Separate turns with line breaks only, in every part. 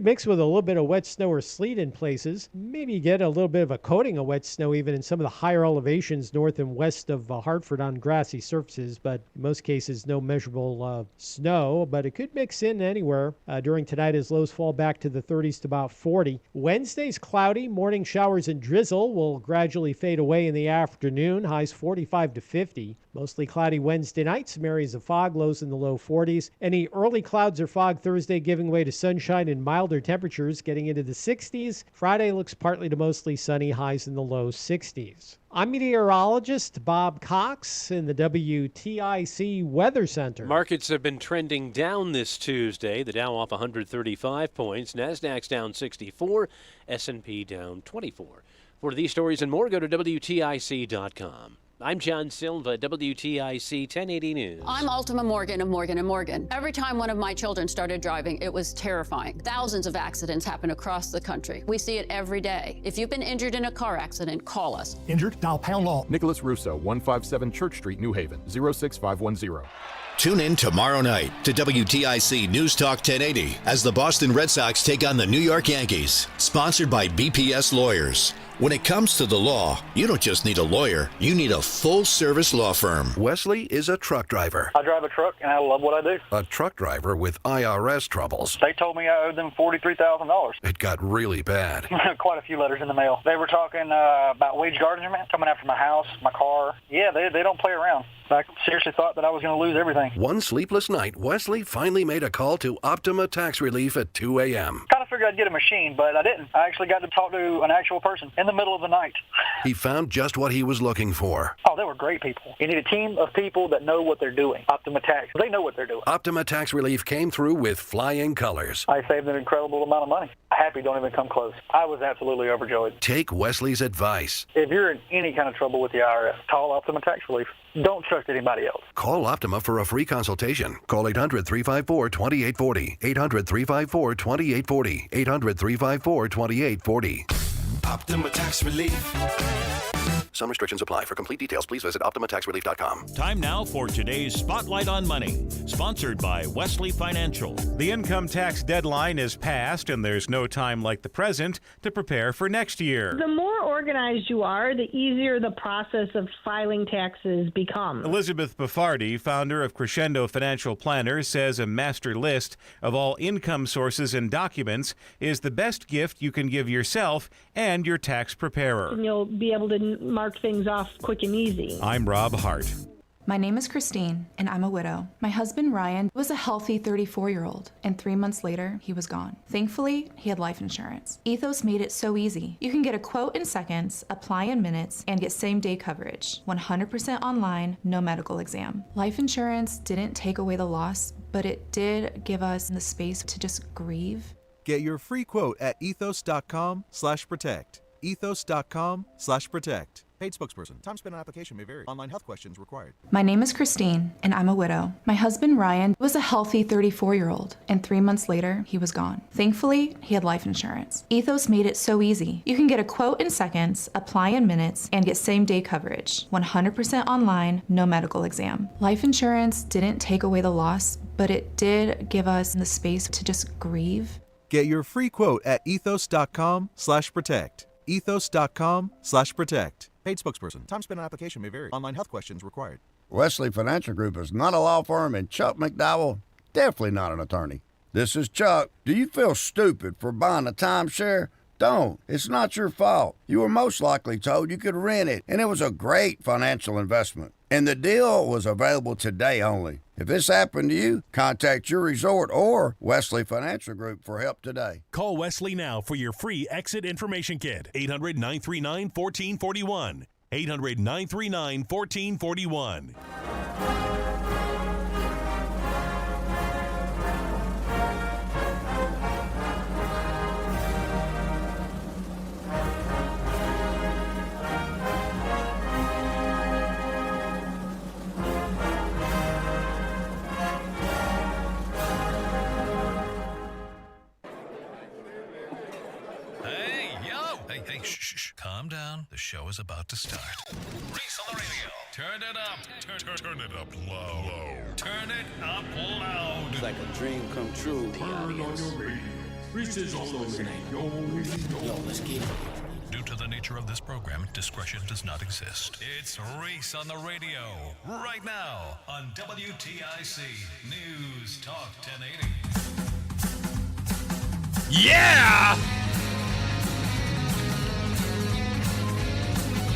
Mixed with a little bit of wet snow or sleet in places. Maybe you get a little bit of a coating of wet snow even in some of the higher elevations north and west of Hartford on grassy surfaces, but in most cases no measurable snow, but it could mix in anywhere during tonight as lows fall back to the 30s to about 40. Wednesday's cloudy, morning showers and drizzle will gradually fade away in the afternoon, highs 45 to 50. Mostly cloudy Wednesday night, some areas of fog, lows in the low 40s. Any early clouds or fog Thursday giving way to sunshine and milder temperatures getting into the 60s. Friday looks partly to mostly sunny, highs in the low 60s. I'm meteorologist Bob Cox in the WTIC Weather Center.
Markets have been trending down this Tuesday. The Dow off 135 points. NASDAQ's down 64. S&P down 24. For these stories and more, go to WTIC.com. I'm John Silva, WTIC 1080 News.
I'm Ultima Morgan of Morgan & Morgan. Every time one of my children started driving, it was terrifying. Thousands of accidents happen across the country. We see it every day. If you've been injured in a car accident, call us.
Injured? Dial pound law.
Nicholas Russo, 157 Church Street, New Haven, 06510.
Tune in tomorrow night to WTIC News Talk 1080 as the Boston Red Sox take on the New York Yankees. Sponsored by BPS Lawyers. When it comes to the law, you don't just need a lawyer, you need a full-service law firm.
Wesley is a truck driver.
I drive a truck, and I love what I do.
A truck driver with IRS troubles.
They told me I owed them $43,000.
It got really bad.
Quite a few letters in the mail. They were talking about wage garnishment, coming after my house, my car. Yeah, they don't play around. I seriously thought that I was going to lose everything.
One sleepless night, Wesley finally made a call to Optima Tax Relief at 2 a.m.
Kind of figured I'd get a machine, but I didn't. I actually got to talk to an actual person in the middle of the night.
He found just what he was looking for.
Oh, they were great people. You need a team of people that know what they're doing. Optima Tax, they know what they're doing.
Optima Tax Relief came through with flying colors.
I saved an incredible amount of money. Happy don't even come close. I was absolutely overjoyed.
Take Wesley's advice.
If you're in any kind of trouble with the IRS, call Optima Tax Relief. Don't trust anybody else.
Call Optima for a free consultation. Call 800-354-2840. 800-354-2840. 800-354-2840.
Optima Tax Relief.
Some restrictions apply. For complete details, please visit OptimaTaxRelief.com.
Time now for today's Spotlight on Money, sponsored by Wesley Financial.
The income tax deadline is passed, and there's no time like the present to prepare for next year.
The more organized you are, the easier the process of filing taxes becomes.
Elizabeth Baffardi, founder of Crescendo Financial Planners, says a master list of all income sources and documents is the best gift you can give yourself and your tax preparer.
And you'll be able to mark things off quick and easy.
I'm Rob Hart.
My name is Christine, and I'm a widow. My husband, Ryan, was a healthy 34-year-old, and 3 months later, he was gone. Thankfully, he had life insurance. Ethos made it so easy. You can get a quote in seconds, apply in minutes, and get same-day coverage. 100% online, no medical exam. Life insurance didn't take away the loss, but it did give us the space to just grieve.
Get your free quote at ethos.com/protect. ethos.com/protect. Paid spokesperson. Time spent on application may vary. Online health questions required.
My name is Christine, and I'm a widow. My husband, Ryan, was a healthy 34-year-old, and 3 months later, he was gone. Thankfully, he had life insurance. Ethos made it so easy. You can get a quote in seconds, apply in minutes, and get same-day coverage. 100% online, no medical exam. Life insurance didn't take away the loss, but it did give us the space to just grieve.
Get your free quote at ethos.com/protect. ethos.com/protect. Paid spokesperson. Time spent on application may vary. Online health questions required.
Wesley Financial Group is not a law firm, and Chuck McDowell, definitely not an attorney. This is Chuck. Do you feel stupid for buying a timeshare? Don't. It's not your fault. You were most likely told you could rent it, and it was a great financial investment. And the deal was available today only. If this happened to you, contact your resort or Wesley Financial Group for help today.
Call Wesley now for your free exit information kit. 800-939-1441. 800-939-1441.
Hey, shh. Calm down. The show is about to start. Reese on the radio. Turn it up. Turn it up low. Turn it up loud.
It's like a dream come true.
Turn on your radio.
Reese's all over me. Yo, let's get it.
Due to the nature of this program, discretion does not exist. It's Reese on the radio right now on WTIC News Talk 1080.
Yeah!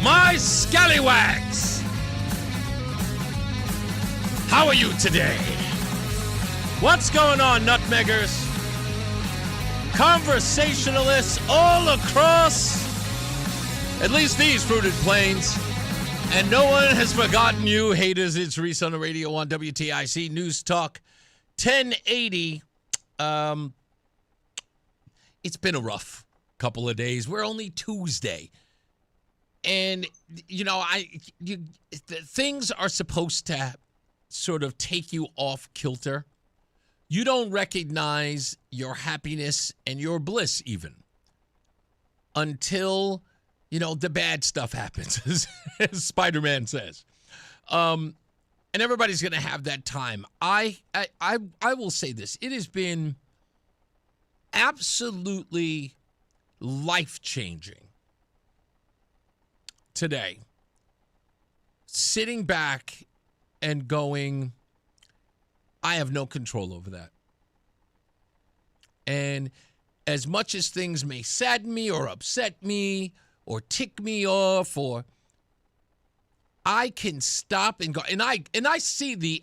My scallywags! How are you today? What's going on, nutmeggers? Conversationalists all across at least these fruited plains. And no one has forgotten you, haters. It's Reese on the radio on WTIC News Talk 1080. It's been a rough couple of days. We're only Tuesday. And, you know, things are supposed to sort of take you off kilter. You don't recognize your happiness and your bliss even until, you know, the bad stuff happens, as Spider-Man says. And everybody's going to have that time. I will say this. It has been absolutely life-changing today. Sitting back and going, I have no control over that. And as much as things may sadden me or upset me or tick me off, or I can stop and go, and I see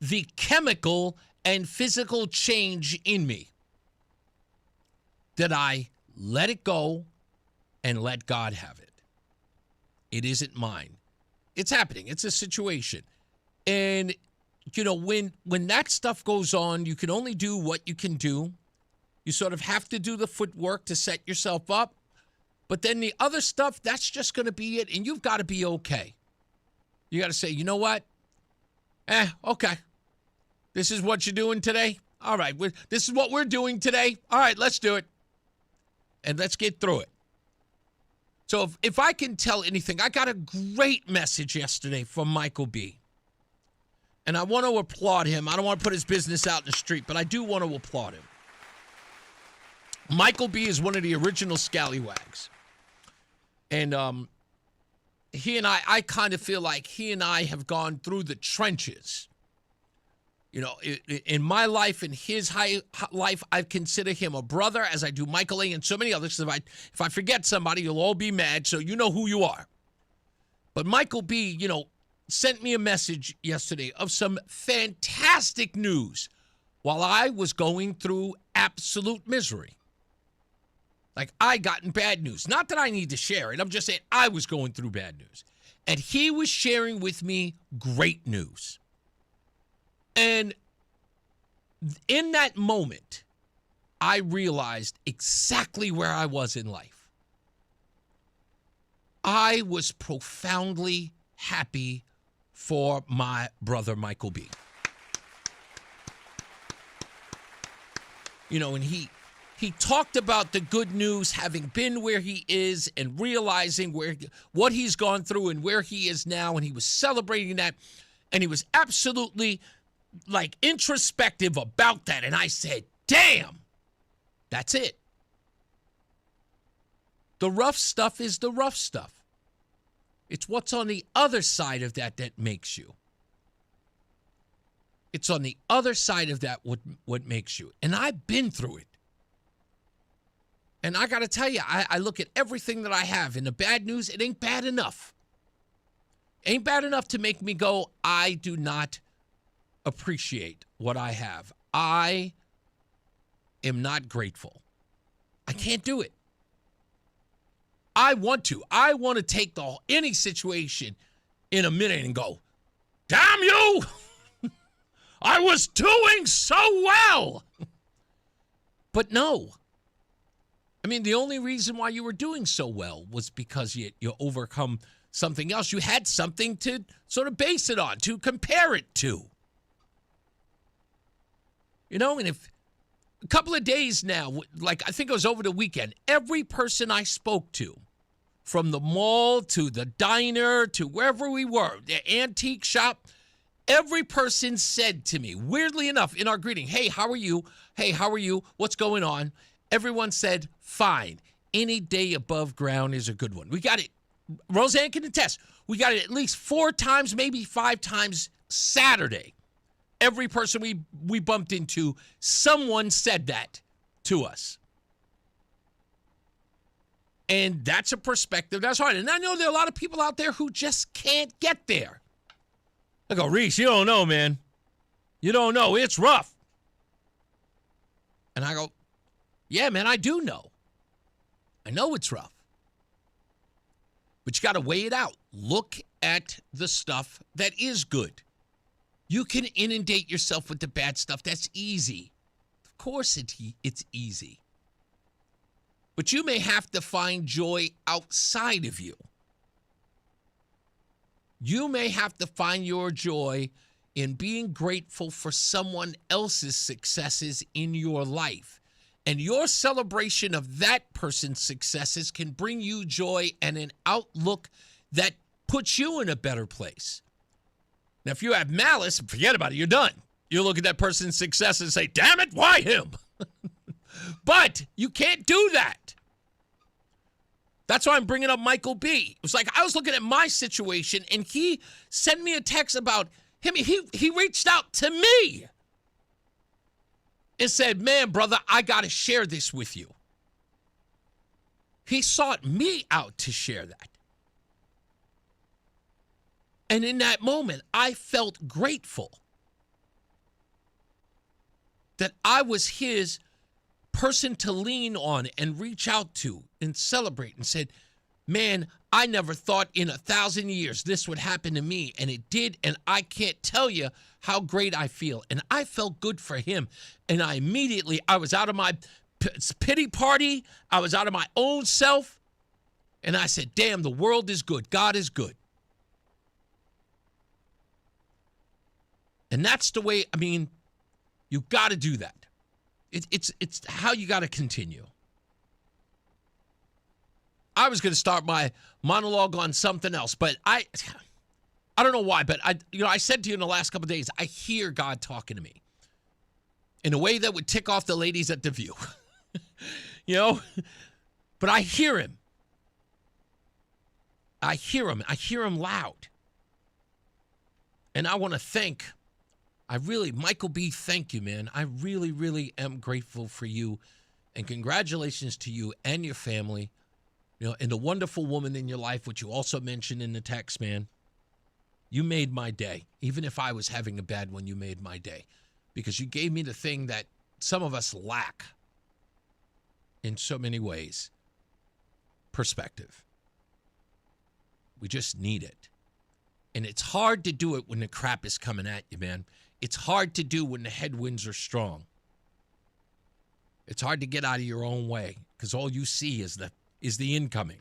the chemical and physical change in me, that I let it go and let God have it. It isn't mine. It's happening. It's a situation. And, you know, when that stuff goes on, you can only do what you can do. You sort of have to do the footwork to set yourself up. But then the other stuff, that's just going to be it. And you've got to be okay. You got to say, you know what? Okay. This is what you're doing today? All right. This is what we're doing today? All right, let's do it. And let's get through it. So if I can tell anything, I got a great message yesterday from Michael B. And I want to applaud him. I don't want to put his business out in the street, but I do want to applaud him. Michael B. is one of the original scallywags. And he and I kind of feel like he and I have gone through the trenches. You know, in my life, in his life, I consider him a brother, as I do Michael A. and so many others. If I forget somebody, you'll all be mad, so you know who you are. But Michael B., you know, sent me a message yesterday of some fantastic news while I was going through absolute misery. Like, I gotten bad news. Not that I need to share it. I'm just saying I was going through bad news. And he was sharing with me great news. And in that moment, I realized exactly where I was in life. I was profoundly happy for my brother, Michael B. You know, and he talked about the good news, having been where he is and realizing what he's gone through and where he is now, and he was celebrating that, and he was absolutely like introspective about that. And I said, damn, that's it. The rough stuff is the rough stuff. It's what's on the other side of that that makes you. It's on the other side of that what makes you. And I've been through it. And I got to tell you, I look at everything that I have, and the bad news, it ain't bad enough. Ain't bad enough to make me go, I do not appreciate what I have. I am not grateful. I can't do it. I want to. I want to take any situation in a minute and go, damn you! I was doing so well! But no. I mean, the only reason why you were doing so well was because you overcome something else. You had something to sort of base it on, to compare it to. You know, and if a couple of days now, like I think it was over the weekend, every person I spoke to, from the mall to the diner to wherever we were, the antique shop, Every person said to me, weirdly enough, in our greeting, hey, how are you? Hey, how are you? What's going on? Everyone said, fine. Any day above ground is a good one. We got it. Roseanne can attest. We got it at least 4 times, maybe 5 times Saturday. Every person we bumped into, someone said that to us. And that's a perspective that's hard. And I know there are a lot of people out there who just can't get there. I go, Reese, you don't know, man. You don't know. It's rough. And I go, yeah, man, I do know. I know it's rough. But you got to weigh it out. Look at the stuff that is good. You can inundate yourself with the bad stuff. That's easy. Of course it's easy. But you may have to find joy outside of you. You may have to find your joy in being grateful for someone else's successes in your life. And your celebration of that person's successes can bring you joy and an outlook that puts you in a better place. Now, if you have malice, forget about it. You're done. You look at that person's success and say, damn it, why him? But you can't do that. That's why I'm bringing up Michael B. It was like I was looking at my situation, and he sent me a text about him. He reached out to me and said, man, brother, I got to share this with you. He sought me out to share that. And in that moment, I felt grateful that I was his person to lean on and reach out to and celebrate, and said, man, I never thought in 1,000 years this would happen to me, and it did, and I can't tell you how great I feel. And I felt good for him, and I was out of my pity party, I was out of my own self, and I said, damn, the world is good, God is good. And that's the way, you got to do that. It's how you got to continue. I was going to start my monologue on something else, but I don't know why, but I said to you in the last couple of days, I hear God talking to me in a way that would tick off the ladies at The View. But I hear him. I hear him loud. And I want to thank Michael B., thank you, man. I really, really am grateful for you. And congratulations to you and your family, and the wonderful woman in your life, which you also mentioned in the text, man. You made my day. Even if I was having a bad one, you made my day. Because you gave me the thing that some of us lack in so many ways. Perspective. We just need it. And it's hard to do it when the crap is coming at you, man. It's hard to do when the headwinds are strong. It's hard to get out of your own way because all you see is the incoming.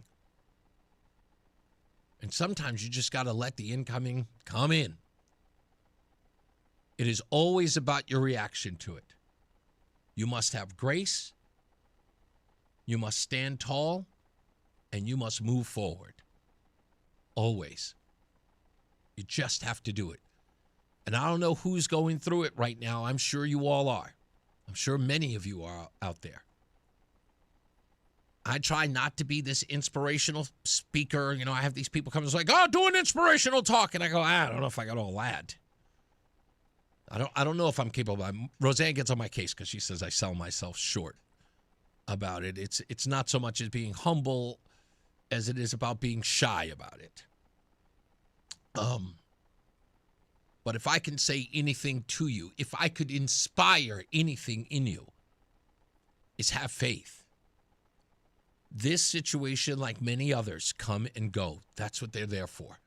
And sometimes you just got to let the incoming come in. It is always about your reaction to it. You must have grace. You must stand tall. And you must move forward. Always. You just have to do it. And I don't know who's going through it right now. I'm sure you all are. I'm sure many of you are out there. I try not to be this inspirational speaker. I have these people come and say, oh, do an inspirational talk. And I go, I don't know if I got all that. I don't know if I'm capable. Roseanne gets on my case because she says I sell myself short about it. It's not so much as being humble as it is about being shy about it. But if I can say anything to you, if I could inspire anything in you, is have faith. This situation, like many others, come and go. That's what they're there for.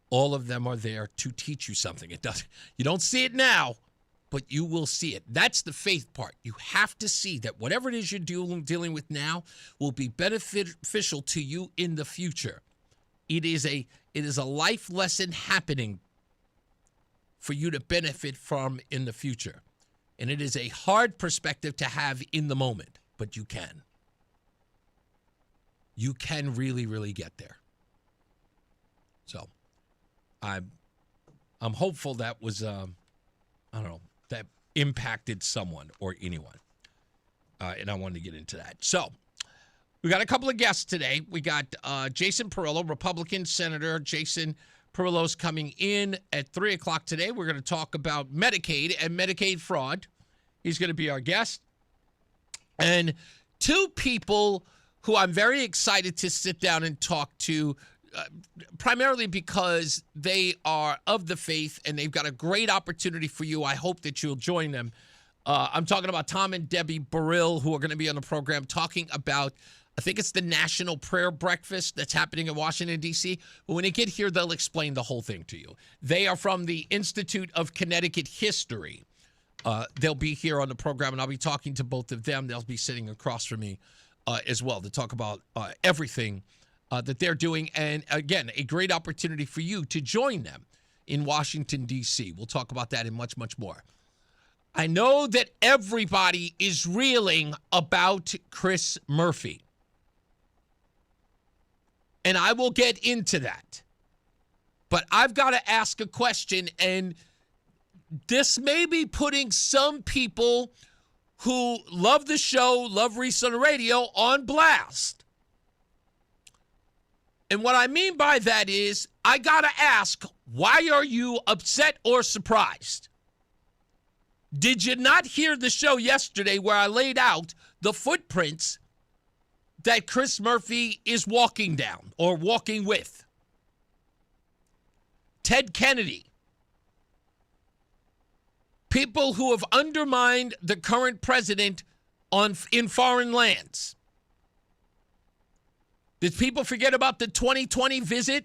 All of them are there to teach you something. You don't see it now, but you will see it. That's the faith part. You have to see that whatever it is you're dealing with now will be beneficial to you in the future. It is a life lesson happening for you to benefit from in the future. And it is a hard perspective to have in the moment, but you can. You can really, really get there. So I'm I'm hopeful that was, I don't know, that impacted someone or anyone. And I wanted to get into that. So we got a couple of guests today. We got Jason Perillo, Republican Senator Jason Perillo's coming in at 3 o'clock today. We're going to talk about Medicaid and Medicaid fraud. He's going to be our guest. And two people who I'm very excited to sit down and talk to, primarily because they are of the faith and they've got a great opportunity for you. I hope that you'll join them. I'm talking about Tom and Debbie Berill, who are going to be on the program talking about, I think it's the National Prayer Breakfast that's happening in Washington, D.C. But when they get here, they'll explain the whole thing to you. They are from the Institute of Connecticut History. They'll be here on the program, and I'll be talking to both of them. They'll be sitting across from me as well to talk about everything that they're doing. And, again, a great opportunity for you to join them in Washington, D.C. We'll talk about that and much, much more. I know that everybody is reeling about Chris Murphy. And I will get into that. But I've got to ask a question, and this may be putting some people who love the show, love Reese on the radio, on blast. And what I mean by that is, I got to ask, why are you upset or surprised? Did you not hear the show yesterday where I laid out the footprints that Chris Murphy is walking down or walking with? Ted Kennedy. People who have undermined the current president in foreign lands. Did people forget about the 2020 visit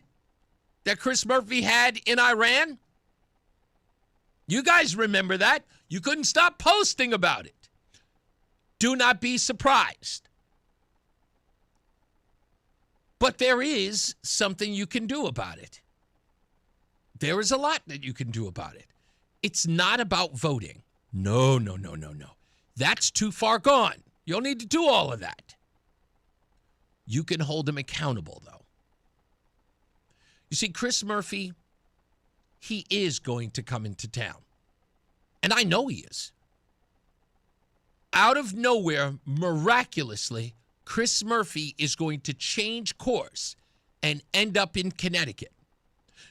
that Chris Murphy had in Iran? You guys remember that. You couldn't stop posting about it. Do not be surprised. But there is something you can do about it. There is a lot that you can do about it. It's not about voting. No. That's too far gone. You don't need to do all of that. You can hold him accountable, though. You see, Chris Murphy, he is going to come into town. And I know he is. Out of nowhere, miraculously, Chris Murphy is going to change course and end up in Connecticut.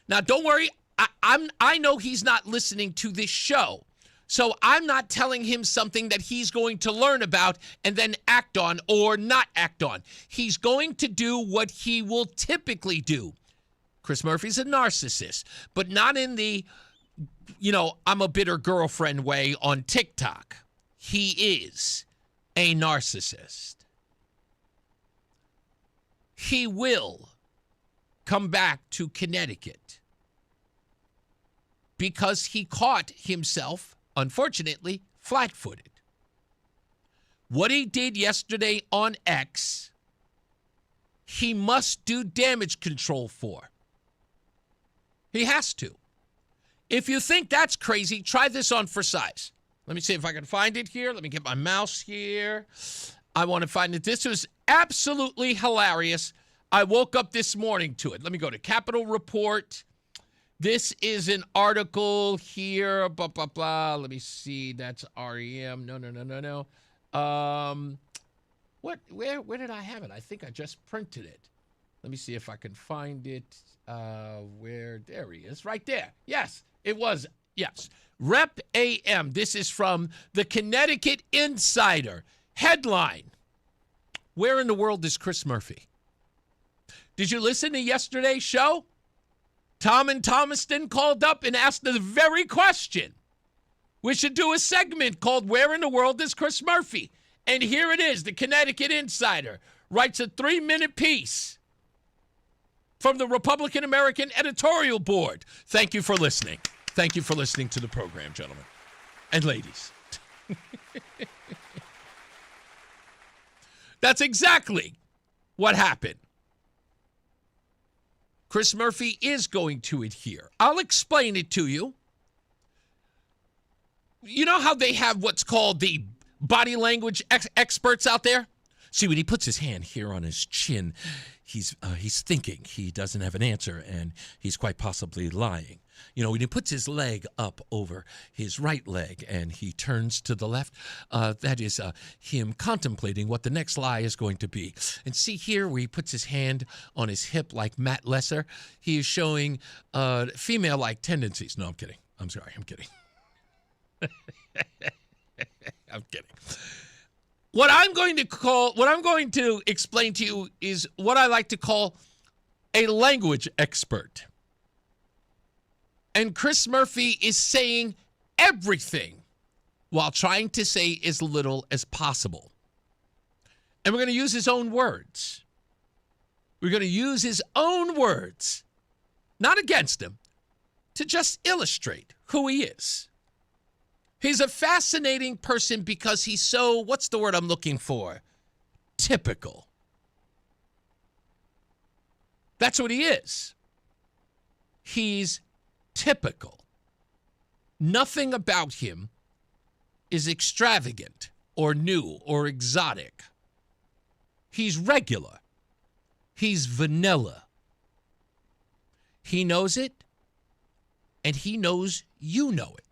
Now, don't worry. I know he's not listening to this show. So I'm not telling him something that he's going to learn about and then act on or not act on. He's going to do what he will typically do. Chris Murphy's a narcissist, but not in the, I'm a bitter girlfriend way on TikTok. He is a narcissist. He will come back to Connecticut because he caught himself, unfortunately, flat-footed. What he did yesterday on X, he must do damage control for. He has to. If you think that's crazy, try this on for size. Let me see if I can find it here. Let me get my mouse here. I want to find it. This was absolutely hilarious. I woke up this morning to it. Let me go to Capitol Report. This is an article here. Blah, blah, blah. Let me see. That's REM. No. Where did I have it? I think I just printed it. Let me see if I can find it. There he is. Right there. Yes, it was. Yes. Rep AM. This is from the Connecticut Insider. Headline. Where in the world is Chris Murphy? Did you listen to yesterday's show? Tom and Thomaston called up and asked the very question. We should do a segment called Where in the World is Chris Murphy? And here it is. The Connecticut Insider writes a 3-minute piece from the Republican American editorial board. Thank you for listening. Thank you for listening to the program, gentlemen and ladies. That's exactly what happened. Chris Murphy is going to adhere. I'll explain it to you. You know how they have what's called the body language experts out there? See, when he puts his hand here on his chin, he's thinking he doesn't have an answer, and he's quite possibly lying. When he puts his leg up over his right leg and he turns to the left, that is him contemplating what the next lie is going to be. And see here where he puts his hand on his hip like Matt Lesser, he is showing female-like tendencies. No, I'm kidding. I'm sorry, I'm kidding. I'm kidding. What I'm going to explain to you is what I like to call a language expert. And Chris Murphy is saying everything while trying to say as little as possible. And we're going to use his own words. We're going to use his own words, not against him, to just illustrate who he is. He's a fascinating person because he's so, what's the word I'm looking for? Typical. That's what he is. He's typical. Nothing about him is extravagant or new or exotic. He's regular. He's vanilla. He knows it, and he knows you know it.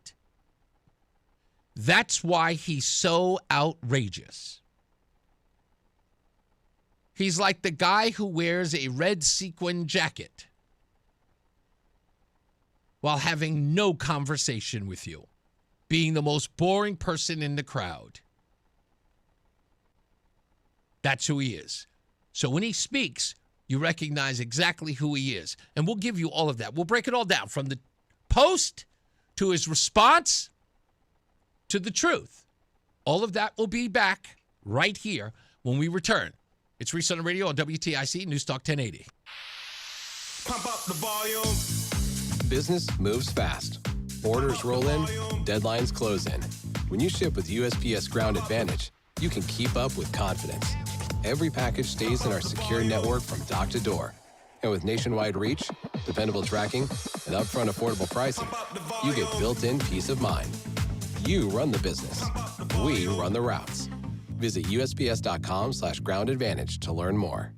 That's why he's so outrageous. He's like the guy who wears a red sequin jacket while having no conversation with you, being the most boring person in the crowd. That's who he is. So when he speaks, you recognize exactly who he is. And we'll give you all of that. We'll break it all down from the post to his response to the truth. All of that will be back right here when we return. It's Reese on the radio on WTIC NewsTalk 1080.
Pump up the volume.
Business moves fast. Orders roll in, deadlines close in. When you ship with USPS Ground Advantage, you can keep up with confidence. Every package stays in our secure network from dock to door. And with nationwide reach, dependable tracking, and upfront affordable pricing, you get built-in peace of mind. You run the business. We run the routes. Visit USPS.com/groundadvantage to learn more.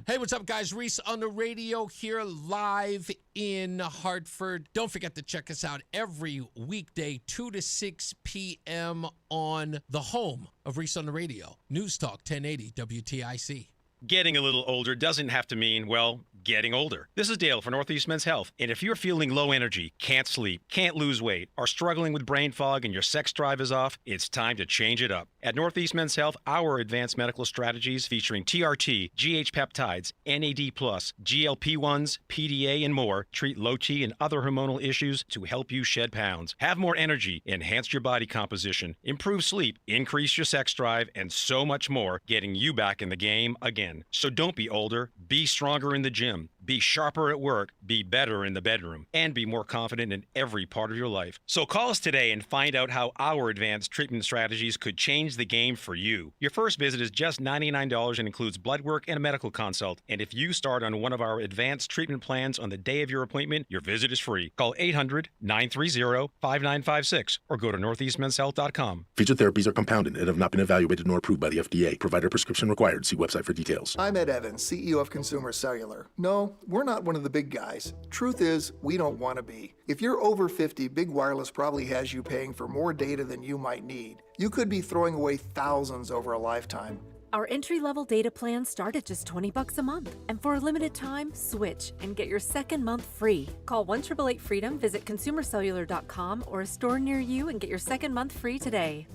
Hey, what's up, guys? Reese on the radio here live in Hartford. Don't forget to check us out every weekday, 2 to 6 p.m. on the home of Reese on the radio, NewsTalk 1080 WTIC.
Getting a little older doesn't have to mean, well, getting older. This is Dale for Northeast Men's Health. And if you're feeling low energy, can't sleep, can't lose weight, are struggling with brain fog and your sex drive is off, it's time to change it up. At Northeast Men's Health, our advanced medical strategies featuring TRT, GH peptides, NAD+, GLP-1s, PDA, and more treat low T and other hormonal issues to help you shed pounds. Have more energy, enhance your body composition, improve sleep, increase your sex drive, and so much more, getting you back in the game again. So don't be older, be stronger in the gym, be sharper at work, be better in the bedroom, and be more confident in every part of your life. So call us today and find out how our advanced treatment strategies could change the game for you. Your first visit is just $99 and includes blood work and a medical consult. And if you start on one of our advanced treatment plans on the day of your appointment, your visit is free. Call 800-930-5956 or go to northeastmenshealth.com.
Featured therapies are compounded and have not been evaluated nor approved by the FDA. Provider prescription required. See website for details.
I'm Ed Evans, CEO of Consumer Cellular. No, we're not one of the big guys. Truth is, we don't want to be. If you're over 50, Big Wireless probably has you paying for more data than you might need. You could be throwing away thousands over a lifetime.
Our entry-level data plans start at just $20 a month. And for a limited time, switch and get your second month free. Call 1-888-FREEDOM, visit consumercellular.com or a store near you and get your second month free today.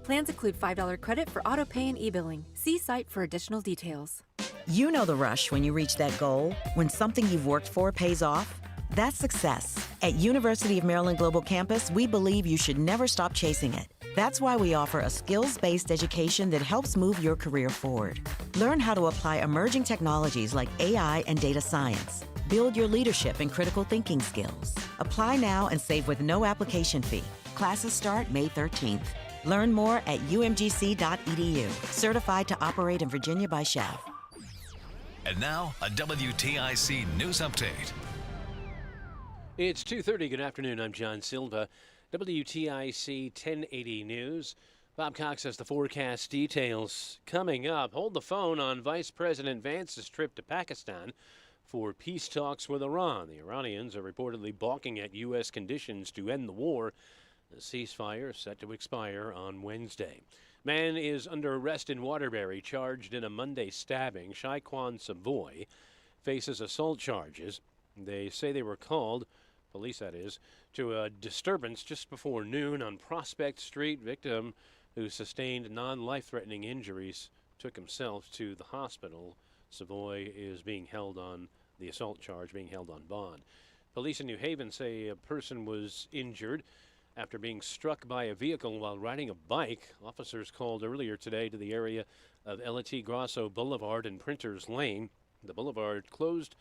Plans include $5 credit for auto pay and e-billing. See site for additional details.
You know the rush when you reach that goal, when something you've worked for pays off. That's success. At University of Maryland Global Campus, we believe you should never stop chasing it. That's why we offer a skills-based education that helps move your career forward. Learn how to apply emerging technologies like AI and data science. Build your leadership and critical thinking skills. Apply now and save with no application fee. Classes start May 13th. Learn more at umgc.edu. Certified to operate in Virginia by SCHEV.
And now, a WTIC news update.
It's 2:30. Good afternoon. I'm John Silva. WTIC 1080 News. Bob Cox has the forecast details coming up. Hold the phone on Vice President Vance's trip to Pakistan. for peace talks with Iran. The Iranians are reportedly balking at U.S. conditions to end the war. The ceasefire is set to expire on Wednesday. Man is under arrest in Waterbury, charged in a Monday stabbing. Shaquan Savoy faces assault charges. They say they were called, police that is, to a disturbance just before noon on Prospect Street. Victim, who sustained non-life-threatening injuries, took himself to the hospital. Savoy is being held on the assault charge, being held on bond. Police in New Haven say a person was injured after being struck by a vehicle while riding a bike. Officers called earlier today to the area of L.T. Grosso Boulevard and Printers Lane. The boulevard closed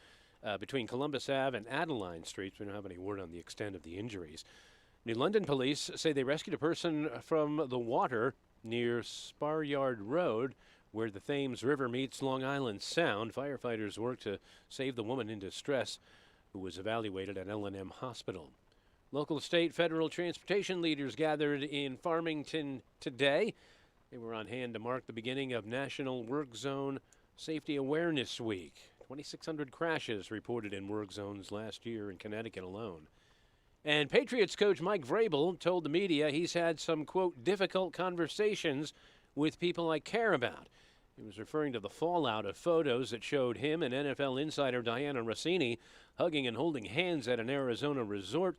between Columbus Ave and Adeline Streets. We don't have any word on the extent of the injuries. New London police say they rescued a person from the water near Spar Yard Road, where the Thames River meets Long Island Sound. Firefighters worked to save the woman in distress, who was evaluated at L&M Hospital. Local, state, federal transportation leaders gathered in Farmington today. They were on hand to mark the beginning of National Work Zone Safety Awareness Week. 2,600 crashes reported in work zones last year in Connecticut alone. And Patriots coach Mike Vrabel told the media he's had some, quote, difficult conversations with people I care about. He was referring to the fallout of photos that showed him and NFL insider Diana Rossini hugging and holding hands at an Arizona resort.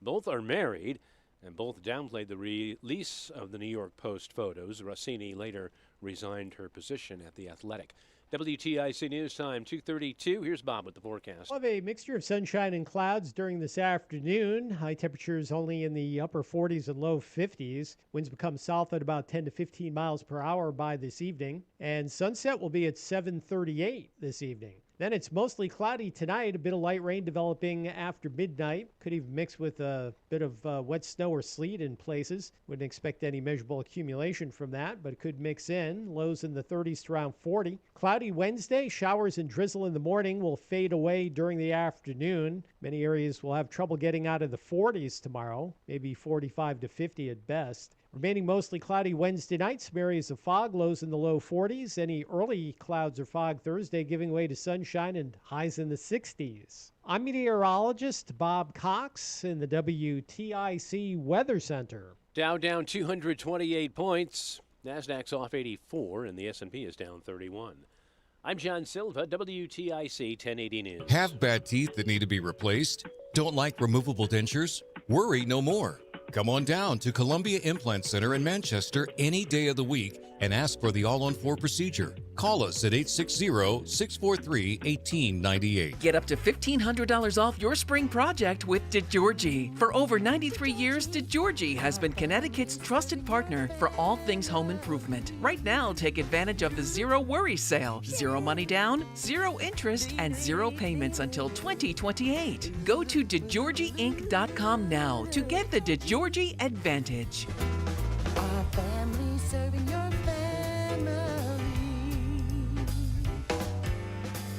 Both are married, and both downplayed the release of the New York Post photos. Rossini later resigned her position at The Athletic. WTIC News Time, 2:32. Here's Bob with the forecast.
We'll have a mixture of sunshine and clouds during this afternoon. High temperatures only in the upper 40s and low 50s. Winds become south at about 10 to 15 miles per hour by this evening. And sunset will be at 7:38 this evening. Then it's mostly cloudy tonight, a bit of light rain developing after midnight. Could even mix with a bit of wet snow or sleet in places. Wouldn't expect any measurable accumulation from that, but it could mix in. Lows in the 30s to around 40. Cloudy Wednesday, showers and drizzle in the morning will fade away during the afternoon. Many areas will have trouble getting out of the 40s tomorrow, maybe 45 to 50 at best. Remaining mostly cloudy Wednesday night, some areas of fog, lows in the low 40s. Any early clouds or fog Thursday giving way to sunshine and highs in the 60s. I'm meteorologist Bob Cox in the WTIC Weather Center.
Dow down 228 points. NASDAQ's off 84, and the S&P is down 31. I'm John Silva, WTIC 1080 News.
Have bad teeth that need to be replaced? Don't like removable dentures? Worry no more. Come on down to Columbia Implant Center in Manchester any day of the week and ask for the All-on-4 procedure. Call us at 860-643-1898.
Get up to $1,500 off your spring project with DeGiorgi. For over 93 years, DeGiorgi has been Connecticut's trusted partner for all things home improvement. Right now, take advantage of the Zero Worry Sale. 0 money down, 0 interest, and 0 payments until 2028. Go to DeGiorgiInc.com now to get the DeGiorgi Advantage.
Our family serving your family.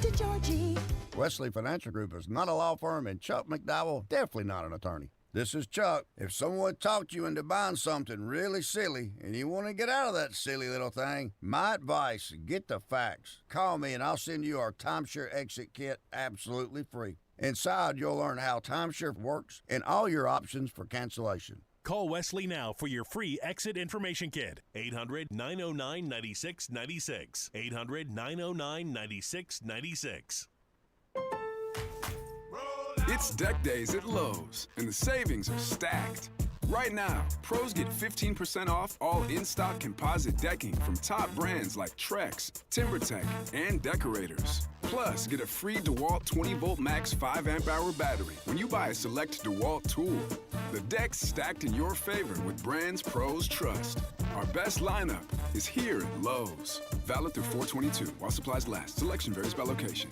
DeGiorgi.
Wesley Financial Group is not a law firm, and Chuck McDowell definitely not an attorney. This is Chuck. If someone talked you into buying something really silly and you want to get out of that silly little thing, my advice, get the facts. Call me and I'll send you our timeshare exit kit absolutely free. Inside, you'll learn how timeshare works and all your options for cancellation.
Call Wesley now for your free exit information kit. 800-909-9696. 800-909-9696.
It's deck days at Lowe's, and the savings are stacked. Right now, pros get 15% off all in-stock composite decking from top brands like Trex, TimberTech, and Decorators. Plus, get a free DeWalt 20-volt max 5-amp-hour battery when you buy a select DeWalt tool. The deck's stacked in your favor with brands pros trust. Our best lineup is here at Lowe's. Valid through 4/22 while supplies last. Selection varies by location.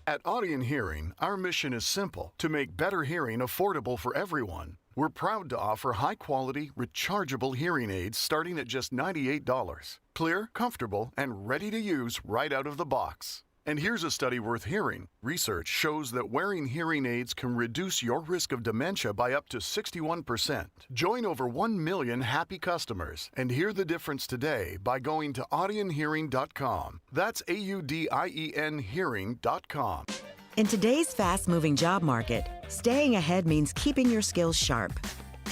At Audion Hearing, our mission is simple: to make better hearing affordable for everyone. We're proud to offer high-quality, rechargeable hearing aids starting at just $98. Clear, comfortable, and ready to use right out of the box. And here's a study worth hearing. Research shows that wearing hearing aids can reduce your risk of dementia by up to 61%. Join over 1 million happy customers and hear the difference today by going to audionhearing.com. That's AUDIEN hearing.com.
In today's fast-moving job market, staying ahead means keeping your skills sharp.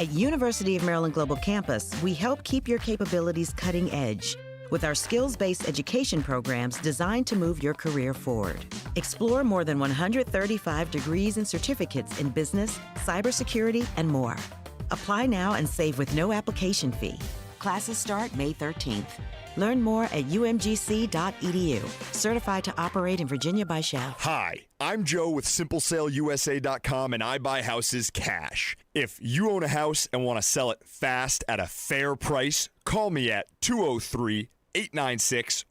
At University of Maryland Global Campus, we help keep your capabilities cutting edge with our skills-based education programs designed to move your career forward. Explore more than 135 degrees and certificates in business, cybersecurity, and more. Apply now and save with no application fee. Classes start May 13th. Learn more at umgc.edu. Certified to operate in Virginia by Shell.
Hi, I'm Joe with SimpleSaleUSA.com, and I buy houses cash. If you own a house and want to sell it fast at a fair price, call me at 203-896-4000.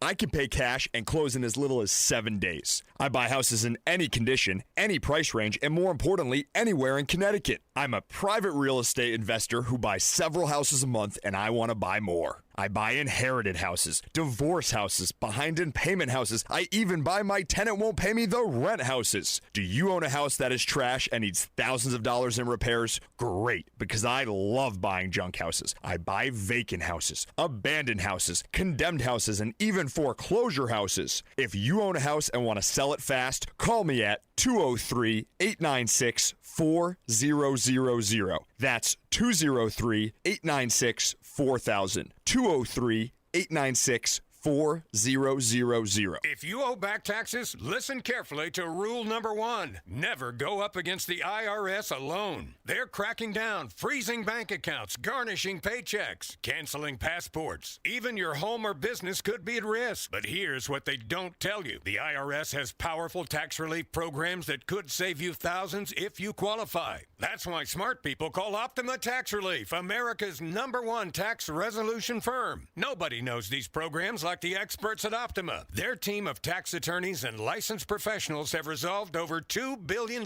I can pay cash and close in as little as 7 days. I buy houses in any condition, any price range, and more importantly, anywhere in Connecticut. I'm a private real estate investor who buys several houses a month, and I want to buy more. I buy inherited houses, divorce houses, behind in payment houses. I even buy my tenant won't pay me the rent houses. Do you own a house that is trash and needs thousands of dollars in repairs? Great, because I love buying junk houses. I buy vacant houses, abandoned houses, condemned houses, and even foreclosure houses. If you own a house and want to sell it fast, call me at 203-896-4000. That's 203-896-4000. 203-896-4000.
If you owe back taxes, listen carefully to rule number 1. Never go up against the IRS alone. They're cracking down, freezing bank accounts, garnishing paychecks, canceling passports. Even your home or business could be at risk. But here's what they don't tell you. The IRS has powerful tax relief programs that could save you thousands if you qualify. That's why smart people call Optima Tax Relief, America's #1 tax resolution firm. Nobody knows these programs like the experts at Optima. Their team of tax attorneys and licensed professionals have resolved over $2 billion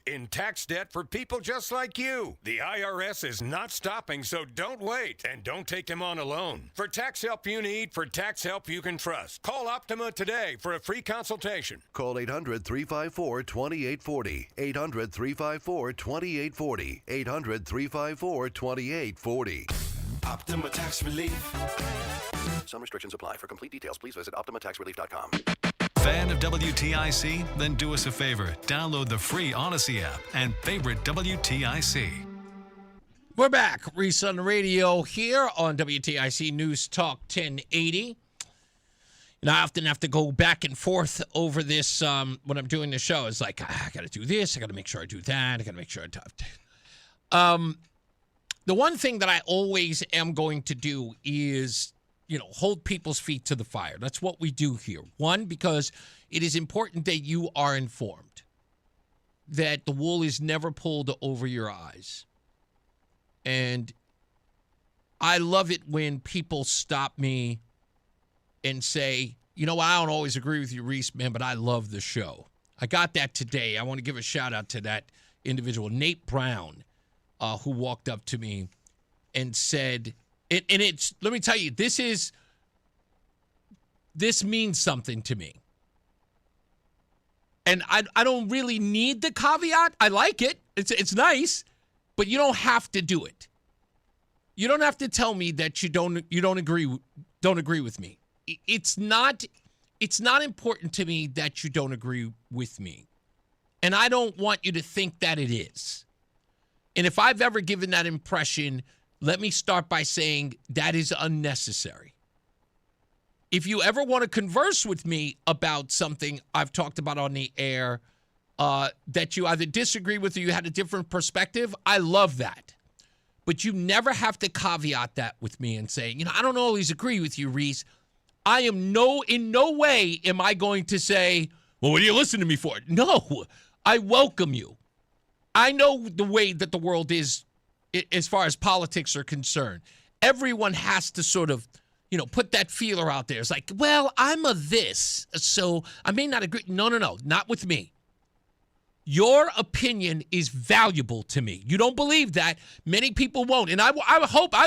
in tax debt for people just like you. The IRS is not stopping, so don't wait. And don't take them on alone. For tax help you need, for tax help you can trust, call Optima today for a free consultation.
Call 800-354-2840. 800-354-2840. 800-354-2840.
Optima Tax Relief.
Some restrictions apply. For complete details, please visit OptimaTaxRelief.com.
Fan of WTIC? Then do us a favor. Download the free Odyssey app and favorite WTIC.
We're back. Reese on the radio here on WTIC News Talk 1080. And I often have to go back and forth over this when I'm doing the show. It's like, I got to do this. I got to make sure I do that. I got to make sure I do the one thing that I always am going to do is, hold people's feet to the fire. That's what we do here. One, because it is important that you are informed, that the wool is never pulled over your eyes. And I love it when people stop me and say, I don't always agree with you, Reese, man, but I love the show. I got that today. I want to give a shout out to that individual, Nate Brown, who walked up to me and said, and it's, let me tell you, this means something to me. And I don't really need the caveat. I like it. It's nice, but you don't have to do it. You don't have to tell me that you don't agree with me. It's not important to me that you don't agree with me. And I don't want you to think that it is. And if I've ever given that impression, let me start by saying that is unnecessary. If you ever want to converse with me about something I've talked about on the air that you either disagree with or you had a different perspective, I love that. But you never have to caveat that with me and say, I don't always agree with you, Reese. I am in no way am I going to say, well, what do you listen to me for? No, I welcome you. I know the way that the world is as far as politics are concerned. Everyone has to sort of, put that feeler out there. It's like, well, I'm a this, so I may not agree. No, not with me. Your opinion is valuable to me. You don't believe that. Many people won't. And I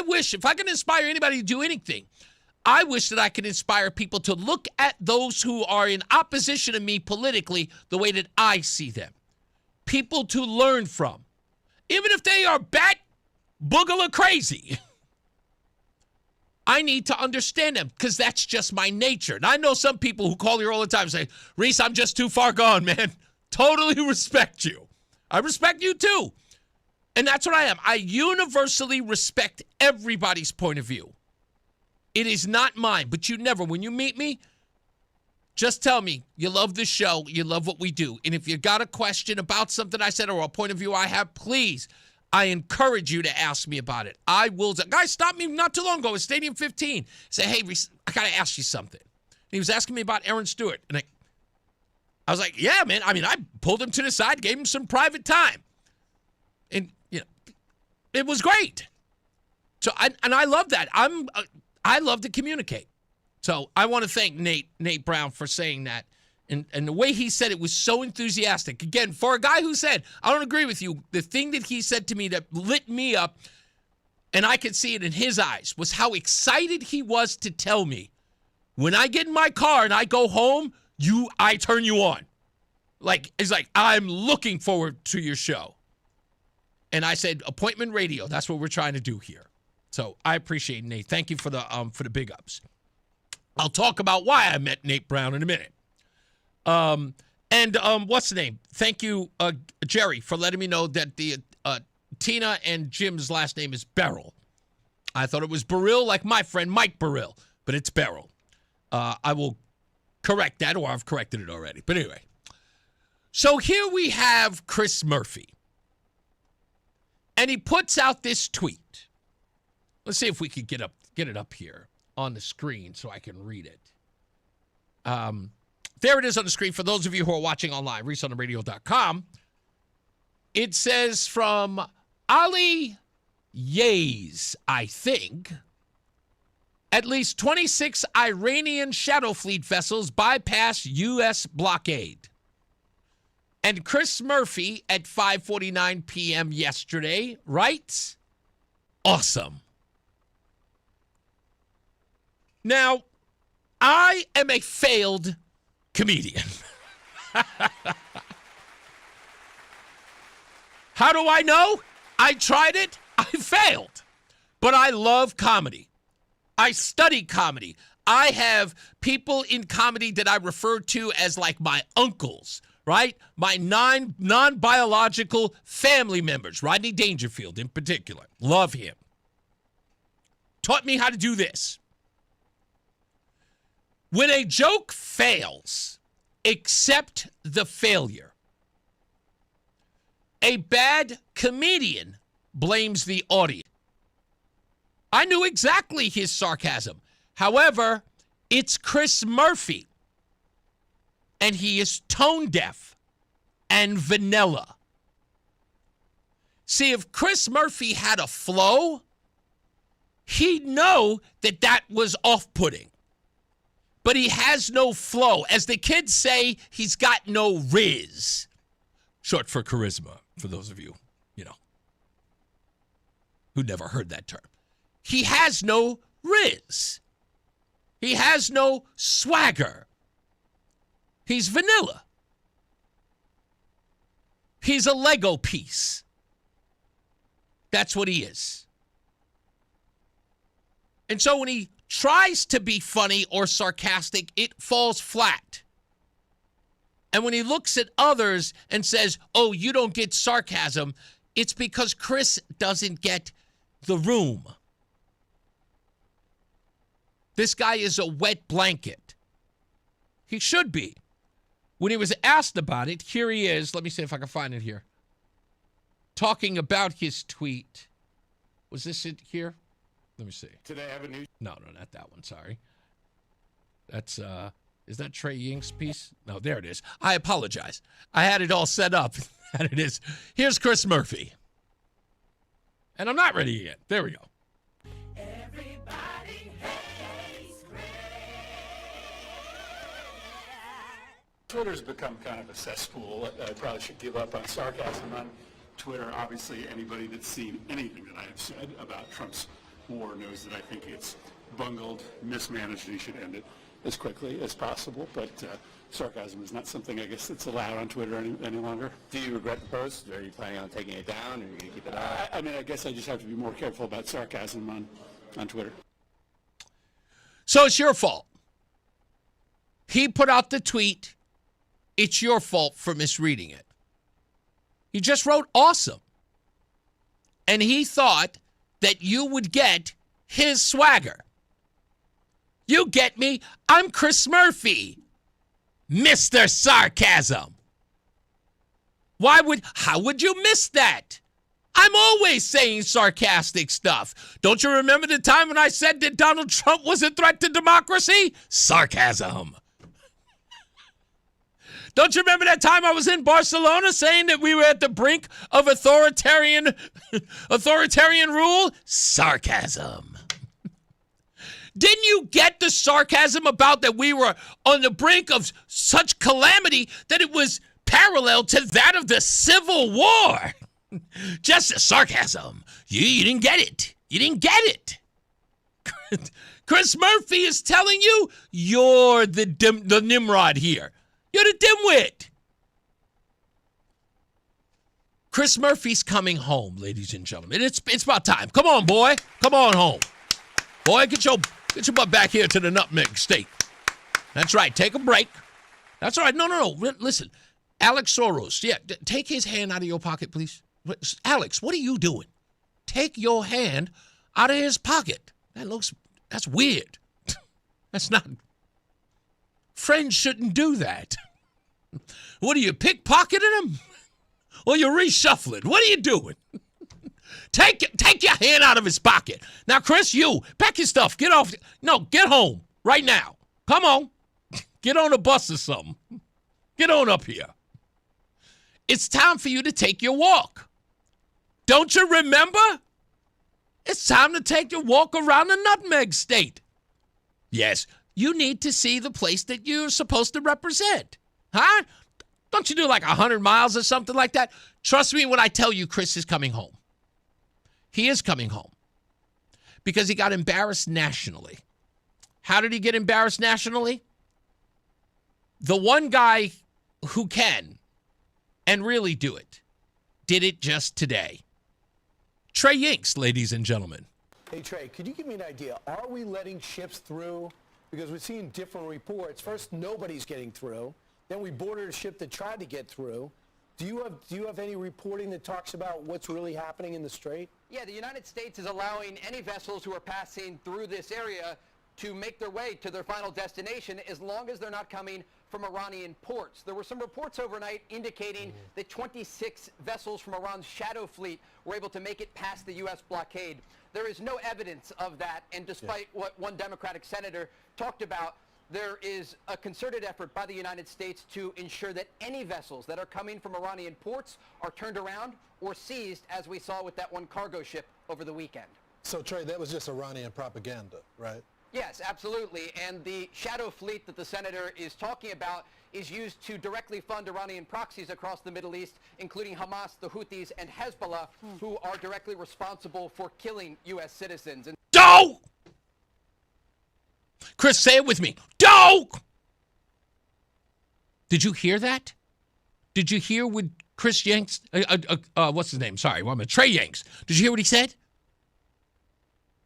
wish, if I can inspire anybody to do anything, I wish that I could inspire people to look at those who are in opposition to me politically the way that I see them. People to learn from. Even if they are bat boogler crazy. I need to understand them because that's just my nature. And I know some people who call here all the time and say, Reese, I'm just too far gone, man. Totally respect you. I respect you too. And that's what I am. I universally respect everybody's point of view. It is not mine, but you never, when you meet me, just tell me you love the show, you love what we do. And if you got a question about something I said or a point of view I have, please, I encourage you to ask me about it. I will. Guy stopped me not too long ago at Stadium 15. Say, hey, Reese, I got to ask you something. And he was asking me about Aaron Stewart. And I was like, yeah, man. I mean, I pulled him to the side, gave him some private time. And, it was great. So, I love that. I love to communicate. So I want to thank Nate Brown for saying that. And the way he said it was so enthusiastic. Again, for a guy who said, I don't agree with you, the thing that he said to me that lit me up, and I could see it in his eyes, was how excited he was to tell me, when I get in my car and I go home, I turn you on. It's like, I'm looking forward to your show. And I said, appointment radio, that's what we're trying to do here. So I appreciate Nate. Thank you for the big ups. I'll talk about why I met Nate Brown in a minute. What's the name? Thank you, Jerry, for letting me know that the Tina and Jim's last name is Berill. I thought it was Berill, like my friend Mike Berill, but it's Berill. I will correct that, or I've corrected it already. But anyway, so here we have Chris Murphy, and he puts out this tweet. Let's see if we could get it up here on the screen so I can read it. There it is on the screen for those of you who are watching online, ReeseOnTheRadio.com. It says from Ali Yays, I think, at least 26 Iranian Shadow Fleet vessels bypass U.S. blockade. And Chris Murphy at 5:49 p.m. yesterday writes, awesome. Now, I am a failed comedian. How do I know? I tried it. I failed. But I love comedy. I study comedy. I have people in comedy that I refer to as like my uncles, right? My non-biological family members. Rodney Dangerfield in particular. Love him. Taught me how to do this. When a joke fails, accept the failure. A bad comedian blames the audience. I knew exactly his sarcasm. However, it's Chris Murphy, and he is tone deaf and vanilla. See, if Chris Murphy had a flow, he'd know that that was off-putting. But he has no flow. As the kids say, he's got no riz. Short for charisma, for those of you, who never heard that term. He has no riz. He has no swagger. He's vanilla. He's a Lego piece. That's what he is. And so when he tries to be funny or sarcastic, it falls flat. And when he looks at others and says, oh, you don't get sarcasm, it's because Chris doesn't get the room. This guy is a wet blanket. He should be. When he was asked about it, here he is. Let me see if I can find it here. Talking about his tweet. Was this it here? Let me see.
Today I have a new...
No, not that one. Sorry. That's, is that Trey Ying's piece? No, there it is. I apologize. I had it all set up. And it is. Here's Chris Murphy. And I'm not ready yet. There we go.
Twitter's become kind of a cesspool. I probably should give up on sarcasm on Twitter. Obviously, anybody that's seen anything that I have said about Trump's war knows that I think it's bungled, mismanaged, and he should end it as quickly as possible. But sarcasm is not something, I guess, that's allowed on Twitter any longer.
Do you regret the post? Are you planning on taking it down, or are you going to keep it up?
I mean, I guess I just have to be more careful about sarcasm on Twitter.
So it's your fault. He put out the tweet. It's your fault for misreading it. He just wrote awesome. And he thought that you would get his swagger. You get me? I'm Chris Murphy, Mr. Sarcasm. How would you miss that? I'm always saying sarcastic stuff. Don't you remember the time when I said that Donald Trump was a threat to democracy? Sarcasm. Don't you remember that time I was in Barcelona saying that we were at the brink of authoritarian rule? Sarcasm. Didn't you get the sarcasm about that we were on the brink of such calamity that it was parallel to that of the Civil War? Just sarcasm. You didn't get it. You didn't get it. Chris Murphy is telling you you're the Nimrod here. You're the dimwit. Chris Murphy's coming home, ladies and gentlemen. It's about time. Come on, boy. Come on home. Boy, get your butt back here to the nutmeg state. That's right. Take a break. That's all right. No. Listen, Alex Soros. Yeah, take his hand out of your pocket, please. Alex, what are you doing? Take your hand out of his pocket. That's weird. That's not. Friends shouldn't do that. What are you, pickpocketing him? Or you reshuffling? What are you doing? Take your hand out of his pocket. Now, Chris, you, pack your stuff. Get off. No, get home right now. Come on. Get on a bus or something. Get on up here. It's time for you to take your walk. Don't you remember? It's time to take your walk around the nutmeg state. Yes, you need to see the place that you're supposed to represent. Huh? Don't you do like 100 miles or something like that? Trust me when I tell you Chris is coming home. He is coming home because he got embarrassed nationally. How did he get embarrassed nationally? The one guy who can and really do it did it just today. Trey Yinks, ladies and gentlemen.
Hey, Trey, could you give me an idea? Are we letting ships through? Because we're seeing different reports. First, nobody's getting through. Then we boarded a ship that tried to get through. Do you have any reporting that talks about what's really happening in the Strait?
Yeah, the United States is allowing any vessels who are passing through this area to make their way to their final destination as long as they're not coming from Iranian ports. There were some reports overnight indicating that 26 vessels from Iran's Shadow Fleet were able to make it past the U.S. blockade. There is no evidence of that, and despite what one Democratic senator talked about, there is a concerted effort by the United States to ensure that any vessels that are coming from Iranian ports are turned around or seized, as we saw with that one cargo ship over the weekend.
So, Trey, that was just Iranian propaganda, right?
Yes, absolutely. And the Shadow Fleet that the senator is talking about is used to directly fund Iranian proxies across the Middle East, including Hamas, the Houthis, and Hezbollah, who are directly responsible for killing U.S. citizens. And
Doe! Chris, say it with me. Doe! Did you hear that? Did you hear what Chris Yanks, what's his name? Sorry, Trey Yanks. Did you hear what he said?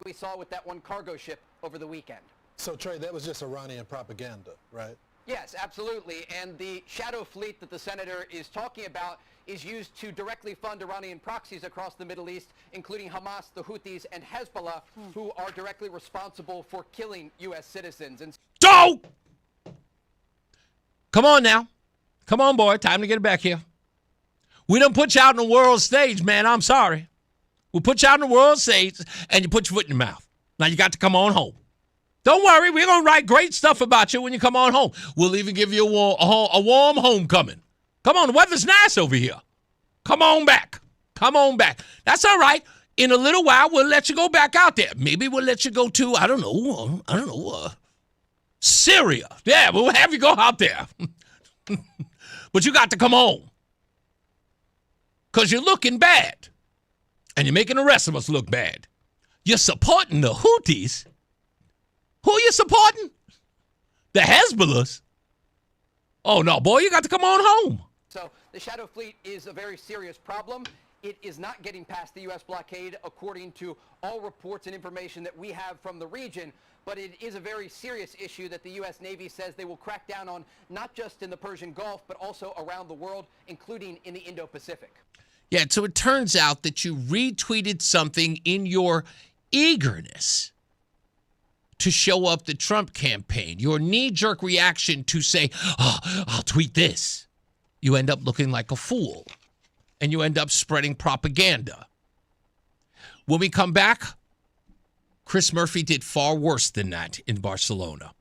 We saw with that one cargo ship over the weekend.
So, Trey, that was just Iranian propaganda, right?
Yes, absolutely. And the Shadow Fleet that the senator is talking about is used to directly fund Iranian proxies across the Middle East, including Hamas, the Houthis, and Hezbollah, who are directly responsible for killing U.S. citizens. And
Doe! Come on now. Come on, boy. Time to get it back here. We don't put you out on the world stage, man. I'm sorry. We'll put you out on the world stage, and you put your foot in your mouth. Now you got to come on home. Don't worry. We're going to write great stuff about you when you come on home. We'll even give you a warm homecoming. Come on. The weather's nice over here. Come on back. Come on back. That's all right. In a little while, we'll let you go back out there. Maybe we'll let you go to, I don't know, Syria. Yeah, we'll have you go out there. But you got to come home. Because you're looking bad. And you're making the rest of us look bad. You're supporting the Houthis. a pardon? The Hezbollahs? Oh, no, boy, you got to come on home.
So the shadow fleet is a very serious problem. It is not getting past the U.S. blockade, according to all reports and information that we have from the region. But it is a very serious issue that the U.S. Navy says they will crack down on, not just in the Persian Gulf, but also around the world, including in the Indo-Pacific.
Yeah, so it turns out that you retweeted something in your eagerness to show up the Trump campaign, your knee-jerk reaction to say, oh, I'll tweet this. You end up looking like a fool, and you end up spreading propaganda. When we come back, Chris Murphy did far worse than that in Barcelona.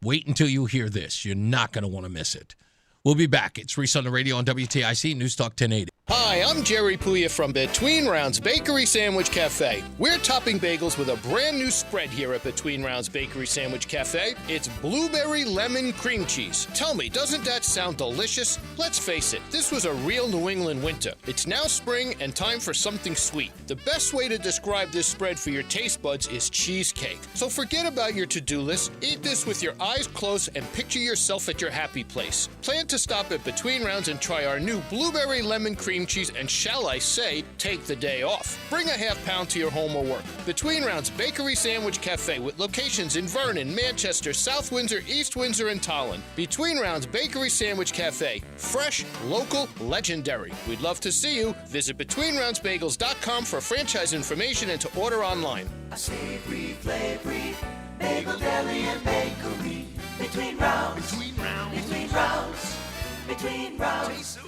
Wait until you hear this. You're not going to want to miss it. We'll be back. It's Reese on the radio on WTIC, NewsTalk 1080.
Hi, I'm Jerry Puya from Between Rounds Bakery Sandwich Cafe. We're topping bagels with a brand new spread here at Between Rounds Bakery Sandwich Cafe. It's blueberry lemon cream cheese. Tell me, doesn't that sound delicious? Let's face it, this was a real New England winter. It's now spring and time for something sweet. The best way to describe this spread for your taste buds is cheesecake. So forget about your to-do list. Eat this with your eyes closed and picture yourself at your happy place. Plan to stop at Between Rounds and try our new blueberry lemon cream cheese, and shall I say, take the day off. Bring a half pound to your home or work. Between Rounds Bakery Sandwich Cafe with locations in Vernon, Manchester, South Windsor, East Windsor, and Tolland. Between Rounds Bakery Sandwich Cafe. Fresh, local, legendary. We'd love to see you. Visit BetweenRoundsBagels.com for franchise information and to order online.
A savory, flavory, bagel, deli, and bakery. Between Rounds. Between Rounds. Between Rounds. Between Rounds.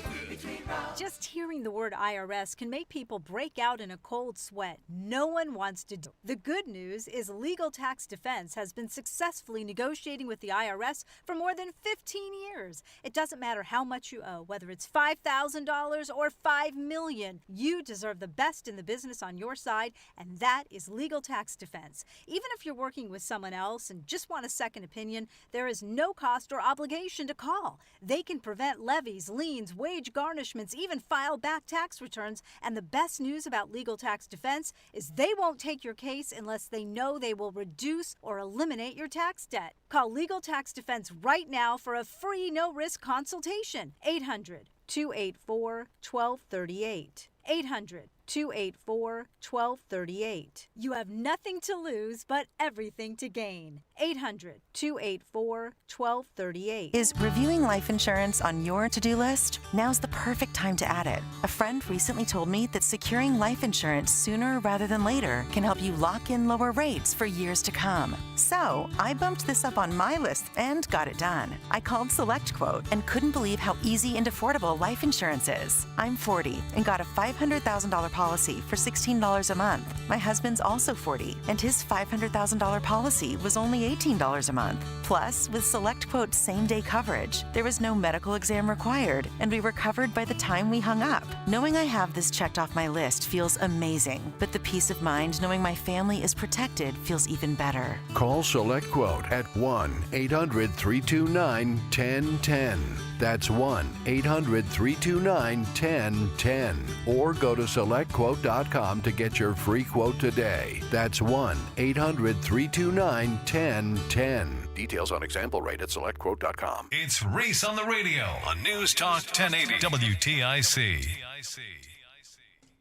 Just hearing the word IRS can make people break out in a cold sweat. No one wants to do. The good news is Legal Tax Defense has been successfully negotiating with the IRS for more than 15 years. It doesn't matter how much you owe, whether it's $5,000 or $5 million. You deserve the best in the business on your side, and that is Legal Tax Defense. Even if you're working with someone else and just want a second opinion, there is no cost or obligation to call. They can prevent levies, liens, wage garnishments, even file back tax returns. And the best news about Legal Tax Defense is they won't take your case unless they know they will reduce or eliminate your tax debt. Call Legal Tax Defense right now for a free no-risk consultation. 800-284-1238. 800-284-1238. You have nothing to lose but everything to gain. 800-284-1238.
Is reviewing life insurance on your to-do list? Now's the perfect time to add it. A friend recently told me that securing life insurance sooner rather than later can help you lock in lower rates for years to come. So I bumped this up on my list and got it done. I called SelectQuote and couldn't believe how easy and affordable life insurance is. I'm 40 and got a $500,000 policy for $16 a month. My husband's also 40, and his $500,000 policy was only $18 a month. Plus, with SelectQuote's same-day coverage, there was no medical exam required, and we were covered by the time we hung up. Knowing I have this checked off my list feels amazing, but the peace of mind knowing my family is protected feels even better.
Call SelectQuote at 1-800-329-1010. That's 1-800-329-1010. Or go to SelectQuote.com to get your free quote today. That's 1-800-329-1010.
Details on example rate at SelectQuote.com.
It's Reese on the radio on News Talk 1080 WTIC.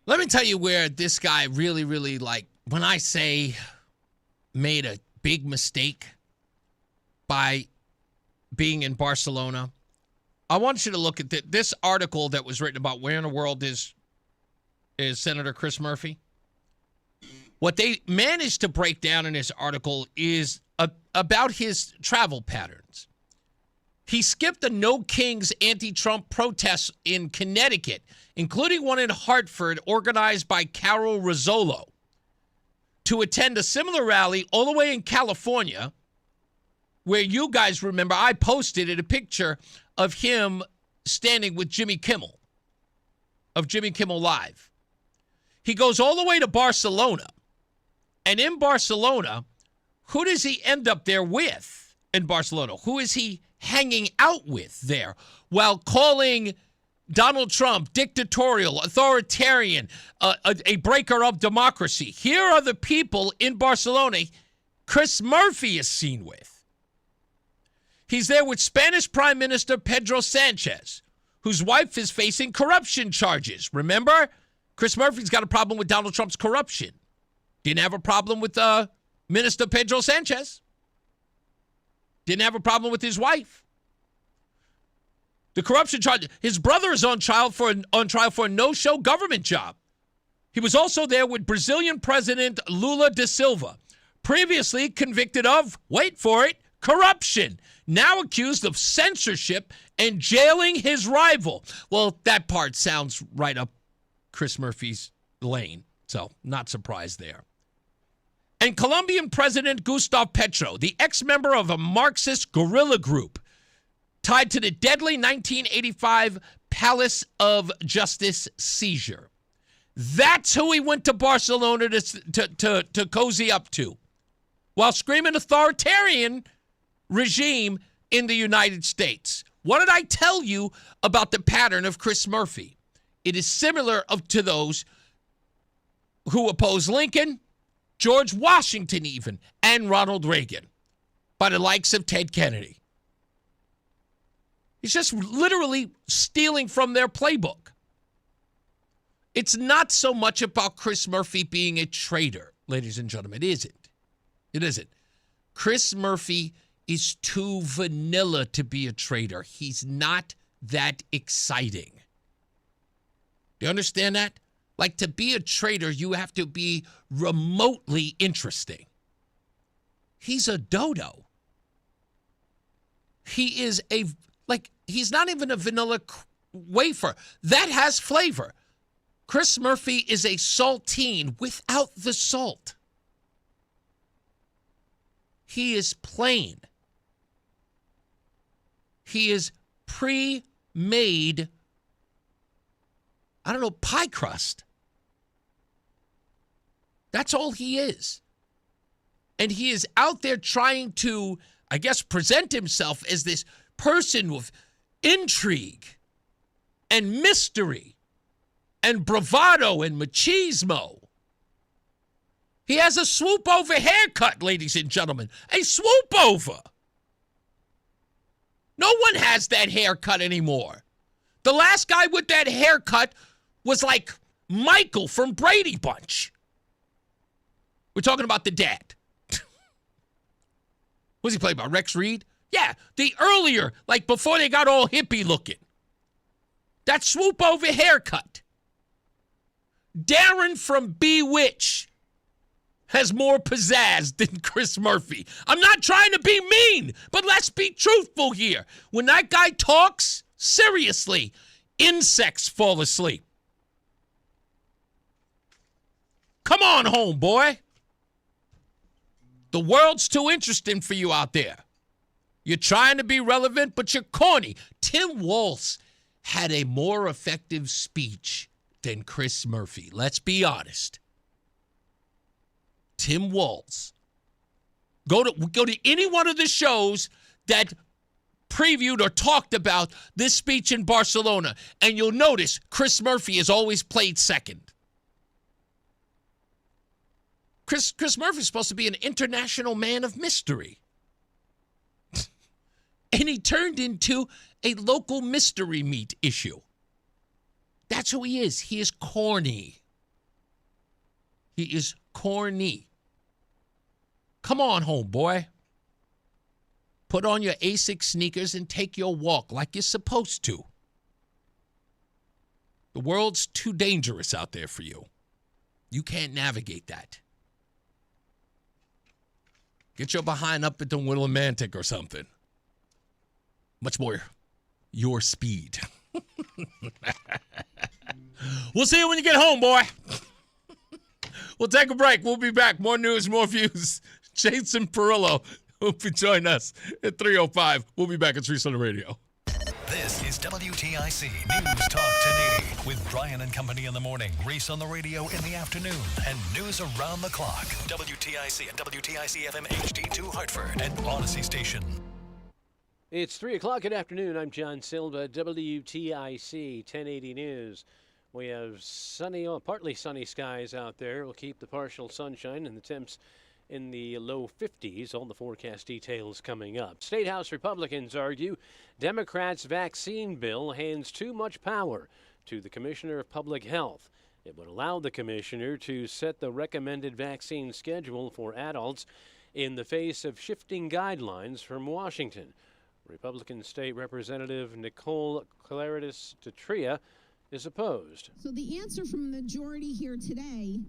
Let me tell you where this guy really, when I say made a big mistake by being in Barcelona. I want you to look at this article that was written about where in the world is Senator Chris Murphy. What they managed to break down in this article is about his travel patterns. He skipped the No Kings anti-Trump protests in Connecticut, including one in Hartford organized by Carol Rizzolo, to attend a similar rally all the way in California, where you guys remember I posted a picture of him standing with Jimmy Kimmel, of Jimmy Kimmel Live. He goes all the way to Barcelona, and in Barcelona, who does he end up there with in Barcelona? Who is he hanging out with there while calling Donald Trump dictatorial, authoritarian, a breaker of democracy? Here are the people in Barcelona Chris Murphy is seen with. He's there with Spanish Prime Minister Pedro Sanchez, whose wife is facing corruption charges. Remember? Chris Murphy's got a problem with Donald Trump's corruption. Didn't have a problem with Minister Pedro Sanchez. Didn't have a problem with his wife. The corruption charge. His brother is on trial for a no-show government job. He was also there with Brazilian President Lula da Silva, previously convicted of, wait for it, corruption. Now accused of censorship and jailing his rival. Well, that part sounds right up Chris Murphy's lane, so not surprised there. And Colombian President Gustavo Petro, the ex-member of a Marxist guerrilla group tied to the deadly 1985 Palace of Justice seizure. That's who he went to Barcelona to cozy up to, while screaming authoritarian regime in the United States. What did I tell you about the pattern of Chris Murphy? It is similar to those who oppose Lincoln, George Washington even, and Ronald Reagan, by the likes of Ted Kennedy. He's just literally stealing from their playbook. It's not so much about Chris Murphy being a traitor, ladies and gentlemen. It isn't. It isn't. Chris Murphy is too vanilla to be a traitor. He's not that exciting. Do you understand that? Like, to be a traitor, you have to be remotely interesting. He's a dodo. He is he's not even a vanilla wafer. That has flavor. Chris Murphy is a saltine without the salt. He is plain. He is pre-made, pie crust. That's all he is. And he is out there trying to, present himself as this person with intrigue and mystery and bravado and machismo. He has a swoop-over haircut, ladies and gentlemen. A swoop-over. No one has that haircut anymore. The last guy with that haircut was like Michael from Brady Bunch. We're talking about the dad. What's he playing about? Rex Reed? Yeah, the earlier, before they got all hippie looking. That swoop-over haircut. Darren from Bewitch has more pizzazz than Chris Murphy. I'm not trying to be mean, but let's be truthful here. When that guy talks, seriously, insects fall asleep. Come on home, boy. The world's too interesting for you out there. You're trying to be relevant, but you're corny. Tim Walz had a more effective speech than Chris Murphy. Let's be honest. Tim Walz. Go to any one of the shows that previewed or talked about this speech in Barcelona, and you'll notice Chris Murphy is always played second. Chris Murphy's supposed to be an international man of mystery. And he turned into a local mystery meat issue. That's who he is. He is corny. He is corny. Come on home, boy. Put on your Asics sneakers and take your walk like you're supposed to. The world's too dangerous out there for you. You can't navigate that. Get your behind up at the Willimantic or something. Much more your speed. We'll see you when you get home, boy. We'll take a break. We'll be back. More news, more views. Jason Perillo will join us at 3:05. We'll be back at Reese on the radio.
This is WTIC News Talk 1080 with Brian and Company in the morning, Reese on the radio in the afternoon, and news around the clock. WTIC and WTIC FM HD2 Hartford and Odyssey Station.
It's 3 o'clock in the afternoon. I'm John Silva, WTIC 1080 News. We have sunny, partly sunny skies out there. We'll keep the partial sunshine and the temps in the low 50s. All the forecast details coming up. State House Republicans argue Democrats' vaccine bill hands too much power to the Commissioner of Public Health. It would allow the commissioner to set the recommended vaccine schedule for adults in the face of shifting guidelines from Washington. Republican State Representative Nicole Claridis Tetria is opposed.
So the answer from the majority here today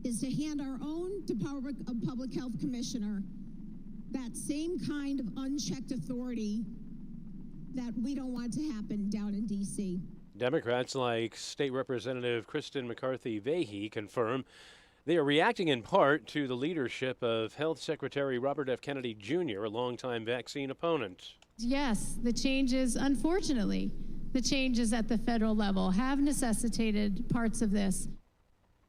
is to hand our own Department of Public Health Commissioner that same kind of unchecked authority that we don't want to happen down in D.C.
Democrats like State Representative Kristen McCarthy-Vahey confirm they are reacting in part to the leadership of Health Secretary Robert F. Kennedy Jr., a longtime vaccine opponent.
Yes, the changes, unfortunately, the changes at the federal level have necessitated parts of this.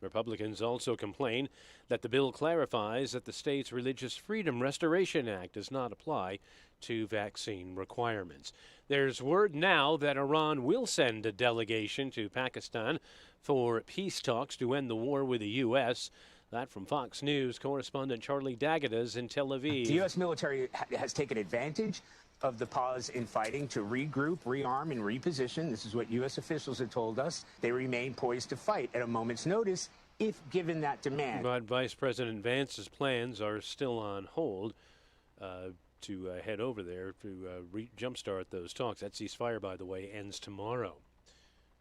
Republicans also complain that the bill clarifies that the state's Religious Freedom Restoration Act does not apply to vaccine requirements. There's word now that Iran will send a delegation to Pakistan for peace talks to end the war with the U.S. That from Fox News correspondent Charlie D'Agata's in Tel Aviv.
The U.S. military has taken advantage of the pause in fighting to regroup, rearm, and reposition. This is what U.S. officials have told us. They remain poised to fight at a moment's notice if given that demand.
But Vice President Vance's plans are still on hold to head over there to jumpstart those talks. That ceasefire, by the way, ends tomorrow.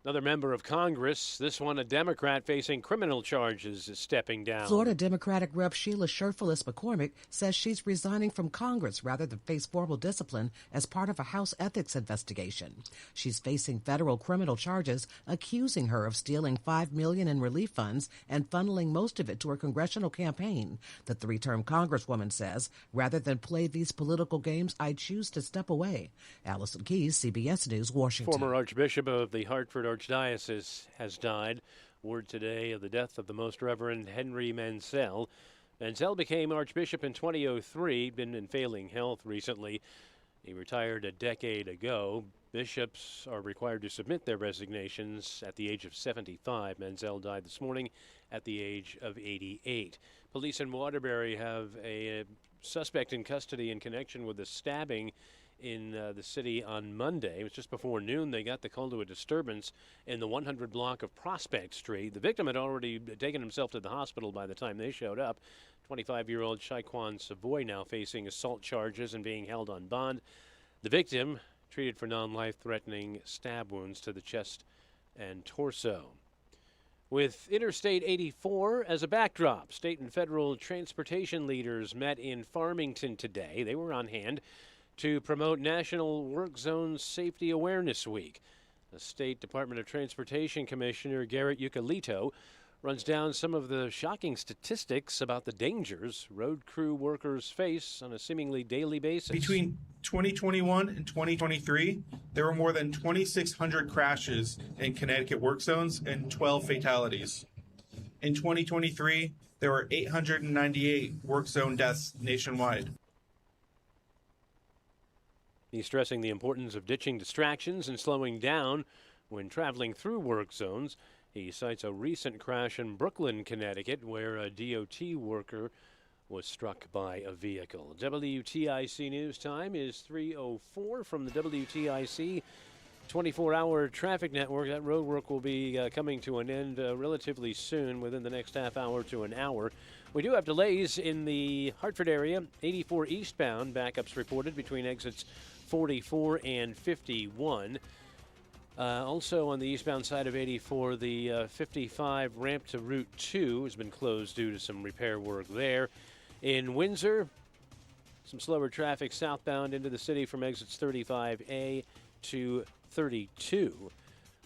Another member of Congress, this one a Democrat facing criminal charges, is stepping down.
Florida Democratic Rep. Sheila Sherfulis McCormick says she's resigning from Congress rather than face formal discipline as part of a House ethics investigation. She's facing federal criminal charges accusing her of stealing $5 million in relief funds and funneling most of it to her congressional campaign. The three-term Congresswoman says, rather than play these political games, I choose to step away. Allison Keyes, CBS News, Washington.
Former Archbishop of the Hartford Archdiocese has died. Word today of the death of the Most Reverend Henry Mansell. Mansell became Archbishop in 2003, been in failing health recently. He retired a decade ago. Bishops are required to submit their resignations at the age of 75. Mansell died this morning at the age of 88. Police in Waterbury have a suspect in custody in connection with a stabbing in the city on Monday. It was just before noon. They got the call to a disturbance in the 100 block of Prospect Street. The victim had already taken himself to the hospital by the time they showed up. 25-year-old Shaquan Savoy now facing assault charges and being held on bond. The victim treated for non-life-threatening stab wounds to the chest and torso. With Interstate 84 as a backdrop, state and federal transportation leaders met in Farmington today. They were on hand to promote National Work Zone Safety Awareness Week. The State Department of Transportation Commissioner Garrett Ucalito runs down some of the shocking statistics about the dangers road crew workers face on a seemingly daily basis.
Between 2021 and 2023, there were more than 2,600 crashes in Connecticut work zones and 12 fatalities. In 2023, there were 898 work zone deaths nationwide.
He's stressing the importance of ditching distractions and slowing down when traveling through work zones. He cites a recent crash in Brooklyn, Connecticut, where a DOT worker was struck by a vehicle. WTIC News Time is 3:04 from the WTIC 24-hour traffic network. That road work will be coming to an end relatively soon, within the next half hour to an hour. We do have delays in the Hartford area. 84 eastbound, backups reported between exits 44 and 51. Also on the eastbound side of 84, the 55 ramp to Route 2 has been closed due to some repair work there. In Windsor, some slower traffic southbound into the city from exits 35A to 32.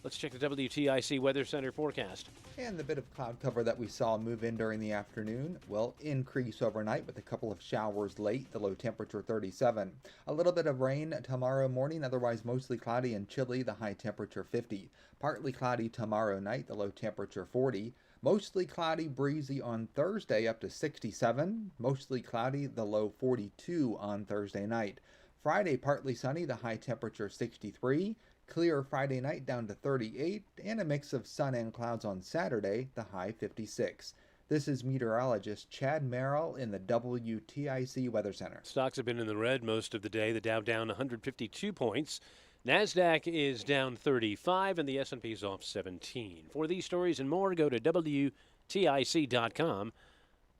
Let's check the WTIC Weather Center forecast.
And the bit of cloud cover that we saw move in during the afternoon will increase overnight with a couple of showers late, the low temperature 37. A little bit of rain tomorrow morning, otherwise mostly cloudy and chilly, the high temperature 50. Partly cloudy tomorrow night, the low temperature 40. Mostly cloudy, breezy on Thursday up to 67. Mostly cloudy, the low 42 on Thursday night. Friday, partly sunny, the high temperature 63. Clear Friday night down to 38, and a mix of sun and clouds on Saturday, the high 56. This is meteorologist Chad Merrill in the WTIC Weather Center.
Stocks have been in the red most of the day. The Dow down 152 points. NASDAQ is down 35, and the S&P is off 17. For these stories and more, go to WTIC.com.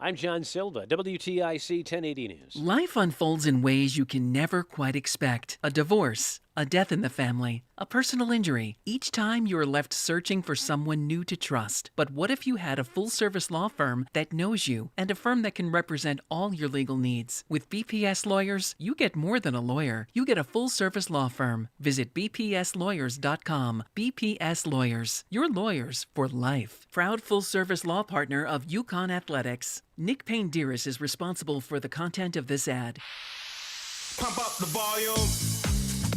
I'm John Silva, WTIC 1080 News.
Life unfolds in ways you can never quite expect. A divorce, a death in the family, a personal injury. Each time you are left searching for someone new to trust. But what if you had a full-service law firm that knows you and a firm that can represent all your legal needs? With BPS Lawyers, you get more than a lawyer. You get a full-service law firm. Visit bpslawyers.com. BPS Lawyers, your lawyers for life. Proud full-service law partner of UConn Athletics. Nick Payne-Dearis is responsible for the content of this ad.
Pump up the volume.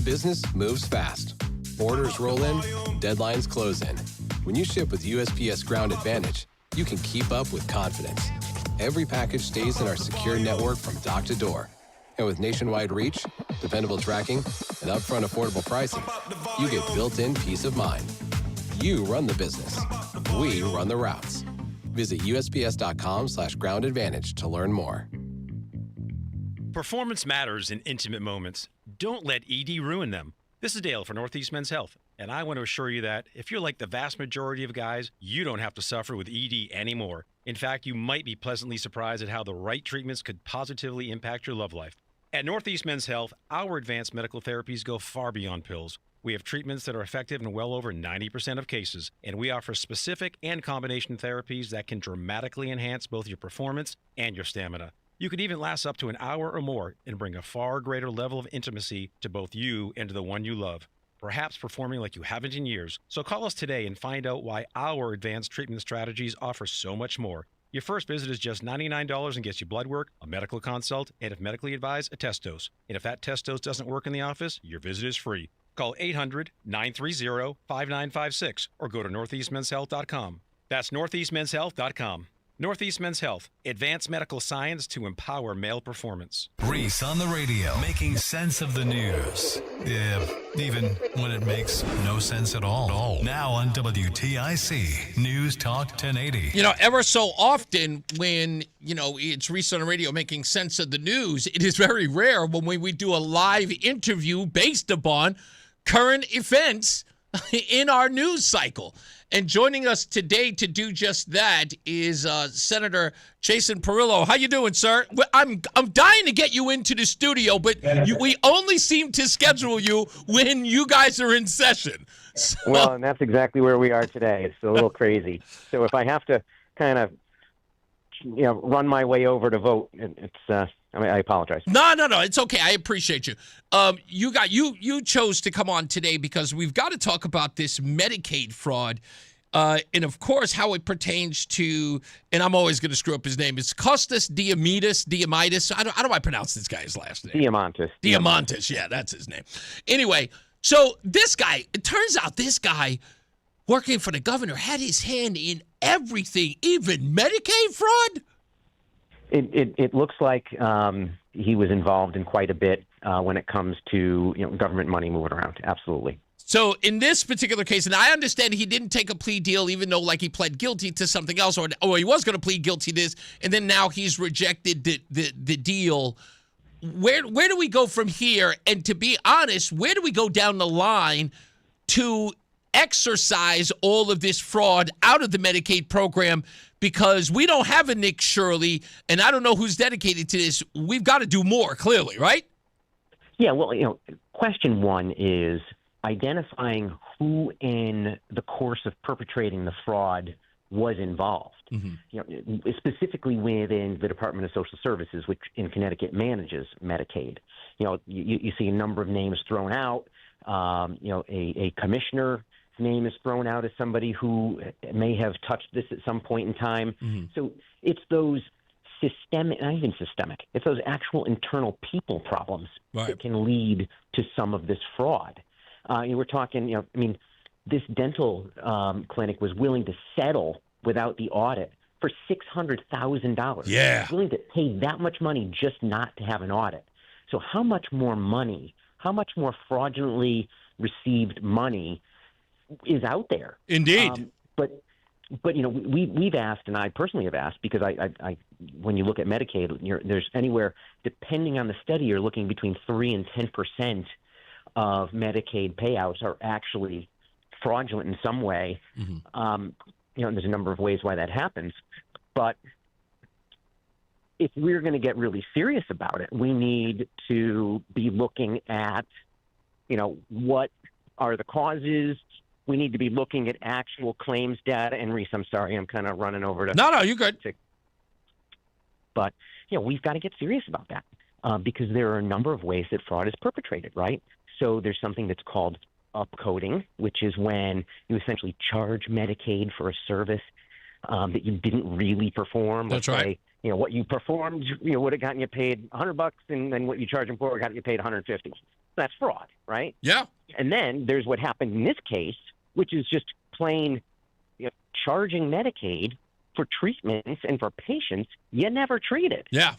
Business moves fast. Orders roll in, deadlines close in. When you ship with USPS Ground Advantage, you can keep up with confidence. Every package stays in our secure network from dock to door. And with nationwide reach, dependable tracking, and upfront affordable pricing, you get built-in peace of mind. You run the business. We run the routes. Visit USPS.com/Ground Advantage to learn more.
Performance matters in intimate moments. Don't let ED ruin them. This is Dale for Northeast Men's Health, and I want to assure you that if you're like the vast majority of guys, you don't have to suffer with ED anymore. In fact, you might be pleasantly surprised at how the right treatments could positively impact your love life. At Northeast Men's Health, our advanced medical therapies go far beyond pills. We have treatments that are effective in well over 90% of cases, and we offer specific and combination therapies that can dramatically enhance both your performance and your stamina. You can even last up to an hour or more and bring a far greater level of intimacy to both you and to the one you love, perhaps performing like you haven't in years. So call us today and find out why our advanced treatment strategies offer so much more. Your first visit is just $99 and gets you blood work, a medical consult, and if medically advised, a test dose. And if that test dose doesn't work in the office, your visit is free. Call 800-930-5956 or go to northeastmenshealth.com. That's northeastmenshealth.com. Northeast Men's Health, advanced medical science to empower male performance.
Reese on the radio, making sense of the news. Yeah, even when it makes no sense at all. Now on WTIC, News Talk 1080.
You know, ever so often when, it's Reese on the radio making sense of the news, it is very rare when we do a live interview based upon current events in our news cycle. And joining us today to do just that is Senator Jason Perillo. How you doing, sir? I'm dying to get you into the studio, but we only seem to schedule you when you guys are in session. So.
Well, and that's exactly where we are today. It's a little crazy. So if I have to kind of, run my way over to vote, I apologize.
No, it's okay. I appreciate you. You chose to come on today because we've got to talk about this Medicaid fraud, and of course how it pertains to. And I'm always going to screw up his name. It's Costas Diamitis. How do I pronounce this guy's last name? Diamantis. Yeah, that's his name. Anyway, so this guy. It turns out this guy, working for the governor, had his hand in everything, even Medicaid fraud.
It looks like he was involved in quite a bit when it comes to government money moving around. Absolutely.
So in this particular case, and I understand he didn't take a plea deal, even though he pled guilty to something else, or he was going to plead guilty to this, and then now he's rejected the deal. Where do we go from here? And to be honest, where do we go down the line to exercise all of this fraud out of the Medicaid program? Because we don't have a Nick Shirley, and I don't know who's dedicated to this. We've got to do more, clearly, right?
Yeah, well, question one is identifying who in the course of perpetrating the fraud was involved. Mm-hmm. Specifically within the Department of Social Services, which in Connecticut manages Medicaid. You see a number of names thrown out. A commissioner name is thrown out as somebody who may have touched this at some point in time. Mm-hmm. So it's those systemic, not even systemic, it's those actual internal people problems that can lead to some of this fraud. We're talking, this dental clinic was willing to settle without the audit for $600,000.
Yeah.
Willing to pay that much money just not to have an audit. So how much more money, how much more fraudulently received money is out there?
Indeed.
But But we've asked, and I personally have asked, because I when you look at Medicaid, there's anywhere, depending on the study, you're looking between 3 and 10% of Medicaid payouts are actually fraudulent in some way. And there's a number of ways why that happens. But if we're going to get really serious about it, we need to be looking at, what are the causes. We need to be looking at actual claims data. And Reese, I'm sorry, I'm kind of running over to.
No, you're good.
But, we've got to get serious about that because there are a number of ways that fraud is perpetrated, right? So there's something that's called upcoding, which is when you essentially charge Medicaid for a service that you didn't really perform.
That's right.
What you performed, would have gotten you paid $100, and then what you charge them for would have gotten you paid $150. That's fraud, right?
Yeah.
And then there's what happened in this case, which is just plain charging Medicaid for treatments and for patients you never treated.
Yeah.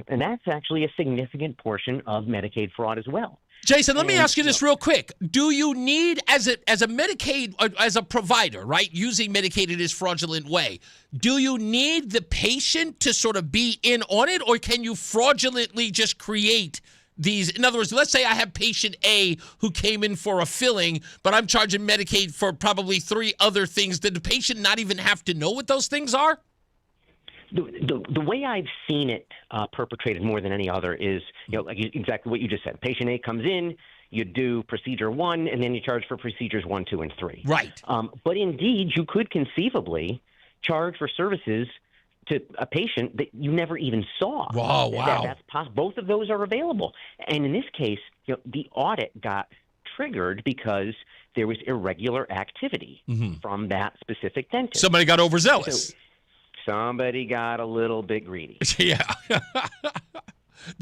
And that's actually a significant portion of Medicaid fraud as well.
Jason, let me ask you this real quick. Do you need, as a Medicaid, as a provider, right, using Medicaid in this fraudulent way, do you need the patient to sort of be in on it, or can you fraudulently just create these? In other words, let's say I have patient A who came in for a filling, but I'm charging Medicaid for probably 3 other things. Did the patient not even have to know what those things are?
The way I've seen it perpetrated more than any other is, like exactly what you just said. Patient A comes in, you do procedure 1, and then you charge for procedures 1, 2, and 3.
Right.
But indeed, you could conceivably charge for services to a patient that you never even saw.
Wow.
That's possible. Both of those are available. And in this case, the audit got triggered because there was irregular activity from that specific dentist.
Somebody got overzealous.
So, somebody got a little bit greedy.
Yeah.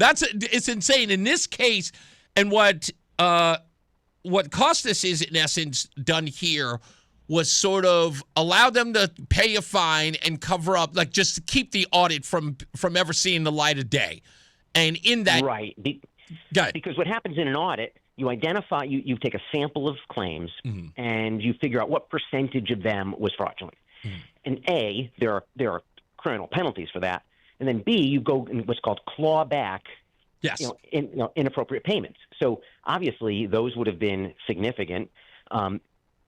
It's insane. In this case, and what Costas is, in essence, done here was sort of allow them to pay a fine and cover up, like just to keep the audit from ever seeing the light of day. And in that...
Right. Because what happens in an audit, you identify, you take a sample of claims, and you figure out what percentage of them was fraudulent. And A, there are criminal penalties for that. And then B, you go in what's called claw back, inappropriate payments. So obviously those would have been significant.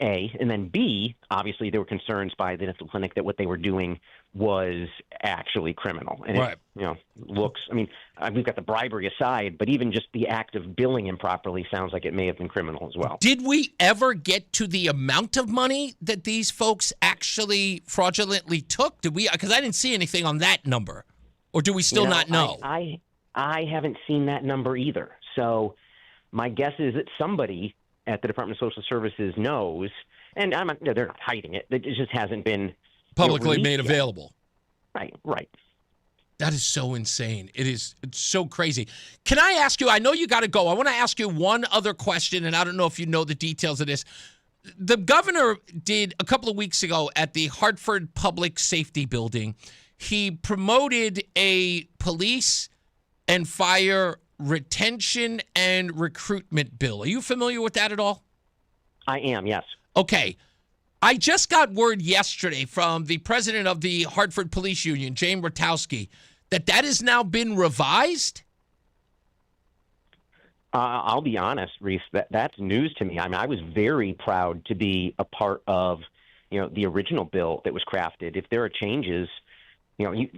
A, and then B, obviously there were concerns by the dental clinic that what they were doing was actually criminal. And
right.
We've got the bribery aside, but even just the act of billing improperly sounds like it may have been criminal as well.
Did we ever get to the amount of money that these folks actually fraudulently took? Did we? Because I didn't see anything on that number. Or do we still not know?
I haven't seen that number either. So my guess is that somebody at the Department of Social Services knows, and they're not hiding it. It just hasn't been
publicly made available.
Right.
That is so insane. It's so crazy. Can I ask you, I know you got to go. I want to ask you one other question, and I don't know if you know the details of this. The governor did a couple of weeks ago at the Hartford Public Safety Building, he promoted a police and fire retention and recruitment bill. Are you familiar with that at all?
I am, yes.
Okay. I just got word yesterday from the president of the Hartford Police Union, James Rotowski, that has now been revised?
I'll be honest, Reese, that's news to me. I mean, I was very proud to be a part of, the original bill that was crafted. If there are changes,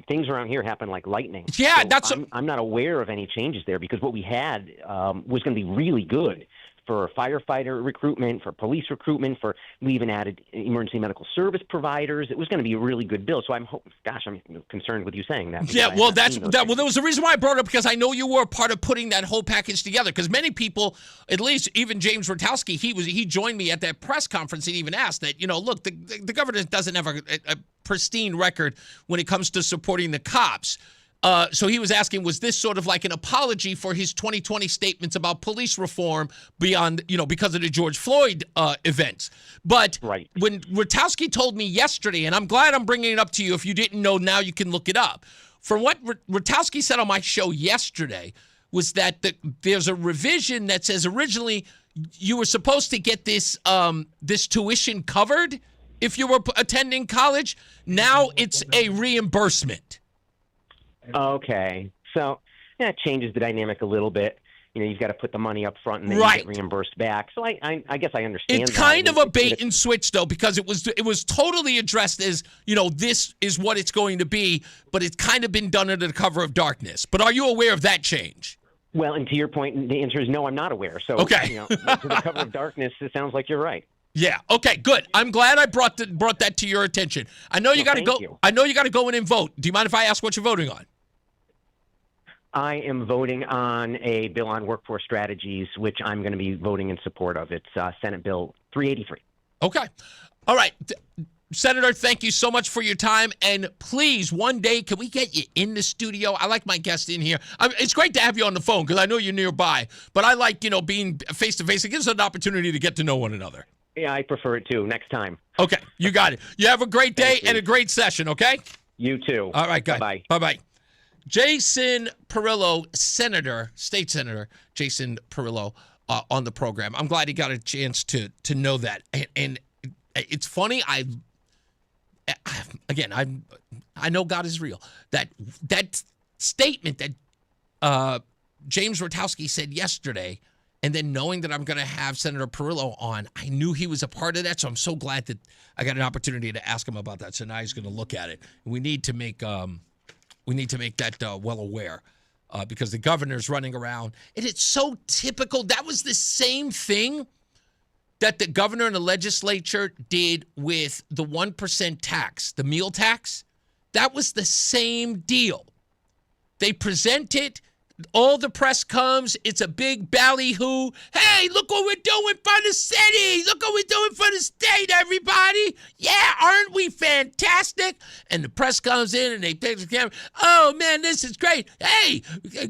things around here happen like lightning.
Yeah,
so I'm not aware of any changes there because what we had was going to be really good for firefighter recruitment, for police recruitment, we even added emergency medical service providers. It was going to be a really good bill. So I'm concerned with you saying that.
Yeah, well, that was the reason why I brought it up, because I know you were a part of putting that whole package together. Because many people, at least even James Rotowski, he joined me at that press conference and even asked that, look, the government doesn't have a pristine record when it comes to supporting the cops. So he was asking, was this sort of like an apology for his 2020 statements about police reform beyond, because of the George Floyd events? But when Rotowski told me yesterday, and I'm glad I'm bringing it up to you. If you didn't know, now you can look it up. From what Rotowski said on my show yesterday was that there's a revision that says originally you were supposed to get this this tuition covered if you were attending college. Now it's a reimbursement.
Okay. So that changes the dynamic a little bit. You've got to put the money up front and then
Right.
you get reimbursed back. So I guess I understand.
It's
that.
kind of a bait and switch, though, because it was totally addressed as, this is what it's going to be, but it's kind of been done under the cover of darkness. But are you aware of that change?
Well, and to your point, the answer is no, I'm not aware. So,
Okay.
to the cover of darkness, it sounds like you're right.
Yeah. Okay. Good. I'm glad I brought that to your attention. I know you got to go.
you.
I know you got to go in and vote. Do you mind if I ask what you're voting on?
I am voting on a bill on workforce strategies, which I'm going to be voting in support of. It's Senate Bill 383.
Okay. All right. Senator, thank you so much for your time. And please, one day, can we get you in the studio? I like my guest in here. It's great to have you on the phone because I know you're nearby. But I like, being face-to-face. It gives us an opportunity to get to know one another.
Yeah, I prefer it too. Next time.
Okay. You got it. You have a great day and a great session, okay?
You too.
All right, guys.
Bye-bye.
Bye-bye. Jason Perillo, State Senator Jason Perillo, on the program. I'm glad he got a chance to know that. And it's funny. I know God is real. That statement that James Rotowski said yesterday, and then knowing that I'm going to have Senator Perillo on, I knew he was a part of that. So I'm so glad that I got an opportunity to ask him about that. So now he's going to look at it. We need to make that well aware because the governor's running around. And it's so typical. That was the same thing that the governor and the legislature did with the 1% tax, the meal tax. That was the same deal. They present it. All the press comes. It's a big ballyhoo. Hey, look what we're doing for the city. Look what we're doing for the state, everybody. Yeah, aren't we fantastic? And the press comes in and they take the camera. Oh, man, this is great. Hey,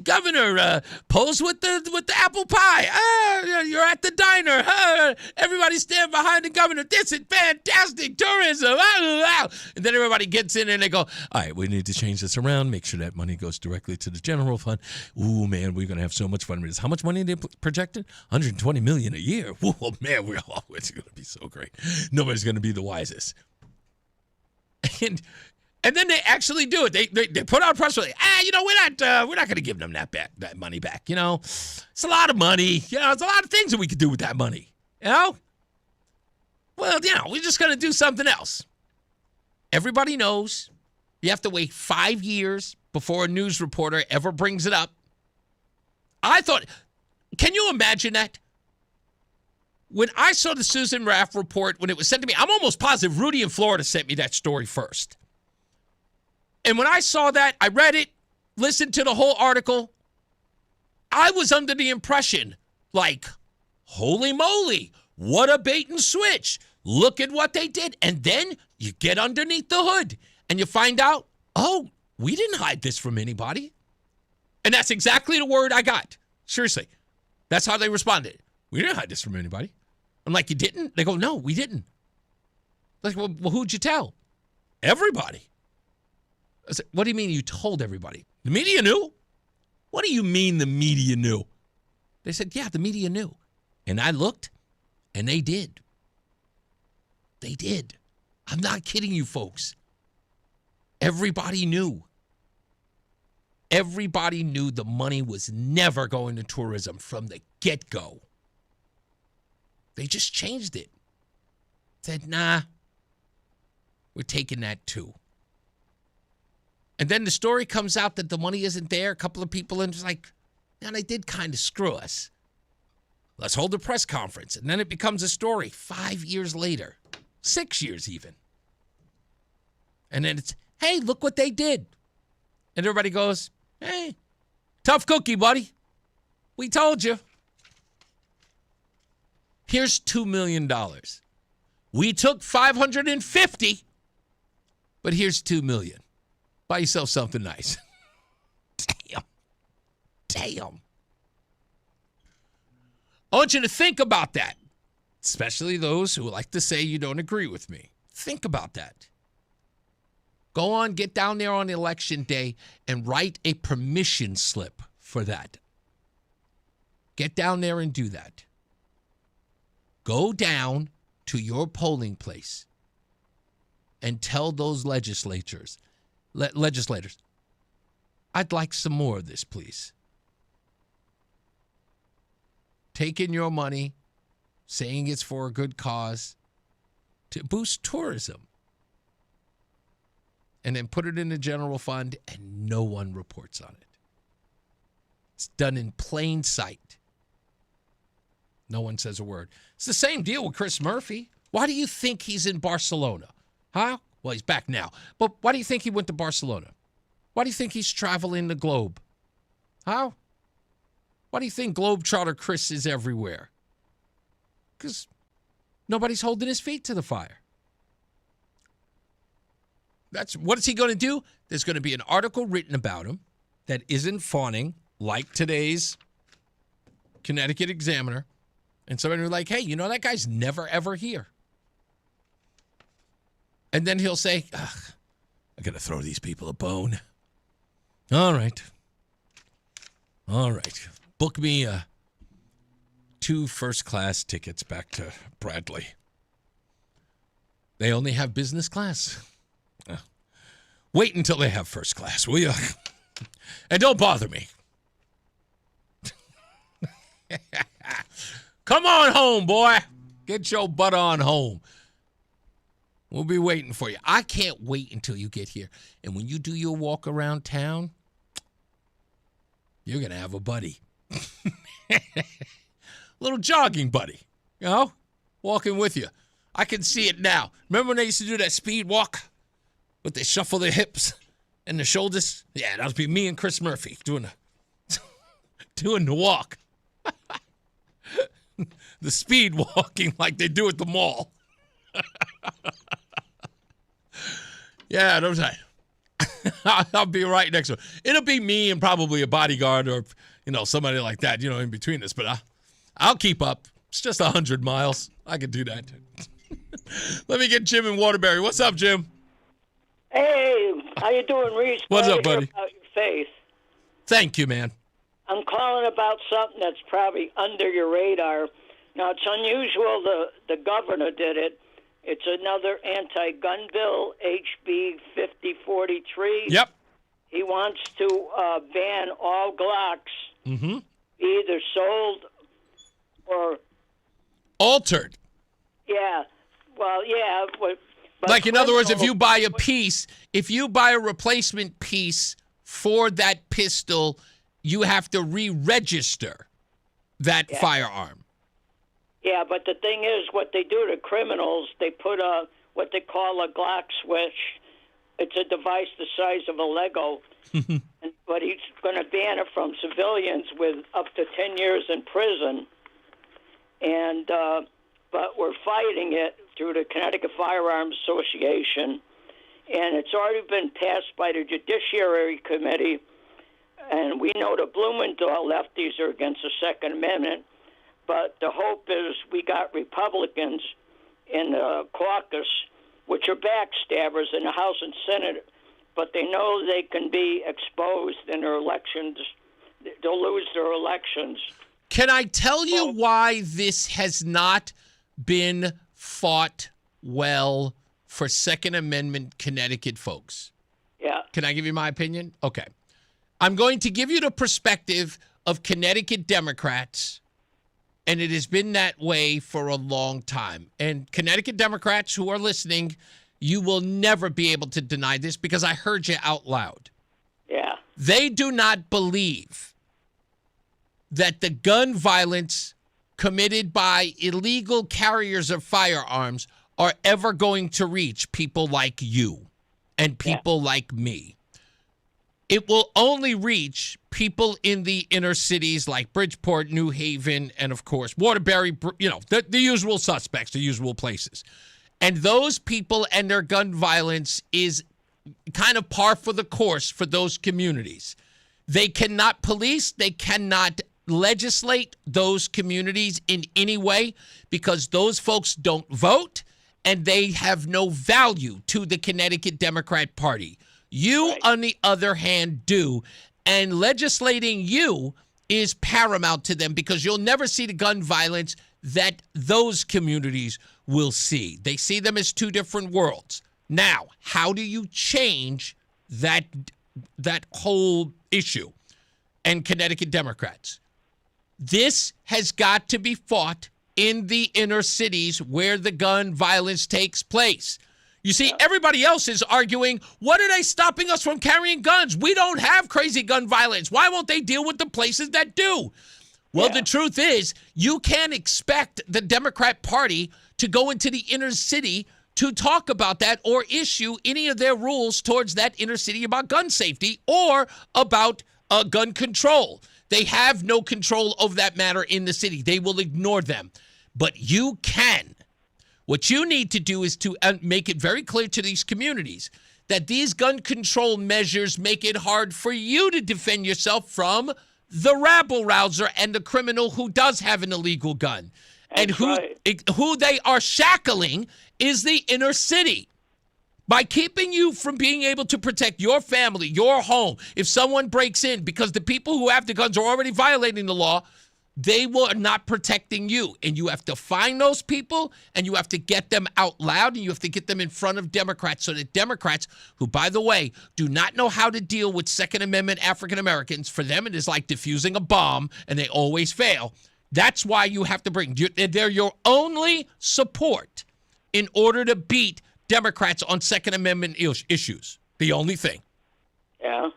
Governor, pose with the apple pie. You're at the diner. Everybody stand behind the governor. This is fantastic tourism. And then everybody gets in and they go, all right, we need to change this around, make sure that money goes directly to the general fund. Ooh, man, we're going to have so much fun with this. How much money they projected? $120 million a year. Ooh, man, it's going to be so great. Nobody's going to be the wisest. And then they actually do it. They put out a press release. We're not going to give them that money back. It's a lot of money. It's a lot of things that we could do with that money. Well, we're just going to do something else. Everybody knows you have to wait 5 years before a news reporter ever brings it up. I thought, can you imagine that? When I saw the Susan Raff report, when it was sent to me, I'm almost positive Rudy in Florida sent me that story first. And when I saw that, I read it, listened to the whole article. I was under the impression, like, holy moly, what a bait and switch. Look at what they did. And then you get underneath the hood and you find out, oh, we didn't hide this from anybody. And that's exactly the word I got. Seriously. That's how they responded. We didn't hide this from anybody. I'm like, you didn't? They go, no, we didn't. Like, well, who'd you tell? Everybody. I said, what do you mean you told everybody? The media knew? What do you mean the media knew? They said, yeah, the media knew. And I looked, and they did. They did. I'm not kidding you, folks. Everybody knew. Everybody knew the money was never going to tourism from the get-go. They just changed it. Said, nah, we're taking that too. And then the story comes out that the money isn't there. A couple of people and it's like, man, they did kind of screw us. Let's hold a press conference. And then it becomes a story 5 years later, 6 years even. And then it's, hey, look what they did. And everybody goes, hey, tough cookie, buddy. We told you. Here's $2 million. We took $550, but here's $2 million. Buy yourself something nice. Damn. I want you to think about that, especially those who like to say you don't agree with me. Think about that. Go on, get down there on election day and write a permission slip for that. Get down there and do that. Go down to your polling place and tell those legislators, I'd like some more of this, please. Taking your money, saying it's for a good cause to boost tourism, and then put it in the general fund, and no one reports on it. It's done in plain sight. No one says a word. It's the same deal with Chris Murphy. Why do you think he's in Barcelona? Huh? Well, he's back now. But why do you think he went to Barcelona? Why do you think he's traveling the globe? How? Why do you think Globetrotter Chris is everywhere? Because nobody's holding his feet to the fire. What is he going to do? There's going to be an article written about him that isn't fawning, like today's Connecticut Examiner. And somebody will be like, hey, you know, that guy's never, ever here. And then he'll say, I got to throw these people a bone. All right. Book me 2 first-class tickets back to Bradley. They only have business class. Wait until they have first class, will you? And don't bother me. Come on home, boy. Get your butt on home. We'll be waiting for you. I can't wait until you get here. And when you do your walk around town, you're going to have a buddy. Little jogging buddy, you know, walking with you. I can see it now. Remember when they used to do that speed walk? But they shuffle their hips and the shoulders? Yeah, that'll be me and Chris Murphy doing the walk. The speed walking like they do at the mall. Yeah, no time. I'll be right next to him. It'll be me and probably a bodyguard or, you know, somebody like that, you know, in between us. But I'll keep up. It's just 100 miles. I can do that. Let me get Jim in Waterbury. What's up, Jim?
Hey, how you doing, Reese?
What's up, buddy?
About your faith.
Thank you, man.
I'm calling about something that's probably under your radar. Now, it's unusual the governor did it. It's another anti-gun bill, HB 5043.
Yep.
He wants to ban all Glocks, either sold or
altered.
Yeah. Well, yeah. But
like, in other words, if you buy a replacement piece for that pistol, you have to re-register that firearm.
Yeah, but the thing is, what they do to criminals, they put what they call a Glock switch. It's a device the size of a Lego. But he's going to ban it from civilians with up to 10 years in prison. And but we're fighting it through the Connecticut Firearms Association. And it's already been passed by the Judiciary Committee. And we know the Blumenthal lefties are against the Second Amendment. But the hope is we got Republicans in the caucus, which are backstabbers in the House and Senate, but they know they can be exposed in their elections. They'll lose their elections.
Can I tell you why this has not been fought well for Second Amendment Connecticut folks?
Yeah.
Can I give you my opinion? Okay. I'm going to give you the perspective of Connecticut Democrats. And it has been that way for a long time. And Connecticut Democrats who are listening, you will never be able to deny this because I heard you out loud.
Yeah.
They do not believe that the gun violence committed by illegal carriers of firearms are ever going to reach people like you and people like me. It will only reach people in the inner cities like Bridgeport, New Haven, and, of course, Waterbury, you know, the usual suspects, the usual places. And those people and their gun violence is kind of par for the course for those communities. They cannot police, they cannot legislate those communities in any way because those folks don't vote and they have no value to the Connecticut Democrat Party. You, on the other hand, do. And legislating you is paramount to them because you'll never see the gun violence that those communities will see. They see them as two different worlds. Now, how do you change that whole issue? And Connecticut Democrats, this has got to be fought in the inner cities where the gun violence takes place. You see, everybody else is arguing, what are they stopping us from carrying guns? We don't have crazy gun violence. Why won't they deal with the places that do? Well, the truth is, you can't expect the Democrat Party to go into the inner city to talk about that or issue any of their rules towards that inner city about gun safety or about gun control. They have no control over that matter in the city. They will ignore them. But you can. What you need to do is to make it very clear to these communities that these gun control measures make it hard for you to defend yourself from the rabble-rouser and the criminal who does have an illegal gun. And who they are shackling is the inner city. By keeping you from being able to protect your family, your home, if someone breaks in, because the people who have the guns are already violating the law, they are not protecting you. And you have to find those people, and you have to get them out loud, and you have to get them in front of Democrats so that Democrats, who, by the way, do not know how to deal with Second Amendment African Americans, for them it is like diffusing a bomb, and they always fail. That's why you have to bring, they're your only support in order to beat Democrats on Second Amendment issues. The only thing.
Yeah.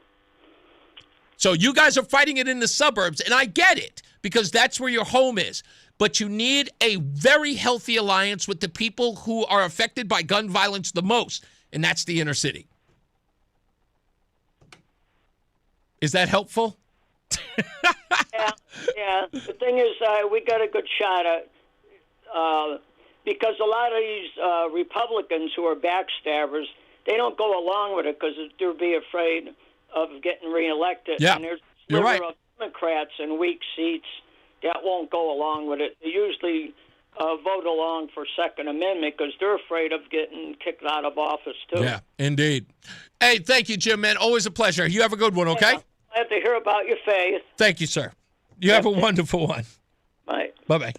So you guys are fighting it in the suburbs, and I get it, because that's where your home is. But you need a very healthy alliance with the people who are affected by gun violence the most, and that's the inner city. Is that helpful?
Yeah. The thing is, we got a good shot at, because a lot of these Republicans who are backstabbers, they don't go along with it because they'll be afraid of getting reelected.
Yeah,
and there's
you're right.
of Democrats in weak seats that won't go along with it. They usually vote along for Second Amendment because they're afraid of getting kicked out of office, too.
Yeah, indeed. Hey, thank you, Jim, man. Always a pleasure. You have a good one, okay?
I have to hear about your faith.
Thank you, sir. You have a wonderful one.
Bye.
Bye-bye.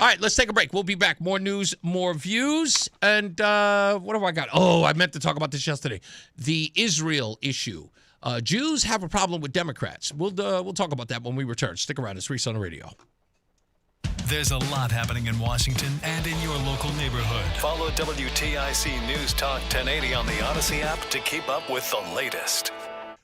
All right, let's take a break. We'll be back. More news, more views. And what have I got? Oh, I meant to talk about this yesterday. The Israel issue. Jews have a problem with Democrats. We'll talk about that when we return. Stick around. It's Reese on the radio.
There's a lot happening in Washington and in your local neighborhood. Follow WTIC News Talk 1080 on the Odyssey app to keep up with the latest.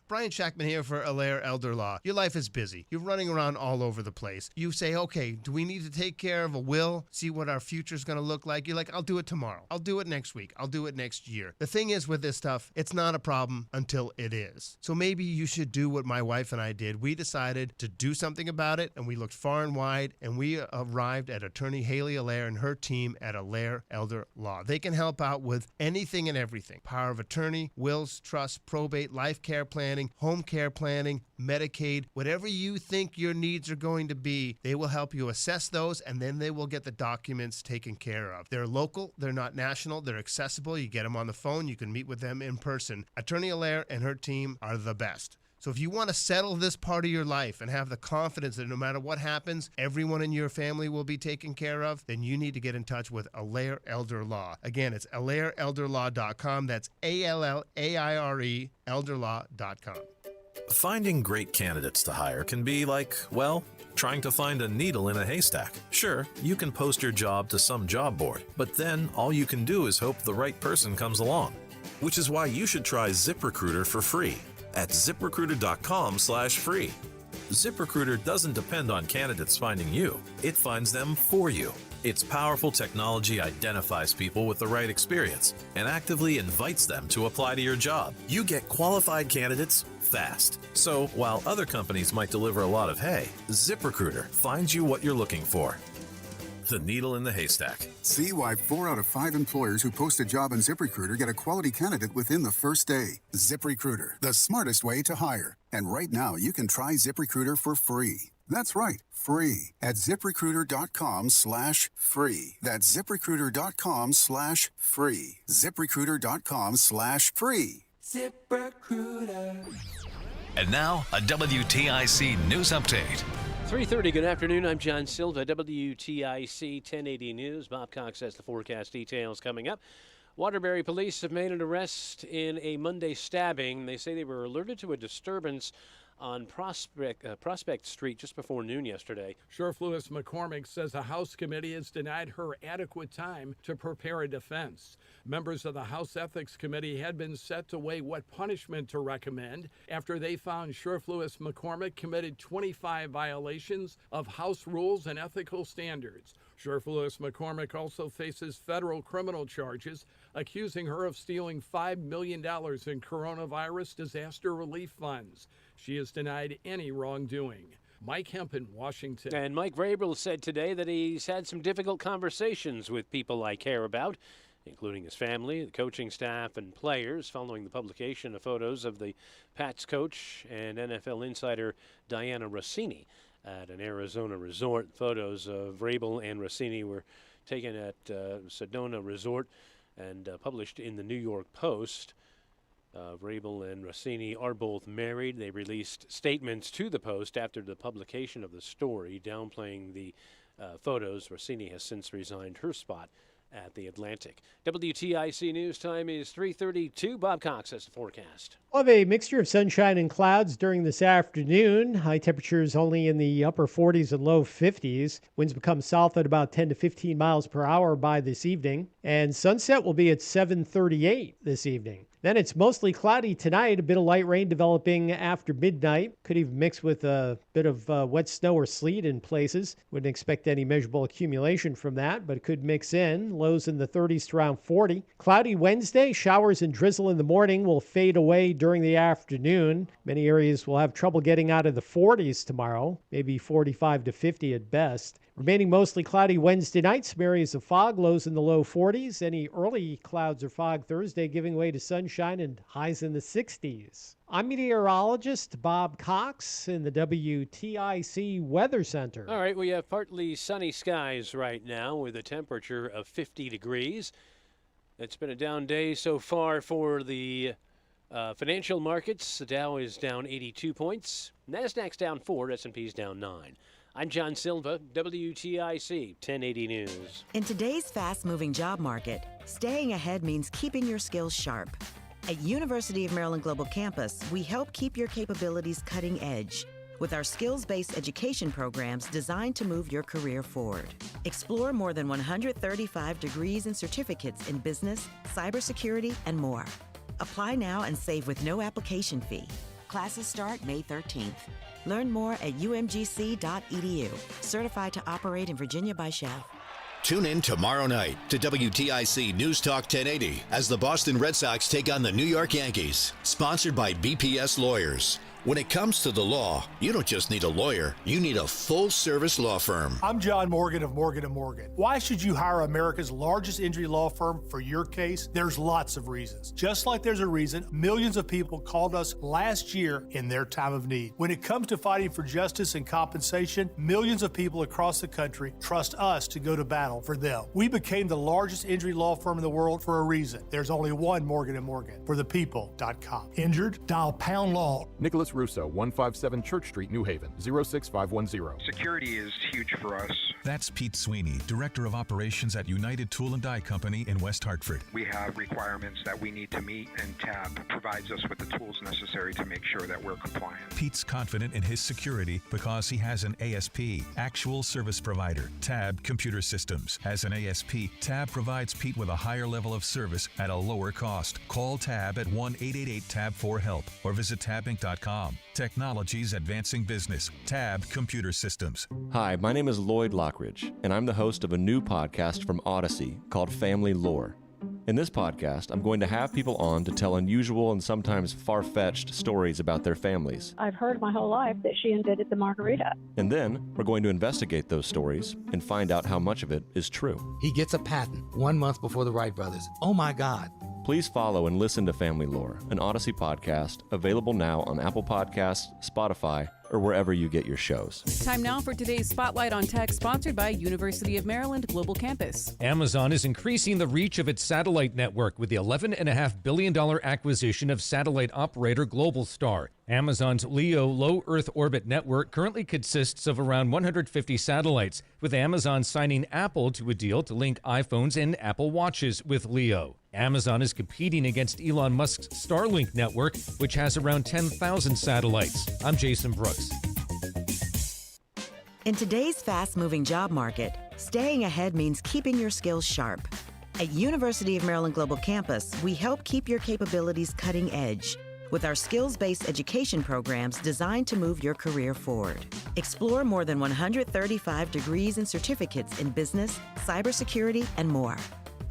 Brian Shackman here for Allaire Elder Law. Your life is busy. You're running around all over the place. You say, okay, do we need to take care of a will? See what our future's going to look like? You're like, I'll do it tomorrow. I'll do it next week. I'll do it next year. The thing is with this stuff, it's not a problem until it is. So maybe you should do what my wife and I did. We decided to do something about it, and we looked far and wide, and we arrived at attorney Haley Allaire and her team at Allaire Elder Law. They can help out with anything and everything. Power of attorney, wills, trusts, probate, life care planning, home care planning, Medicaid, whatever you think your needs are going to be, they will help you assess those, and then they will get the documents taken care of. They're local, they're not national, they're accessible. You get them on the phone, you can meet with them in person. Attorney Allaire and her team are the best. So if you want to settle this part of your life and have the confidence that no matter what happens, everyone in your family will be taken care of, then you need to get in touch with Allaire Elder Law. Again, it's AllaireElderLaw.com. That's ALLAIRE, elderlaw.com.
Finding great candidates to hire can be like, well, trying to find a needle in a haystack. Sure, you can post your job to some job board, but then all you can do is hope the right person comes along. Which is why you should try ZipRecruiter for free at ZipRecruiter.com/free. ZipRecruiter doesn't depend on candidates finding you. It finds them for you. Its powerful technology identifies people with the right experience and actively invites them to apply to your job. You get qualified candidates fast. So while other companies might deliver a lot of hay, ZipRecruiter finds you what you're looking for. The needle in the haystack.
See why 4 out of 5 employers who post a job on ZipRecruiter get a quality candidate within the first day. ZipRecruiter, the smartest way to hire. And right now, you can try ZipRecruiter for free. That's right, free at ZipRecruiter.com/free. That's ZipRecruiter.com/free. ZipRecruiter.com/free.
ZipRecruiter.
And now, a WTIC News Update.
3:30, good afternoon. I'm John Silva, WTIC 1080 News. Bob Cox has the forecast details coming up. Waterbury police have made an arrest in a Monday stabbing. They say they were alerted to a disturbance on Prospect Street just before noon yesterday.
Sheriff Lewis McCormick says the House committee has denied her adequate time to prepare a defense. Members of the House Ethics Committee had been set to weigh what punishment to recommend after they found Sheriff Lewis McCormick committed 25 violations of House rules and ethical standards. Sheriff Lewis McCormick also faces federal criminal charges, accusing her of stealing $5 million in coronavirus disaster relief funds. She has denied any wrongdoing. Mike Hempen, Washington.
And Mike Berill said today that he's had some difficult conversations with people I care about, including his family, the coaching staff, and players, following the publication of photos of the Pats coach and NFL insider Diana Rossini at an Arizona resort. Photos of Vrabel and Rossini were taken at Sedona Resort and published in the New York Post. Vrabel and Rossini are both married. They released statements to the Post after the publication of the story, downplaying the photos. Rossini has since resigned her spot at the Atlantic. WTIC News Time is 3:32. Bob Cox has the forecast.
We'll have a mixture of sunshine and clouds during this afternoon. High temperatures only in the upper 40s and low 50s. Winds become south at about 10 to 15 miles per hour by this evening. And sunset will be at 7:38 this evening. Then it's mostly cloudy tonight, a bit of light rain developing after midnight. Could even mix with a bit of wet snow or sleet in places. Wouldn't expect any measurable accumulation from that, but it could mix in. Lows in the 30s to around 40. Cloudy Wednesday, showers and drizzle in the morning will fade away during the afternoon. Many areas will have trouble getting out of the 40s tomorrow, maybe 45 to 50 at best. Remaining mostly cloudy Wednesday night, some areas of fog, lows in the low 40s. Any early clouds or fog Thursday giving way to sunshine and highs in the 60s. I'm meteorologist Bob Cox in the WTIC Weather Center.
All right, we have partly sunny skies right now with a temperature of 50 degrees. It's been a down day so far for the financial markets. The Dow is down 82 points. NASDAQ's down 4, S&P's down 9. I'm John Silva, WTIC 1080 News.
In today's fast-moving job market, staying ahead means keeping your skills sharp. At University of Maryland Global Campus, we help keep your capabilities cutting edge with our skills-based education programs designed to move your career forward. Explore more than 135 degrees and certificates in business, cybersecurity, and more. Apply now and save with no application fee. Classes start May 13th. Learn more at umgc.edu. Certified to operate in Virginia by Shell.
Tune in tomorrow night to WTIC News Talk 1080 as the Boston Red Sox take on the New York Yankees. Sponsored by BPS Lawyers. When it comes to the law, you don't just need a lawyer, you need a full-service law firm.
I'm John Morgan of Morgan & Morgan. Why should you hire America's largest injury law firm for your case? There's lots of reasons. Just like there's a reason millions of people called us last year in their time of need. When it comes to fighting for justice and compensation, millions of people across the country trust us to go to battle for them. We became the largest injury law firm in the world for a reason. There's only one Morgan & Morgan, forthepeople.com. Injured? Dial pound law.
Nicholas Russo, 157 Church Street, New Haven, 06510.
Security is huge for us.
That's Pete Sweeney, Director of Operations at United Tool and Die Company in West Hartford.
We have requirements that we need to meet, and TAB provides us with the tools necessary to make sure that we're compliant.
Pete's confident in his security because he has an ASP, Actual Service Provider. TAB Computer Systems. As an ASP, TAB provides Pete with a higher level of service at a lower cost. Call TAB at 1-888-TAB-4-HELP or visit tabinc.com. Technologies advancing business. TAB Computer Systems.
Hi, my name is Lloyd Lockridge, and I'm the host of a new podcast from Odyssey called Family Lore. In this podcast, I'm going to have people on to tell unusual and sometimes far-fetched stories about their families.
I've heard my whole life that she invented the margarita.
And then we're going to investigate those stories and find out how much of it is true.
He gets a patent 1 month before the Wright brothers. Oh my God.
Please follow and listen to Family Lore, an Odyssey podcast, available now on Apple Podcasts, Spotify, or wherever you get your shows.
Time now for today's Spotlight on Tech, sponsored by University of Maryland Global Campus.
Amazon is increasing the reach of its satellite network with the $11.5 billion acquisition of satellite operator Globalstar. Amazon's LEO low Earth orbit network currently consists of around 150 satellites, with Amazon signing Apple to a deal to link iPhones and Apple Watches with LEO. Amazon is competing against Elon Musk's Starlink network, which has around 10,000 satellites. I'm Jason Brooks.
In today's fast-moving job market, staying ahead means keeping your skills sharp. At University of Maryland Global Campus, we help keep your capabilities cutting edge with our skills-based education programs designed to move your career forward. Explore more than 135 degrees and certificates in business, cybersecurity, and more.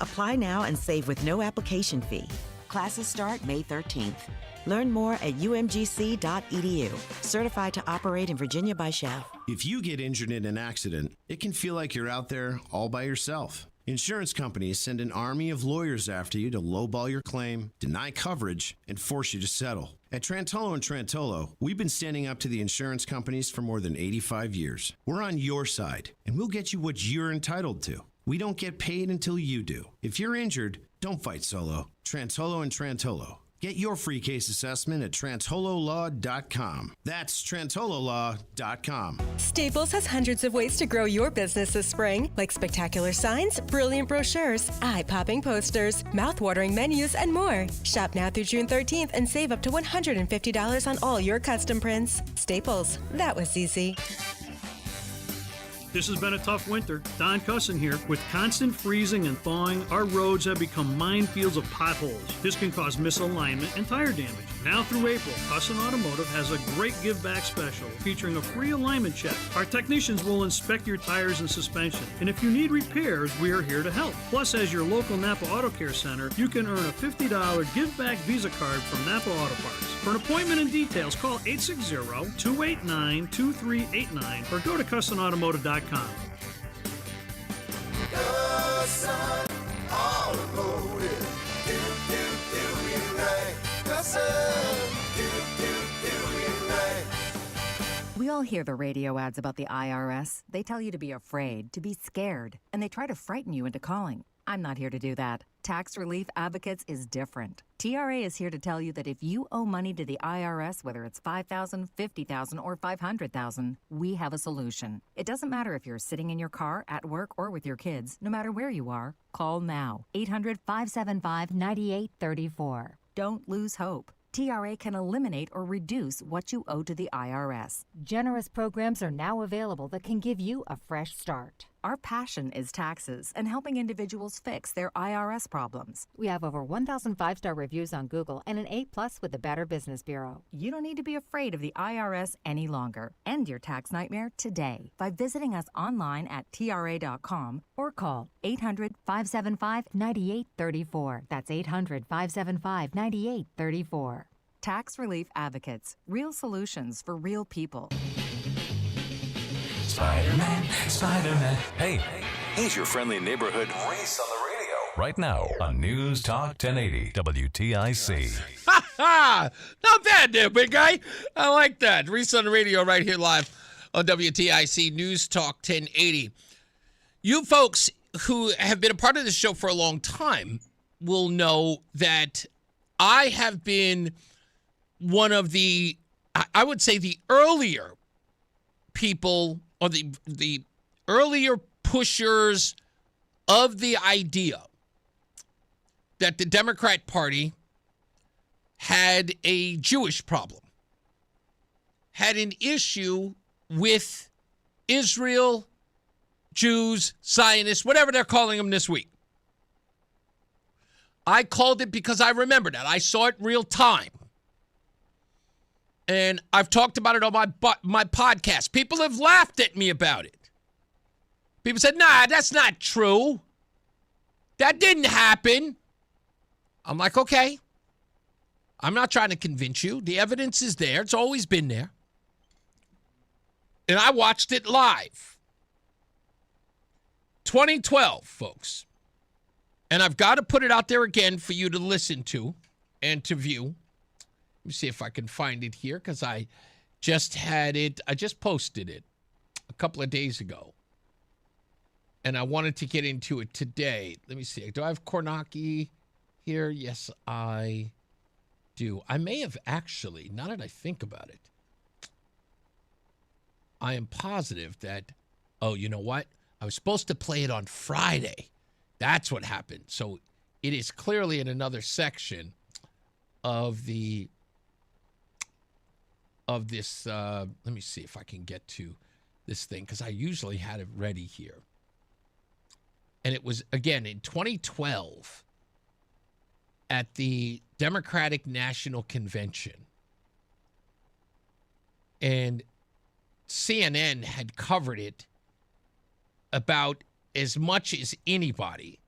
Apply now and save with no application fee. Classes start May 13th. Learn more at umgc.edu. Certified to operate in Virginia by Chef.
If you get injured in an accident, it can feel like you're out there all by yourself. Insurance companies send an army of lawyers after you to lowball your claim, deny coverage, and force you to settle. At Trantolo & Trantolo, we've been standing up to the insurance companies for more than 85 years. We're on your side, and we'll get you what you're entitled to. We don't get paid until you do. If you're injured, don't fight solo. Trantolo & Trantolo. Get your free case assessment at trantololaw.com. That's trantololaw.com.
Staples has hundreds of ways to grow your business this spring, like spectacular signs, brilliant brochures, eye-popping posters, mouth-watering menus, and more. Shop now through June 13th and save up to $150 on all your custom prints. Staples, that was easy.
This has been a tough winter. Don Cussin here. With constant freezing and thawing, our roads have become minefields of potholes. This can cause misalignment and tire damage. Now through April, Cussin Automotive has a great give-back special featuring a free alignment check. Our technicians will inspect your tires and suspension, and if you need repairs, we are here to help. Plus, as your local Napa Auto Care Center, you can earn a $50 give-back Visa card from Napa Auto Parts. For an appointment and details, call 860-289-2389 or go to CussinAutomotive.com.
Cussin Automotive. Do it right. Cussin. Do it right.
We all hear the radio ads about the IRS. They tell you to be afraid, to be scared, and they try to frighten you into calling. I'm not here to do that. Tax Relief Advocates is different. TRA is here to tell you that if you owe money to the IRS, whether it's $5,000, $50,000, or $500,000, we have a solution. It doesn't matter if you're sitting in your car, at work, or with your kids. No matter where you are, call now. 800-575-9834. Don't lose hope. TRA can eliminate or reduce what you owe to the IRS.
Generous programs are now available that can give you a fresh start.
Our passion is taxes and helping individuals fix their IRS problems.
We have over 1,000 5-star reviews on Google and an A+ with the Better Business Bureau.
You don't need to be afraid of the IRS any longer. End your tax nightmare today by visiting us online at TRA.com or call 800-575-9834. That's 800-575-9834. Tax Relief Advocates. Real solutions for real people.
Spider-Man, Spider-Man. Hey, he's your friendly neighborhood Reese on the radio. Right now on News Talk 1080 WTIC.
Ha ha! Not bad there, big guy. I like that. Reese on the radio right here live on WTIC News Talk 1080. You folks who have been a part of this show for a long time will know that I have been one of the, I would say, the earlier people or the earlier pushers of the idea that the Democrat Party had a Jewish problem, had an issue with Israel, Jews, Zionists, whatever they're calling them this week. I called it because I remember that. I saw it real time. And I've talked about it on my podcast. People have laughed at me about it. People said, nah, that's not true. That didn't happen. I'm like, okay. I'm not trying to convince you. The evidence is there. It's always been there. And I watched it live. 2012, folks. And I've got to put it out there again for you to listen to and to view. Let me see if I can find it here because I just had it. I just posted it a couple of days ago. And I wanted to get into it today. Let me see. Do I have Kornacki here? Yes, I do. I may have actually, now that I think about it, I am positive that, oh, you know what? I was supposed to play it on Friday. That's what happened. So it is clearly in another section of this, let me see if I can get to this thing, because I usually had it ready here. And it was, again, in 2012 at the Democratic National Convention. And CNN had covered it about as much as anybody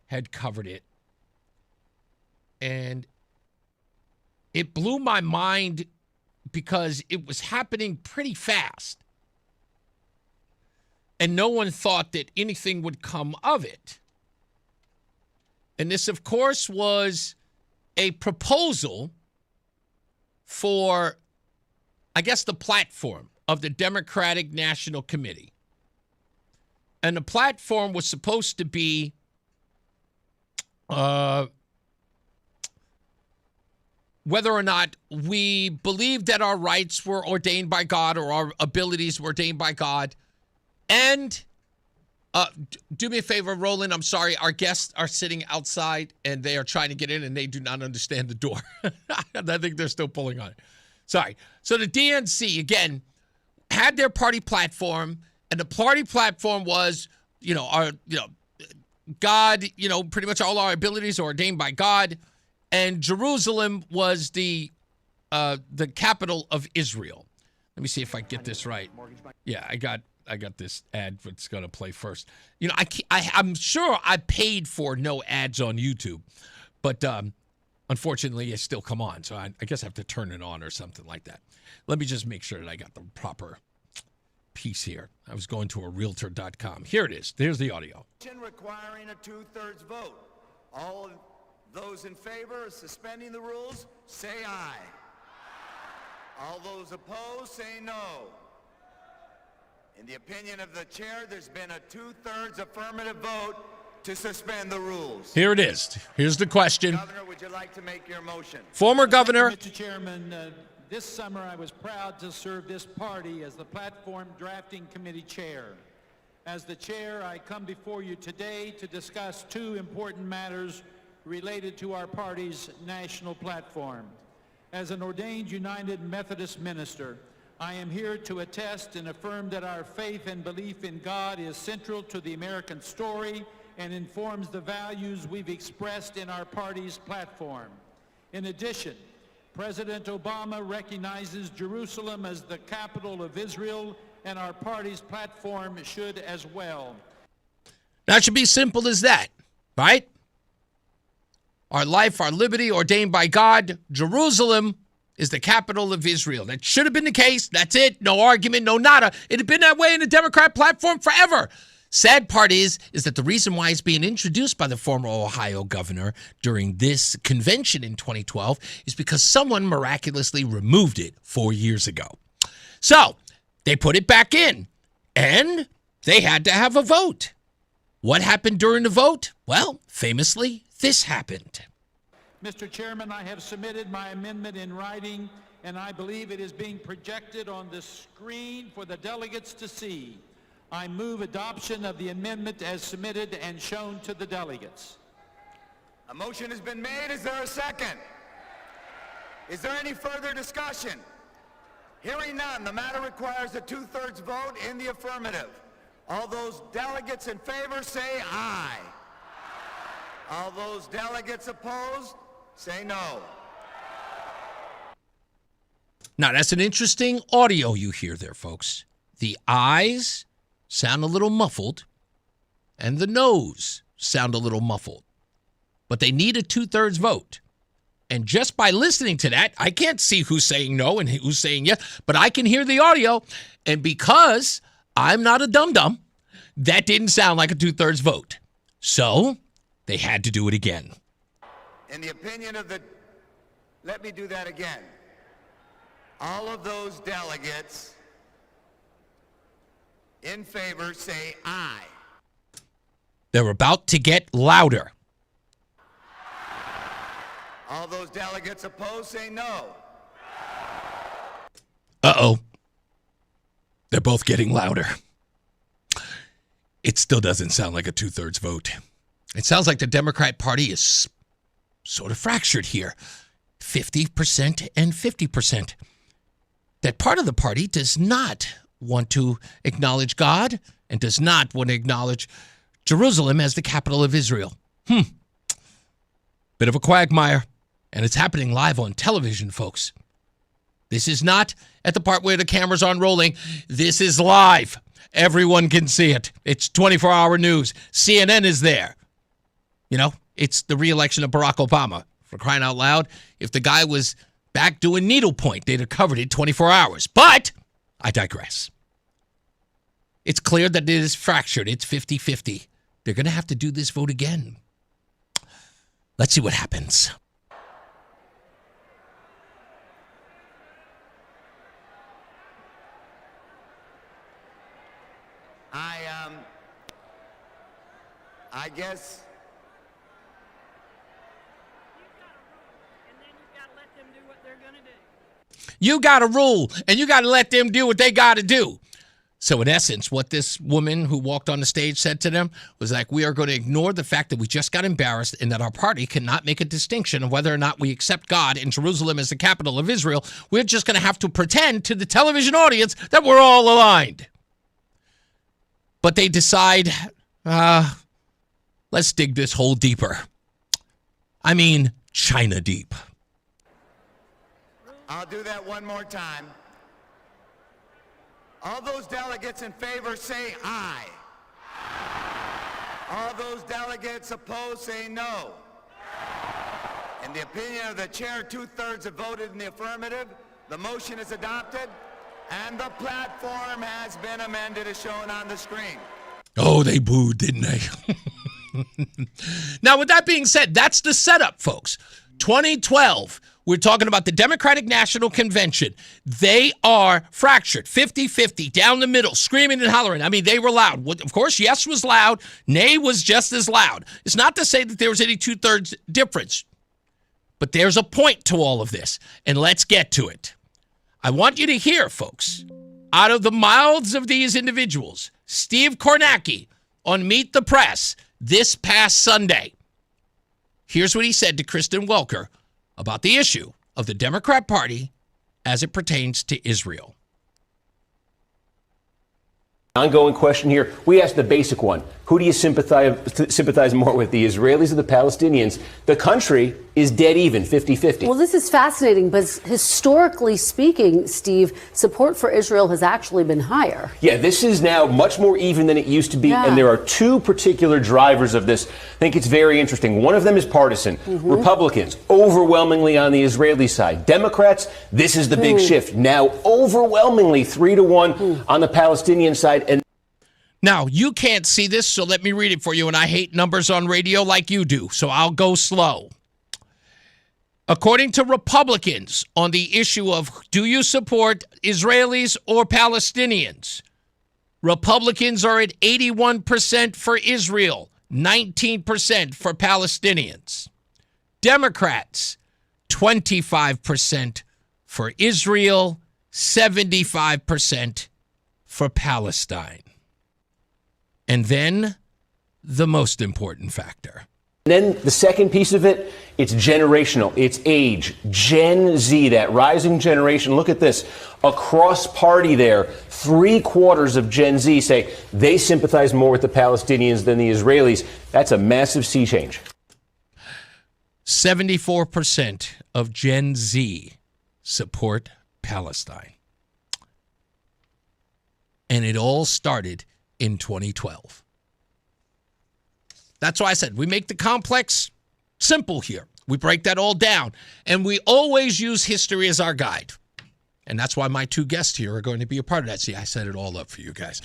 had covered it. And it blew my mind because it was happening pretty fast. And no one thought that anything would come of it. And this, of course, was a proposal for, I guess, the platform of the Democratic National Committee. And the platform was supposed to be whether or not we believe that our rights were ordained by God or our abilities were ordained by God. And do me a favor, Roland, I'm sorry. Our guests are sitting outside and they are trying to get in and they do not understand the door. I think they're still pulling on it. Sorry. So the DNC, again, had their party platform, and the party platform was, God, pretty much all our abilities are ordained by God. And Jerusalem was the capital of Israel. Let me see if I get this right. Yeah, I got this ad that's going to play first. I'm sure I paid for no ads on YouTube, but unfortunately, it still come on. So I guess I have to turn it on or something like that. Let me just make sure that I got the proper piece here. I was going to a realtor.com. Here it is. There's the audio.
Requiring a 2/3 vote. All those in favor of suspending the rules, say aye. All those opposed, say no. In the opinion of the chair, there's been a 2/3 affirmative vote to suspend the rules.
Here it is. Here's the question.
Governor, would you like to make your motion?
Former Governor.
Mr. Chairman, this summer I was proud to serve this party as the Platform Drafting Committee Chair. As the Chair, I come before you today to discuss two important matters related to our party's national platform. As an ordained United Methodist minister, I am here to attest and affirm that our faith and belief in God is central to the American story and informs the values we've expressed in our party's platform. In addition, President Obama recognizes Jerusalem as the capital of Israel, and our party's platform should as well.
That should be simple as that, right? Our life, our liberty, ordained by God. Jerusalem is the capital of Israel. That should have been the case. That's it. No argument, no nada. It had been that way in the Democrat platform forever. Sad part is that the reason why it's being introduced by the former Ohio governor during this convention in 2012 is because someone miraculously removed it 4 years ago. So they put it back in, and they had to have a vote. What happened during the vote? Well, famously, this happened.
Mr. Chairman, I have submitted my amendment in writing, and I believe it is being projected on the screen for the delegates to see. I move adoption of the amendment as submitted and shown to the delegates.
A motion has been made. Is there a second? Is there any further discussion? Hearing none, the matter requires a 2/3 vote in the affirmative. All those delegates in favor say aye. All those delegates opposed say no.
Now, that's an interesting audio you hear there, folks. The ayes sound a little muffled, and the noes sound a little muffled. But they need a 2/3 vote. And just by listening to that, I can't see who's saying no and who's saying yes, but I can hear the audio. And because I'm not a dum-dum, that didn't sound like a 2/3 vote. So they had to do it again.
In the opinion of the... Let me do that again. All of those delegates in favor say aye.
They're about to get louder.
All those delegates opposed, say no.
Uh-oh. They're both getting louder. It still doesn't sound like a 2/3 vote. It sounds like the Democrat Party is sort of fractured here. 50% and 50%. That part of the party does not want to acknowledge God and does not want to acknowledge Jerusalem as the capital of Israel. Bit of a quagmire. And it's happening live on television, folks. This is not at the part where the cameras aren't rolling. This is live. Everyone can see it. It's 24-hour news. CNN is there. You know, it's the re-election of Barack Obama. For crying out loud, if the guy was back doing needlepoint, they'd have covered it 24 hours. But I digress. It's clear that it is fractured. It's 50-50. They're going to have to do this vote again. Let's see what happens.
I guess.
You got to rule, and you got to let them do what they got to do. So in essence, what this woman who walked on the stage said to them was like, we are going to ignore the fact that we just got embarrassed and that our party cannot make a distinction of whether or not we accept God and Jerusalem as the capital of Israel. We're just going to have to pretend to the television audience that we're all aligned. But they decide, let's dig this hole deeper. I mean, China deep.
I'll do that one more time. All those delegates in favor say aye. All those delegates opposed say no. In the opinion of the chair, 2/3 have voted in the affirmative. The motion is adopted, and the platform has been amended as shown on the screen.
Oh, they booed, didn't they? Now, with that being said, that's the setup, folks. 2012, we're talking about the Democratic National Convention. They are fractured, 50-50, down the middle, screaming and hollering. I mean, they were loud. Of course, yes was loud. Nay was just as loud. It's not to say that there was any 2/3 difference, but there's a point to all of this, and let's get to it. I want you to hear, folks, out of the mouths of these individuals, Steve Kornacki on Meet the Press this past Sunday. Here's what he said to Kristen Welker about the issue of the Democrat Party as it pertains to Israel.
Ongoing question here. We asked the basic one. Who do you sympathize more with, the Israelis or the Palestinians? The country is dead even, 50-50.
Well, this is fascinating, but historically speaking, Steve, support for Israel has actually been higher.
Yeah, this is now much more even than it used to be, and there are two particular drivers of this. I think it's very interesting. One of them is partisan. Republicans, overwhelmingly on the Israeli side. Democrats, this is the big shift. Now, overwhelmingly 3-1 on the Palestinian side. And
now, you can't see this, so let me read it for you, and I hate numbers on radio like you do, so I'll go slow. According to Republicans on the issue of do you support Israelis or Palestinians, Republicans are at 81% for Israel, 19% for Palestinians. Democrats, 25% for Israel, 75% for Palestine. And then the most important factor.
Then the second piece of it, it's generational. It's age. Gen Z, that rising generation. Look at this. Across party there, 3/4 of Gen Z say they sympathize more with the Palestinians than the Israelis. That's a massive sea change.
74% of Gen Z support Palestine. And it all started in 2012. That's why I said we make the complex simple here. We break that all down. And we always use history as our guide. And that's why my two guests here are going to be a part of that. See, I set it all up for you guys.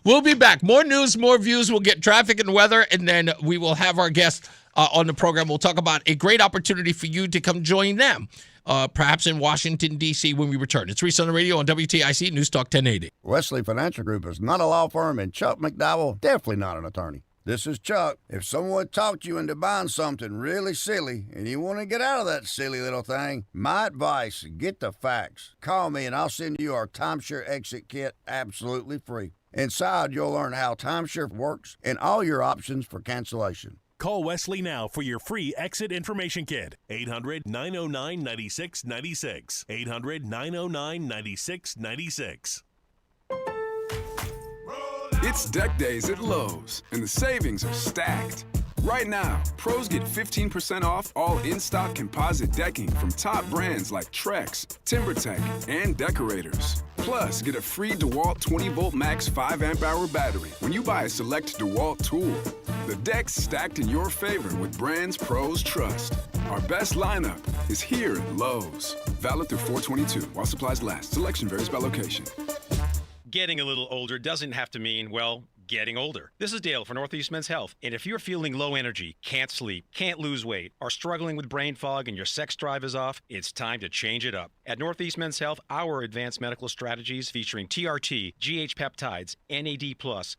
We'll be back. More news, more views. We'll get traffic and weather, and then we will have our guests on the program. We'll talk about a great opportunity for you to come join them, perhaps in Washington, D.C. when we return. It's Reese on the radio on WTIC News Talk 1080.
Wesley Financial Group is not a law firm, and Chuck McDowell, definitely not an attorney. This is Chuck. If someone talked you into buying something really silly and you want to get out of that silly little thing, my advice, get the facts. Call me and I'll send you our timeshare exit kit absolutely free. Inside, you'll learn how timeshare works and all your options for cancellation.
Call Wesley now for your free exit information kit. 800-909-9696. 800-909-9696.
It's deck days at Lowe's, and the savings are stacked. Right now, pros get 15% off all in-stock composite decking from top brands like Trex, TimberTech, and Decorators. Plus, get a free DeWalt 20-volt max 5-amp-hour battery when you buy a select DeWalt tool. The deck's stacked in your favor with brands pros trust. Our best lineup is here at Lowe's. Valid through 4/22 while supplies last. Selection varies by location.
Getting a little older doesn't have to mean, well, getting older. This is Dale for Northeast Men's Health, and if you're feeling low energy, can't sleep, can't lose weight, are struggling with brain fog and your sex drive is off, it's time to change it up. At Northeast Men's Health, our advanced medical strategies featuring TRT, GH peptides, NAD+,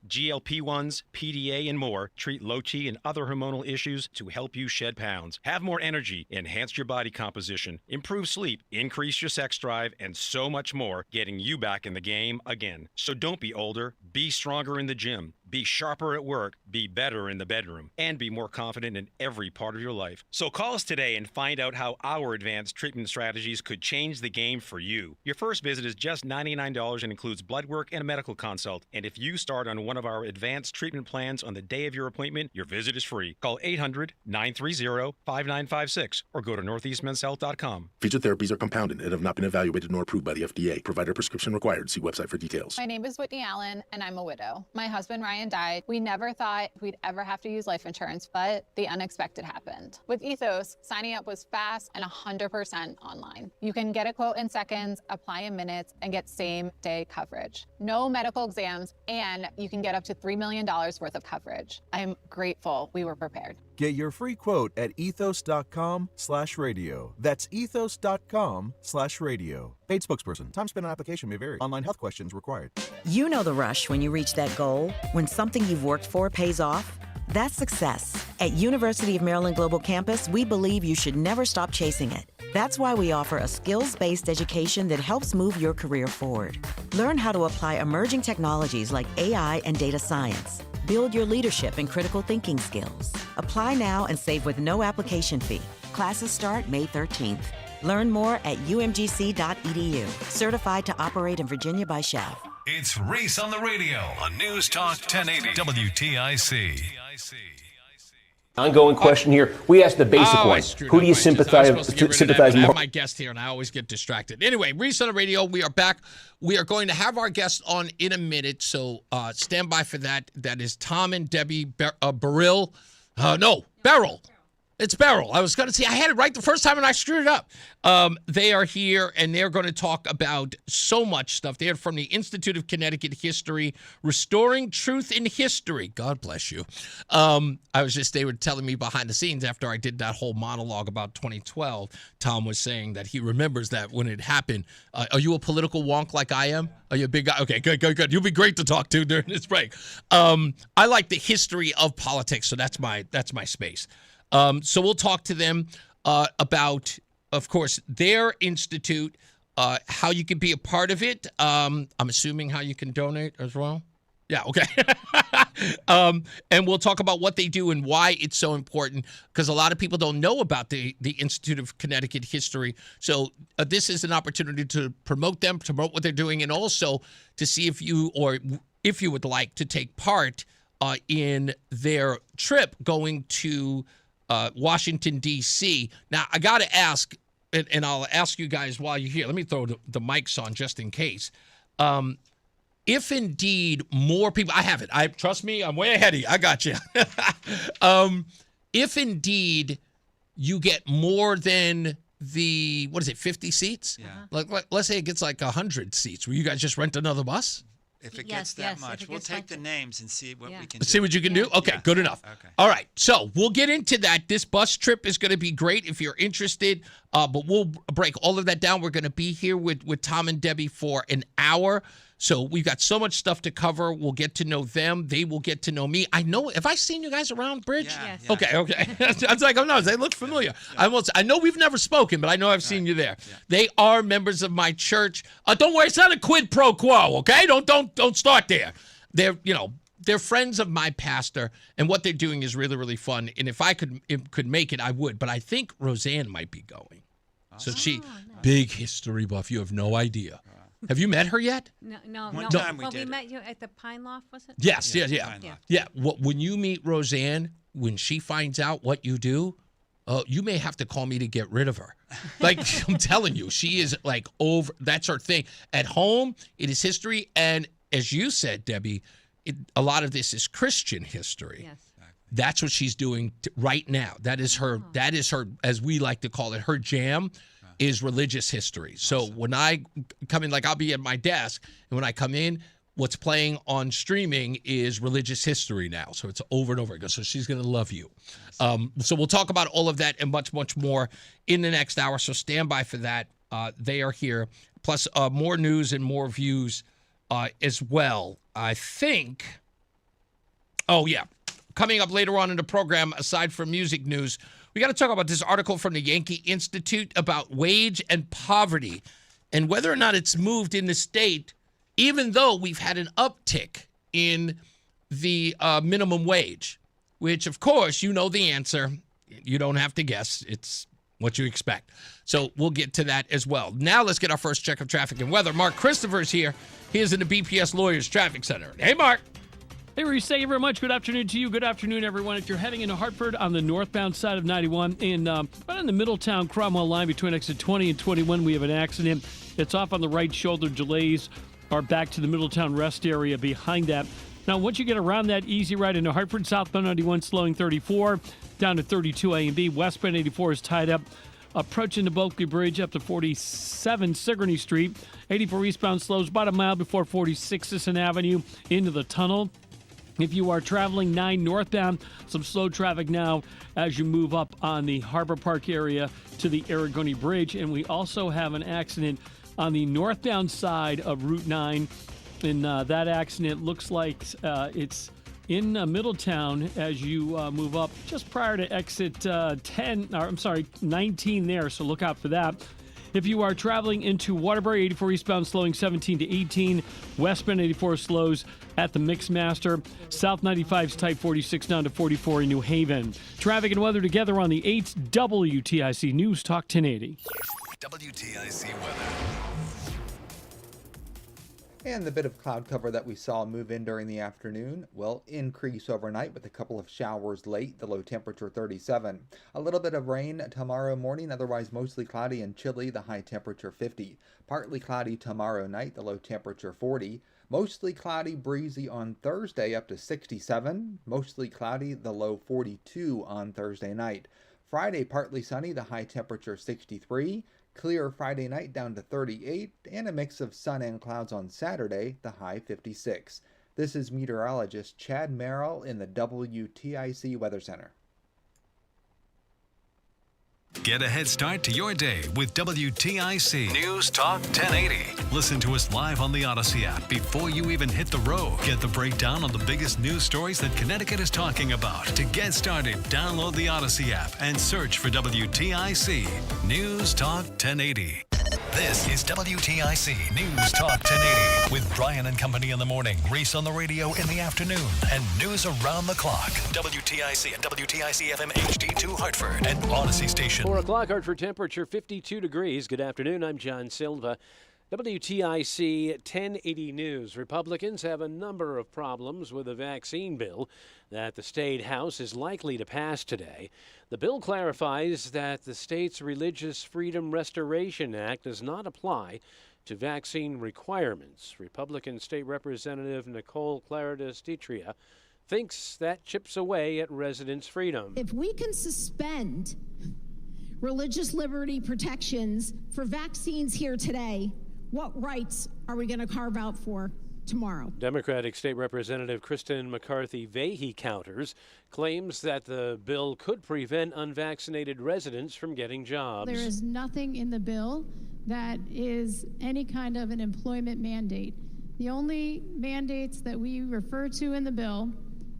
GLP-1s, PDA, and more treat low T and other hormonal issues to help you shed pounds, have more energy, enhance your body composition, improve sleep, increase your sex drive, and so much more, getting you back in the game again. So don't be older, be stronger in the gym. Be sharper at work, be better in the bedroom, and be more confident in every part of your life. So call us today and find out how our advanced treatment strategies could change the game for you. Your first visit is just $99 and includes blood work and a medical consult. And if you start on one of our advanced treatment plans on the day of your appointment, your visit is free. Call 800-930-5956 or go to northeastmenshealth.com.
Featured therapies are compounded and have not been evaluated nor approved by the FDA. Provider prescription required. See website for details.
My name is Whitney Allen, and I'm a widow. My husband, Ryan, died. We never thought we'd ever have to use life insurance, but the unexpected happened. With Ethos, signing up was fast and 100% online. You can get a quote in seconds, apply in minutes, and get same-day coverage. No medical exams, and you can get up to $3 million worth of coverage. I'm grateful we were prepared.
Get your free quote at ethos.com/radio. That's ethos.com/radio. Paid spokesperson. Time spent on application may vary. Online health questions required.
You know the rush when you reach that goal, when something you've worked for pays off. That's success. At University of Maryland Global Campus, we believe you should never stop chasing it. That's why we offer a skills-based education that helps move your career forward. Learn how to apply emerging technologies like AI and data science. Build your leadership and critical thinking skills. Apply now and save with no application fee. Classes start May 13th. Learn more at umgc.edu. Certified to operate in Virginia by Chev.
It's Reese on the radio on News Talk 1080 WTIC.
Ongoing question here. We asked the basic one. Who do you sympathize
I
more?
have my guest here, and I always get distracted. Anyway, Reese on the radio. We are back. We are going to have our guest on in a minute, so stand by for that. That is Tom and Debbie Berill. Berill. It's Berill. I was going to say, I had it right the first time and I screwed it up. They are here and they're going to talk about so much stuff. They're from the Institute of Connecticut History, Restoring Truth in History. God bless you. They were telling me behind the scenes after I did that whole monologue about 2012, Tom was saying that he remembers that when it happened. Are you a political wonk like I am? Are you a big guy? Okay, good. You'll be great to talk to during this break. I like the history of politics, so that's my space. So we'll talk to them about, of course, their institute, how you can be a part of it. I'm assuming how you can donate as well. Yeah, okay. And we'll talk about what they do and why it's so important, because a lot of people don't know about the Institute of Connecticut History. So this is an opportunity to promote them, promote what they're doing, and also to see if you would like to take part in their trip going to Washington, D.C. Now, I got to ask, and I'll ask you guys while you're here. Let me throw the mics on just in case. If indeed more people, I have it. Trust me, I'm way ahead of you. I got you. If indeed you get more than 50 seats?
Yeah.
Like, let's say it gets like 100 seats. Will you guys just rent another bus?
If it gets that much, we'll take the names and see what we can do.
See what you can do? Okay, good enough.
Okay.
All right, so we'll get into that. This bus trip is going to be great if you're interested, but we'll break all of that down. We're going to be here with Tom and Debbie for an hour. So we've got so much stuff to cover. We'll get to know them. They will get to know me. I know. Have I seen you guys around, Bridge?
Yeah.
Okay. I was like, oh no, they look familiar. I know we've never spoken, but I know I've seen you there. Yeah. They are members of my church. Don't worry, it's not a quid pro quo. Okay, don't start there. They're friends of my pastor, and what they're doing is really, really fun. And if I could make it, I would. But I think Roseanne might be going. So big history buff. You have no idea. Have you met her yet?
No.
One time we
well,
did.
We met you at the Pine Loft, was it?
Yes, yeah. When you meet Roseanne, when she finds out what you do, you may have to call me to get rid of her. Like, I'm telling you, she is like over. That's her thing. At home, it is history. And as you said, Debbie, a lot of this is Christian history.
Yes.
That's what she's doing right now. That is her, as we like to call it, her jam. Is religious history. So when I come in, like I'll be at my desk, and when I come in, what's playing on streaming is religious history now. So it's over and over again. So she's going to love you. So we'll talk about all of that and much, much more in the next hour. So stand by for that. They are here. Plus more news and more views as well. I think. Oh, yeah. Coming up later on in the program, aside from music news, we got to talk about this article from the Yankee Institute about wage and poverty and whether or not it's moved in the state, even though we've had an uptick in the minimum wage, which, of course, you know the answer. You don't have to guess. It's what you expect. So we'll get to that as well. Now let's get our first check of traffic and weather. Mark Christopher is here. He is in the BPS Lawyers Traffic Center. Hey, Mark.
Hey, Reese, thank you very much. Good afternoon to you. Good afternoon, everyone. If you're heading into Hartford on the northbound side of 91, and right on the Middletown Cromwell line between exit 20 and 21, we have an accident. It's off on the right shoulder. Delays are back to the Middletown rest area behind that. Now, once you get around that, easy ride into Hartford, southbound 91 slowing 34, down to 32 A and B. Westbound 84 is tied up. Approaching the Bulkley Bridge up to 47 Sigourney Street. 84 eastbound slows about a mile before 46 Sisson Avenue into the tunnel. If you are traveling 9 northbound, some slow traffic now as you move up on the Harbor Park area to the Aragoni Bridge. And we also have an accident on the northbound side of Route 9. And that accident looks like it's in Middletown as you move up just prior to exit 19 there. So look out for that. If you are traveling into Waterbury, 84 eastbound slowing 17 to 18. Westbound 84 slows at the Mixmaster. South 95's tight 46 down to 44 in New Haven. Traffic and weather together on the 8th WTIC News Talk 1080.
WTIC weather.
And the bit of cloud cover that we saw move in during the afternoon will increase overnight with a couple of showers late, the low temperature 37. A little bit of rain tomorrow morning, otherwise mostly cloudy and chilly, the high temperature 50. Partly cloudy tomorrow night, the low temperature 40. Mostly cloudy, breezy on Thursday up to 67. Mostly cloudy, the low 42 on Thursday night. Friday, partly sunny, the high temperature 63. Clear Friday night down to 38, and a mix of sun and clouds on Saturday, the high 56. This is meteorologist Chad Merrill in the WTIC Weather Center.
Get a head start to your day with WTIC News Talk 1080. Listen to us live on the Odyssey app before you even hit the road. Get the breakdown on the biggest news stories that Connecticut is talking about. To get started, download the Odyssey app and search for WTIC News Talk 1080. This is WTIC News Talk 1080 with Brian and Company in the morning, Reese on the radio in the afternoon, and news around the clock. WTIC and WTIC FM HD2 Hartford and Odyssey Station.
4 o'clock, Hartford temperature 52 degrees. Good afternoon. I'm John Silva. WTIC 1080 News. Republicans have a number of problems with the vaccine bill that the State House is likely to pass today. The bill clarifies that the state's Religious Freedom Restoration Act does not apply to vaccine requirements. Republican State Representative Nicole Claridis-Ditria thinks that chips away at residents' freedom.
If we can suspend religious liberty protections for vaccines here today, what rights are we going to carve out for tomorrow?
Democratic State Representative Kristen McCarthy-Vahey counters, claims that the bill could prevent unvaccinated residents from getting jobs.
There is nothing in the bill that is any kind of an employment mandate.
The only mandates that we refer to in the bill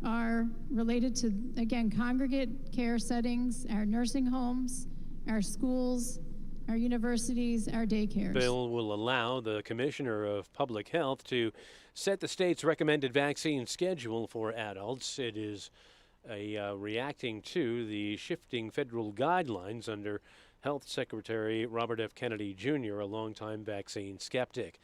are related to, again, congregate care settings, our nursing homes, our schools, our universities, our daycares.
Bill will allow the Commissioner of Public Health to set the state's recommended vaccine schedule for adults. It is reacting to the shifting federal guidelines under Health Secretary Robert F. Kennedy Jr., a longtime vaccine skeptic.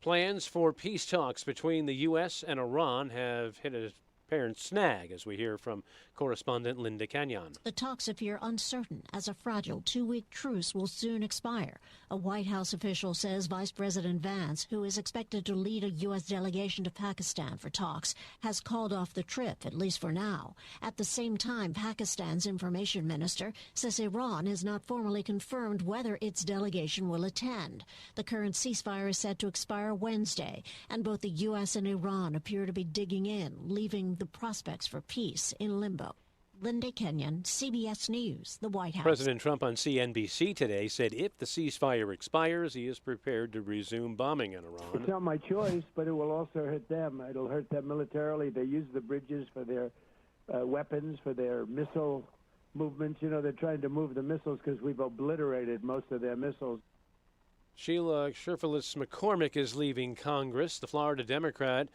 Plans for peace talks between the U.S. and Iran have hit a apparent snag, as we hear from correspondent Linda Canyon.
The talks appear uncertain as a fragile 2-week truce will soon expire. A White House official says Vice President Vance, who is expected to lead a U.S. delegation to Pakistan for talks, has called off the trip, at least for now. At the same time, Pakistan's information minister says Iran has not formally confirmed whether its delegation will attend. The current ceasefire is set to expire Wednesday, and both the U.S. and Iran appear to be digging in, leaving the prospects for peace in limbo. Linda Kenyon, CBS News, the White House.
President Trump on CNBC today said if the ceasefire expires, he is prepared to resume bombing in Iran.
It's not my choice, but it will also hurt them. It'll hurt them militarily. They use the bridges for their weapons, for their missile movements. You know, they're trying to move the missiles because we've obliterated most of their missiles.
Sheila Sherfilis McCormick is leaving Congress. The Florida Democrat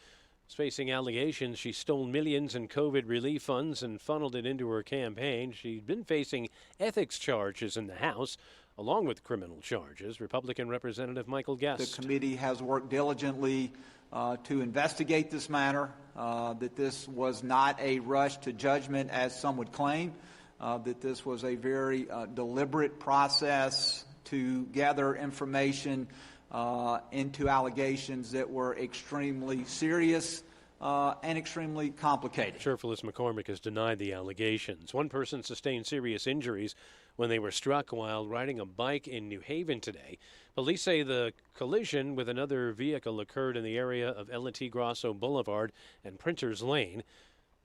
is facing allegations she stole millions in COVID relief funds and funneled it into her campaign. She'd been facing ethics charges in the House, along with criminal charges. Republican Representative Michael Guest.
The committee has worked diligently to investigate this matter, that this was not a rush to judgment, as some would claim, that this was a very deliberate process to gather information into allegations that were extremely serious and extremely complicated.
Sherfilis McCormick has denied the allegations. One person sustained serious injuries when they were struck while riding a bike in New Haven today. Police say the collision with another vehicle occurred in the area of L.T. Grosso Boulevard and Printers Lane.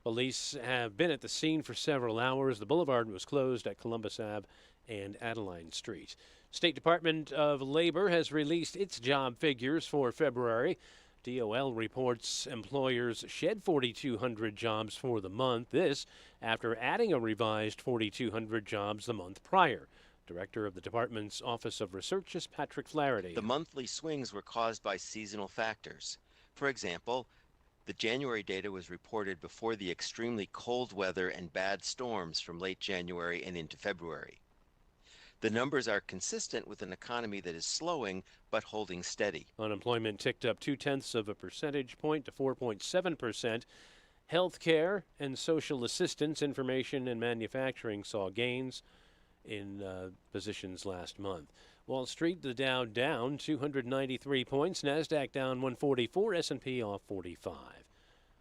Police have been at the scene for several hours. The boulevard was closed at Columbus Ave and Adeline Street. State Department of Labor has released its job figures for February. DOL reports employers shed 4,200 jobs for the month. This after adding a revised 4,200 jobs the month prior. Director of the department's Office of Research is Patrick Flaherty.
The monthly swings were caused by seasonal factors. For example, the January data was reported before the extremely cold weather and bad storms from late January and into February. The numbers are consistent with an economy that is slowing but holding steady.
Unemployment ticked up 0.2 percentage point to 4.7%. Healthcare and social assistance, information and manufacturing saw gains in positions last month. Wall Street, the Dow down 293 points, NASDAQ down 144, S&P off 45.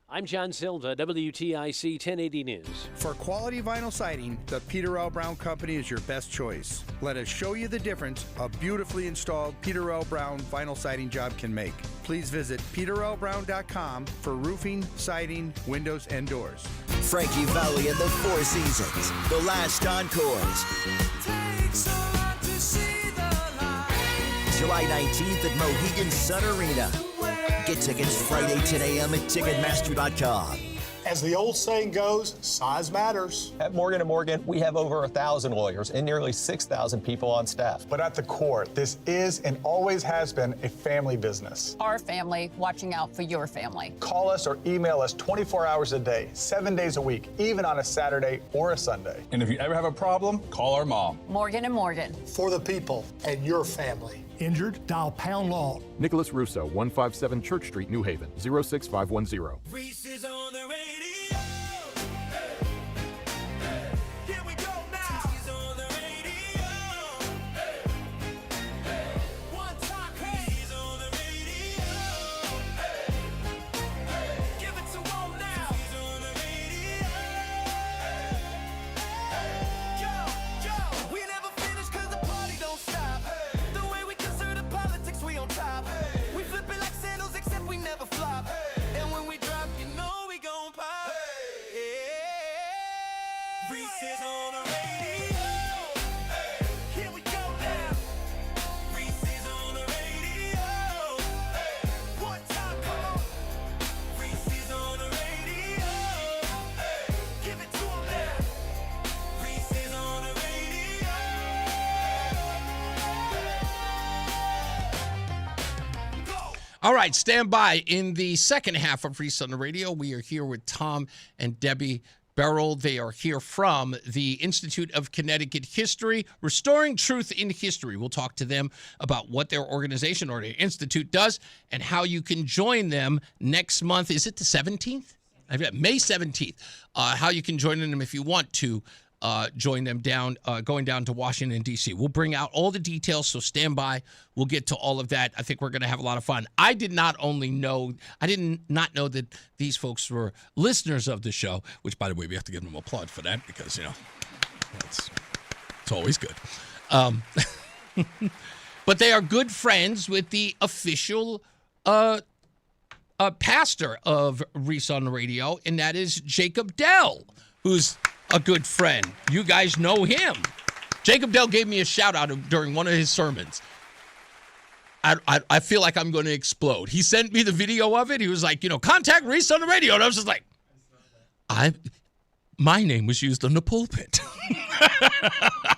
I'm John Silva, WTIC 1080 News.
For quality vinyl siding, the Peter L. Brown Company is your best choice. Let us show you the difference a beautifully installed Peter L. Brown vinyl siding job can make. Please visit peterlbrown.com for roofing, siding, windows, and doors.
Frankie Valli and the Four Seasons, the last encores. July 19th at Mohegan Sun Arena. Get tickets Friday 10 a.m. at Ticketmaster.com.
As the old saying goes, size matters.
At Morgan & Morgan, we have over 1,000 lawyers and nearly 6,000 people on staff.
But at the core, this is and always has been a family business.
Our family watching out for your family.
Call us or email us 24 hours a day, 7 days a week, even on a Saturday or a Sunday.
And if you ever have a problem, call our mom.
Morgan & Morgan.
For the people and your family.
Injured? Dial pound law.
Nicholas Russo, 157 Church Street, New Haven, 06510.
Reese is on the radio. Here we go now. He's on the radio. One time, he's on the radio. Give it to him now. He's on the radio. Yo, we never finish 'cause the party don't stop. The way we consider politics, we on top. We flip it like sandals, except we never flop. And when we drop, you know we
All right, stand by. In the second half of Reese on the Radio, we are here with Tom and Debbie Berill. They are here from the Institute of Connecticut History, Restoring Truth in History. We'll talk to them about what their organization or their institute does and how you can join them next month. Is it the 17th? May 17th. How you can join them if you want to join them going down to Washington, D.C. We'll bring out all the details, so stand by. We'll get to all of that. I think we're going to have a lot of fun. I did not know that these folks were listeners of the show, which, by the way, we have to give them applause for that because, it's always good. But they are good friends with the official pastor of Reese on the Radio, and that is Jacob Dell, who's a good friend. You guys know him. Jacob Dell gave me a shout out during one of his sermons. I feel like I'm going to explode. He sent me the video of it. He was like, contact Reese on the Radio. And I was just like, my name was used on the pulpit.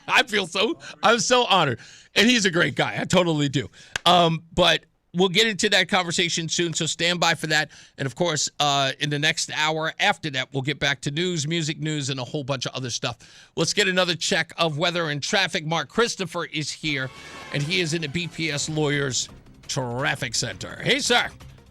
I'm so honored. And he's a great guy. I totally do. But we'll get into that conversation soon, so stand by for that. And, of course, in the next hour after that, we'll get back to news, music news, and a whole bunch of other stuff. Let's get another check of weather and traffic. Mark Christopher is here, and he is in the BPS Lawyers Traffic Center. Hey, sir.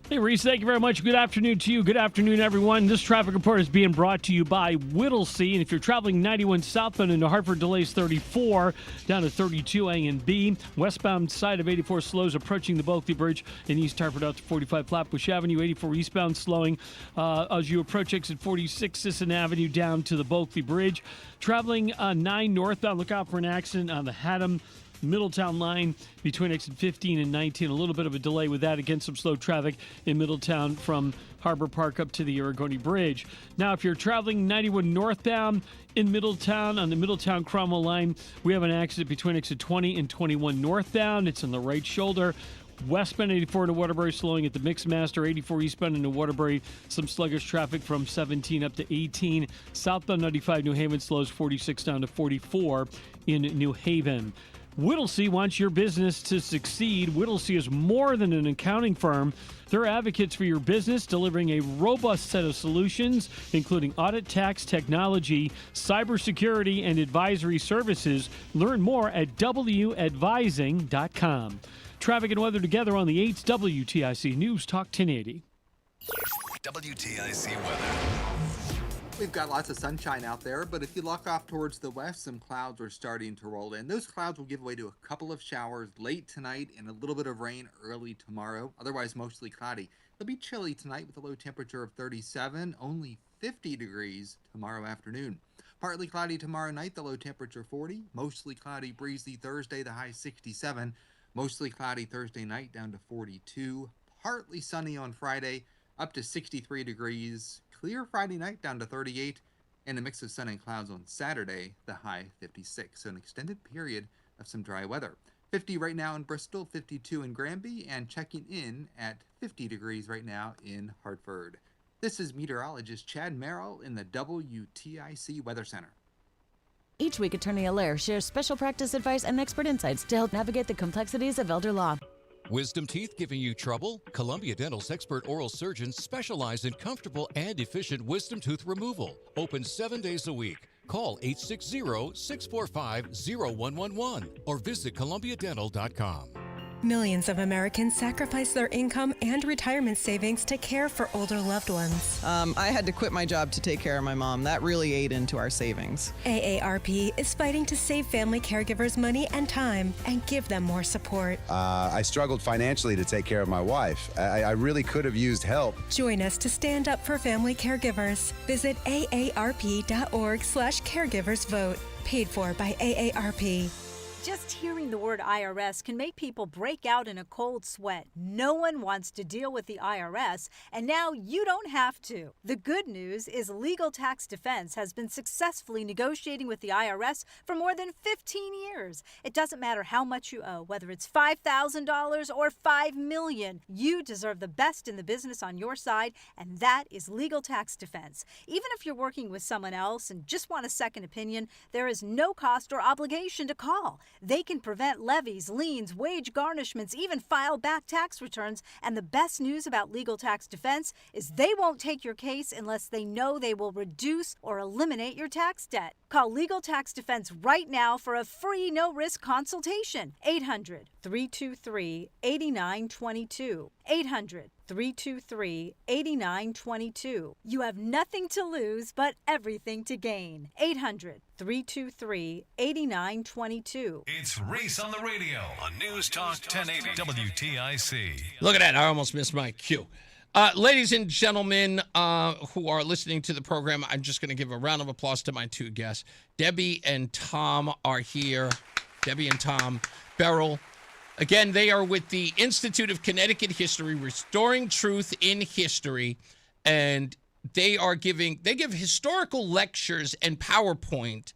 Hey, Reese, thank you very much. Good afternoon to you. Good afternoon, everyone. This traffic report is being brought to you by Whittlesey. And if you're traveling 91 southbound into Hartford, delays 34 down to 32 A and B. Westbound side of 84 slows approaching the Bulkley Bridge in East Hartford out to 45 Flatbush Avenue. 84 eastbound slowing as you approach exit 46 Sisson Avenue down to the Bulkley Bridge. Traveling 9 northbound, look out for an accident on the Haddam Middletown line between exit 15 and 19. A little bit of a delay with that. Again, some slow traffic in Middletown from Harbor Park up to the Aragoni Bridge. Now, if you're traveling 91 northbound in Middletown on the Middletown Cromwell line, we have an accident between exit 20 and 21 northbound. It's on the right shoulder. Westbound 84 into Waterbury slowing at the Mixmaster. 84 eastbound into Waterbury, some sluggish traffic from 17 up to 18. Southbound 95 New Haven slows 46 down to 44 in New Haven. Whittlesey wants your business to succeed. Whittlesey is more than an accounting firm. They're advocates for your business, delivering a robust set of solutions, including audit, tax, technology, cybersecurity, and advisory services. Learn more at wadvising.com. Traffic and weather together on the 8th WTIC News Talk 1080.
WTIC weather.
We've got lots of sunshine out there, but if you look off towards the west, some clouds are starting to roll in. Those clouds will give way to a couple of showers late tonight and a little bit of rain early tomorrow. Otherwise, mostly cloudy. It'll be chilly tonight with a low temperature of 37, only 50 degrees tomorrow afternoon. Partly cloudy tomorrow night, the low temperature 40. Mostly cloudy, breezy Thursday, the high 67. Mostly cloudy Thursday night, down to 42. Partly sunny on Friday, up to 63 degrees. Clear Friday night, down to 38, and a mix of sun and clouds on Saturday, the high 56. So an extended period of some dry weather. 50 right now in Bristol, 52 in Granby, and checking in at 50 degrees right now in Hartford. This is meteorologist Chad Merrill in the WTIC Weather Center.
Each week, Attorney Allaire shares special practice advice and expert insights to help navigate the complexities of elder law.
Wisdom teeth giving you trouble? Columbia Dental's expert oral surgeons specialize in comfortable and efficient wisdom tooth removal. Open 7 days a week. Call 860-645-0111 or visit columbiadental.com.
Millions of Americans sacrifice their income and retirement savings to care for older loved ones.
I had to quit my job to take care of my mom. That really ate into our savings.
AARP is fighting to save family caregivers money and time and give them more support.
I struggled financially to take care of my wife. I really could have used help.
Join us to stand up for family caregivers. Visit aarp.org/caregiversvote. Paid for by AARP.
Just hearing the word IRS can make people break out in a cold sweat. No one wants to deal with the IRS, and now you don't have to. The good news is Legal Tax Defense has been successfully negotiating with the IRS for more than 15 years. It doesn't matter how much you owe, whether it's $5,000 or $5 million. You deserve the best in the business on your side, and that is Legal Tax Defense. Even if you're working with someone else and just want a second opinion, there is no cost or obligation to call. They can prevent levies, liens, wage garnishments, even file back tax returns. And the best news about Legal Tax Defense is they won't take your case unless they know they will reduce or eliminate your tax debt. Call Legal Tax Defense right now for a free no-risk consultation. 800-323-8922. 800-323-8922. You have nothing to lose but everything to gain. 800-323-8922.
It's Reese on the radio on News Talk 1080 WTIC.
Look at that. I almost missed my cue. Ladies and gentlemen who are listening to the program, I'm just going to give a round of applause to my two guests. Debbie and Tom are here. Debbie and Tom Berill. Again, they are with the Institute of Connecticut History, Restoring Truth in History, and they give historical lectures and PowerPoint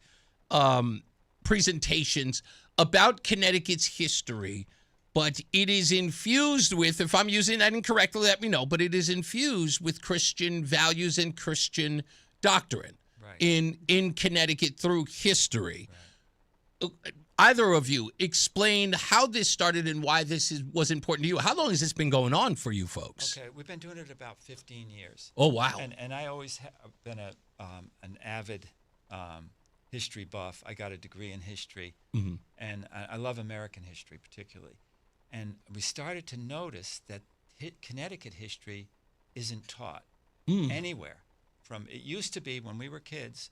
presentations about Connecticut's history, but it is infused with, if I'm using that incorrectly, let me know, but it is infused with Christian values and Christian doctrine in Connecticut through history. Right. Either of you explain how this started and why this was important to you. How long has this been going on for you folks?
Okay, we've been doing it about 15 years.
Oh, wow.
And I always have been an avid history buff. I got a degree in history, and I love American history particularly. And we started to notice that Connecticut history isn't taught anywhere. It used to be when we were kids,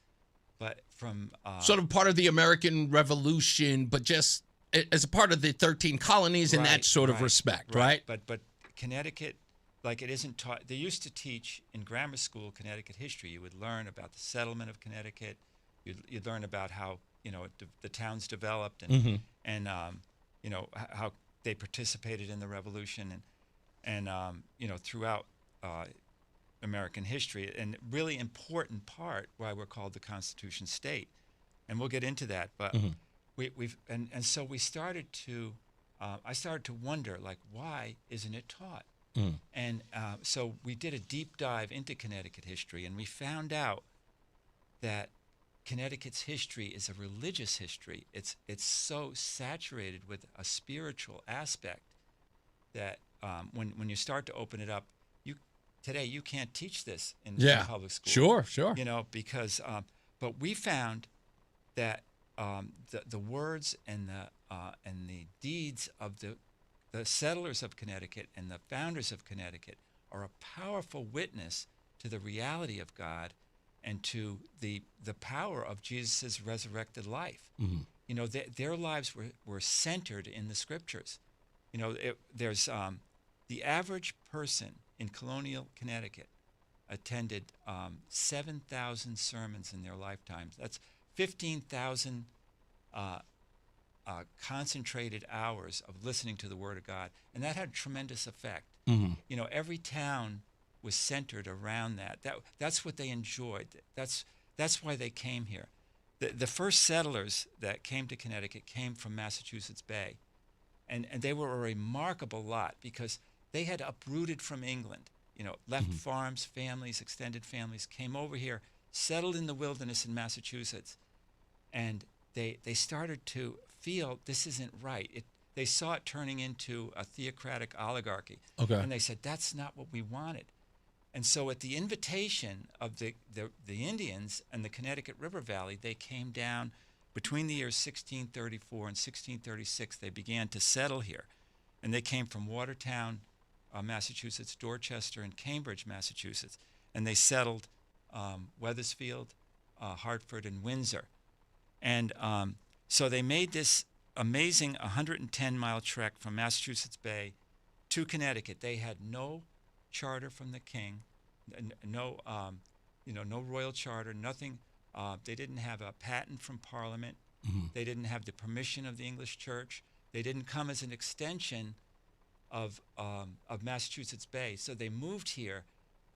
but from
sort of part of the American Revolution, but just as a part of the 13 colonies in that sort of respect, right?
But Connecticut, like it isn't taught. They used to teach in grammar school Connecticut history. You would learn about the settlement of Connecticut. You'd learn about how the towns developed and how they participated in the Revolution and throughout American history, and really important part why we're called the Constitution State, and we'll get into that. But so we started to, I started to wonder, like, why isn't it taught? And so we did a deep dive into Connecticut history, and we found out that Connecticut's history is a religious history. It's so saturated with a spiritual aspect that when you start to open it up, today you can't teach this in public school.
Sure.
Because but we found that the words and the deeds of the settlers of Connecticut and the founders of Connecticut are a powerful witness to the reality of God and to the power of Jesus' resurrected life. Their lives were centered in the scriptures. There's the average person in colonial Connecticut attended 7,000 sermons in their lifetimes. That's 15,000 concentrated hours of listening to the Word of God, and that had tremendous effect. Every town was centered around that. That's what they enjoyed. That's why they came here. The first settlers that came to Connecticut came from Massachusetts Bay, and they were a remarkable lot because they had uprooted from England, left farms, families, extended families, came over here, settled in the wilderness in Massachusetts, and they started to feel this isn't right. They saw it turning into a theocratic oligarchy, and they said, that's not what we wanted. And so at the invitation of the Indians and the Connecticut River Valley, they came down between the years 1634 and 1636. They began to settle here, and they came from Watertown, Massachusetts, Dorchester, and Cambridge, Massachusetts, and they settled Wethersfield, Hartford, and Windsor. And so they made this amazing 110-mile trek from Massachusetts Bay to Connecticut. They had no charter from the king, no royal charter, nothing. They didn't have a patent from Parliament. They didn't have the permission of the English Church. They didn't come as an extension of Massachusetts Bay. So they moved here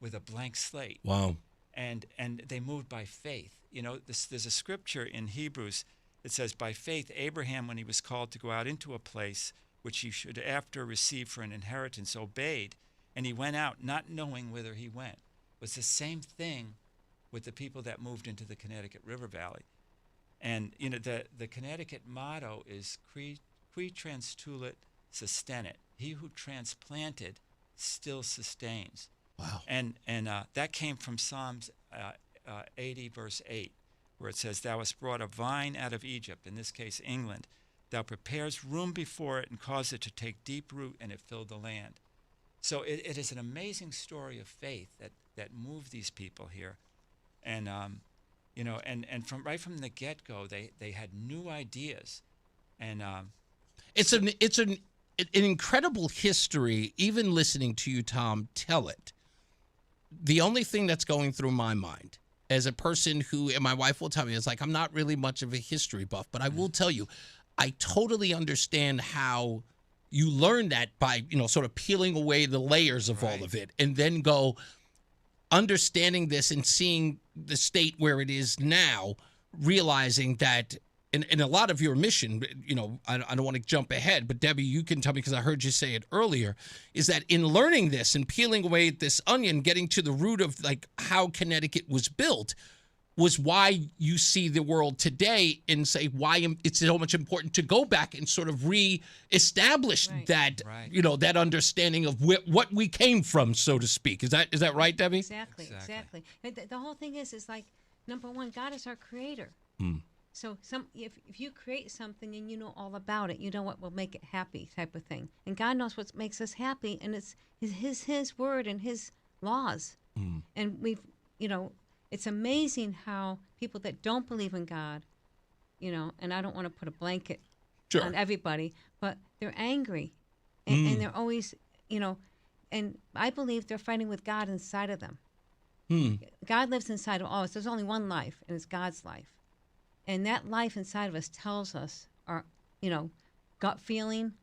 with a blank slate.
Wow.
And they moved by faith. There's a scripture in Hebrews that says, by faith, Abraham, when he was called to go out into a place which he should after receive for an inheritance, obeyed, and he went out not knowing whither he went. It was the same thing with the people that moved into the Connecticut River Valley. And the Connecticut motto is qui transtulit sustenit. He who transplanted still sustains.
Wow.
And that came from Psalms 80 verse 8, where it says, "Thou hast brought a vine out of Egypt," in this case England. "Thou preparest room before it and cause it to take deep root, and it filled the land." So it is an amazing story of faith that moved these people here. And and from the get-go, they had new ideas. And
it's an incredible history. Even listening to you, Tom, tell it. The only thing that's going through my mind as a person who, and my wife will tell me, is like, I'm not really much of a history buff, but I will tell you, I totally understand how you learn that by, sort of peeling away the layers of all of it, and then go understanding this and seeing the state where it is now, realizing that in a lot of your mission, I don't want to jump ahead, but Debbie, you can tell me, because I heard you say it earlier, is that in learning this and peeling away this onion, getting to the root of like how Connecticut was built, was why you see the world today and say why it's so much important to go back and sort of re-establish that, that understanding of what we came from, so to speak. Is that right, Debbie?
Exactly. The whole thing is like, number one, God is our creator. So if you create something and you know all about it, you know what will make it happy, type of thing. And God knows what makes us happy, and it's His word and His laws. And we've, it's amazing how people that don't believe in God, and I don't want to put a blanket on everybody, but they're angry, and they're always, and I believe they're fighting with God inside of them. God lives inside of all of us. There's only one life, and it's God's life. And that life inside of us tells us our, gut feeling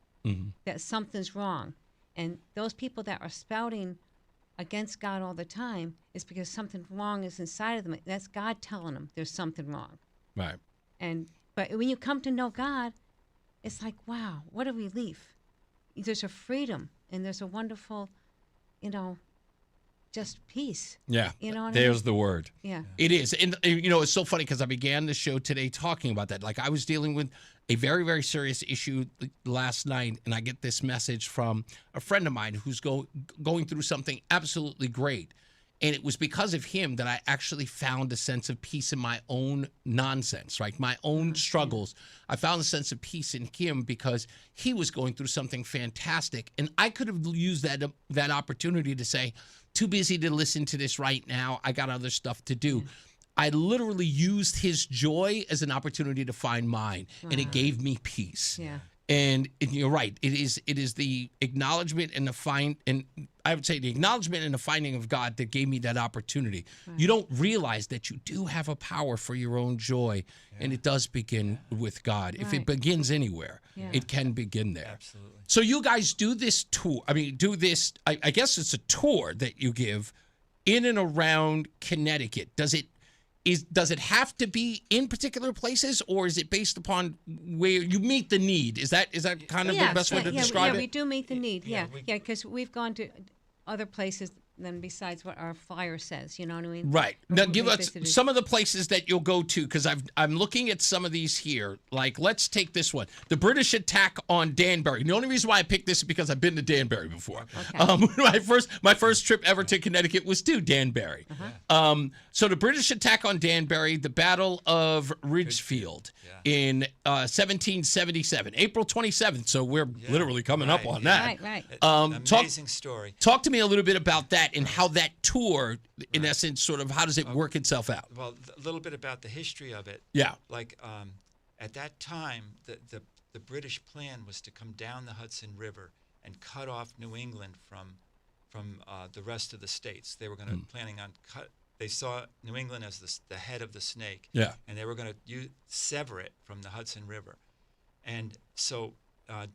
that something's wrong. And those people that are spouting against God all the time is because something wrong is inside of them. That's God telling them there's something wrong.
Right.
But when you come to know God, it's like, wow, what a relief. There's a freedom, and there's a wonderful, just peace.
Yeah.
There's
the word.
Yeah.
It is. And, it's so funny because I began the show today talking about that. Like, I was dealing with a very, very serious issue last night, and I get this message from a friend of mine who's going through something absolutely great. And it was because of him that I actually found a sense of peace in my own nonsense, right? My own struggles. I found a sense of peace in him because he was going through something fantastic. And I could have used that opportunity to say, too busy to listen to this right now. I got other stuff to do. I literally used his joy as an opportunity to find mine, and it gave me peace.
Yeah.
And you're right. It is the acknowledgement and I would say the acknowledgement and the finding of God that gave me that opportunity. Right. You don't realize that you do have a power for your own joy, and it does begin with God. Right. If it begins anywhere, it can begin there. Absolutely. So you guys do this tour. I guess it's a tour that you give in and around Connecticut. Does it have to be in particular places, or is it based upon where you meet the need? Is that kind of the best way to describe it?
Yeah, we do meet the need. Yeah, because we've gone to other places than besides what our flyer says. You know what I mean?
Right. Now, give us some of the places that you'll go to, because I'm looking at some of these here. Like, let's take this one: the British attack on Danbury. The only reason why I picked this is because I've been to Danbury before. Okay. My first trip ever to Connecticut was to Danbury. So the British attack on Danbury, the Battle of Ridgefield in 1777, April 27th. So we're literally coming up on that.
Right.
Amazing story.
Talk to me a little bit about that and how that tour, in essence, sort of how does it work itself out?
Well, a little bit about the history of it.
Yeah.
Like at that time, the British plan was to come down the Hudson River and cut off New England from the rest of the states. They were planning on They saw New England as the head of the snake.
Yeah.
And they were going to sever it from the Hudson River. And so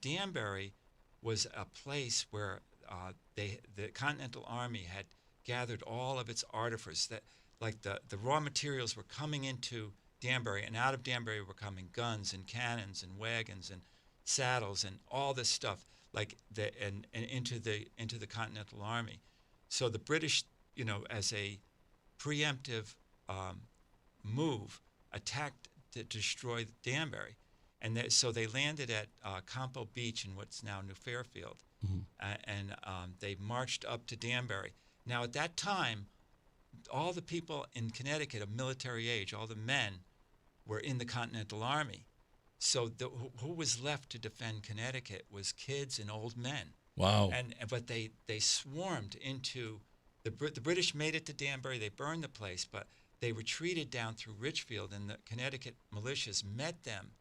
Danbury was a place where the Continental Army had gathered all of its artificers. That, like the raw materials were coming into Danbury, and out of Danbury were coming guns and cannons and wagons and saddles and all this stuff, and into the Continental Army. So the British, as a preemptive move, attacked to destroy Danbury. And so they landed at Campo Beach in what's now New Fairfield. And they marched up to Danbury. Now, at that time, all the people in Connecticut of military age, all the men, were in the Continental Army. So who was left to defend Connecticut was kids and old men.
Wow.
But they swarmed into the British made it to Danbury. They burned the place, but they retreated down through Ridgefield, and the Connecticut militias met them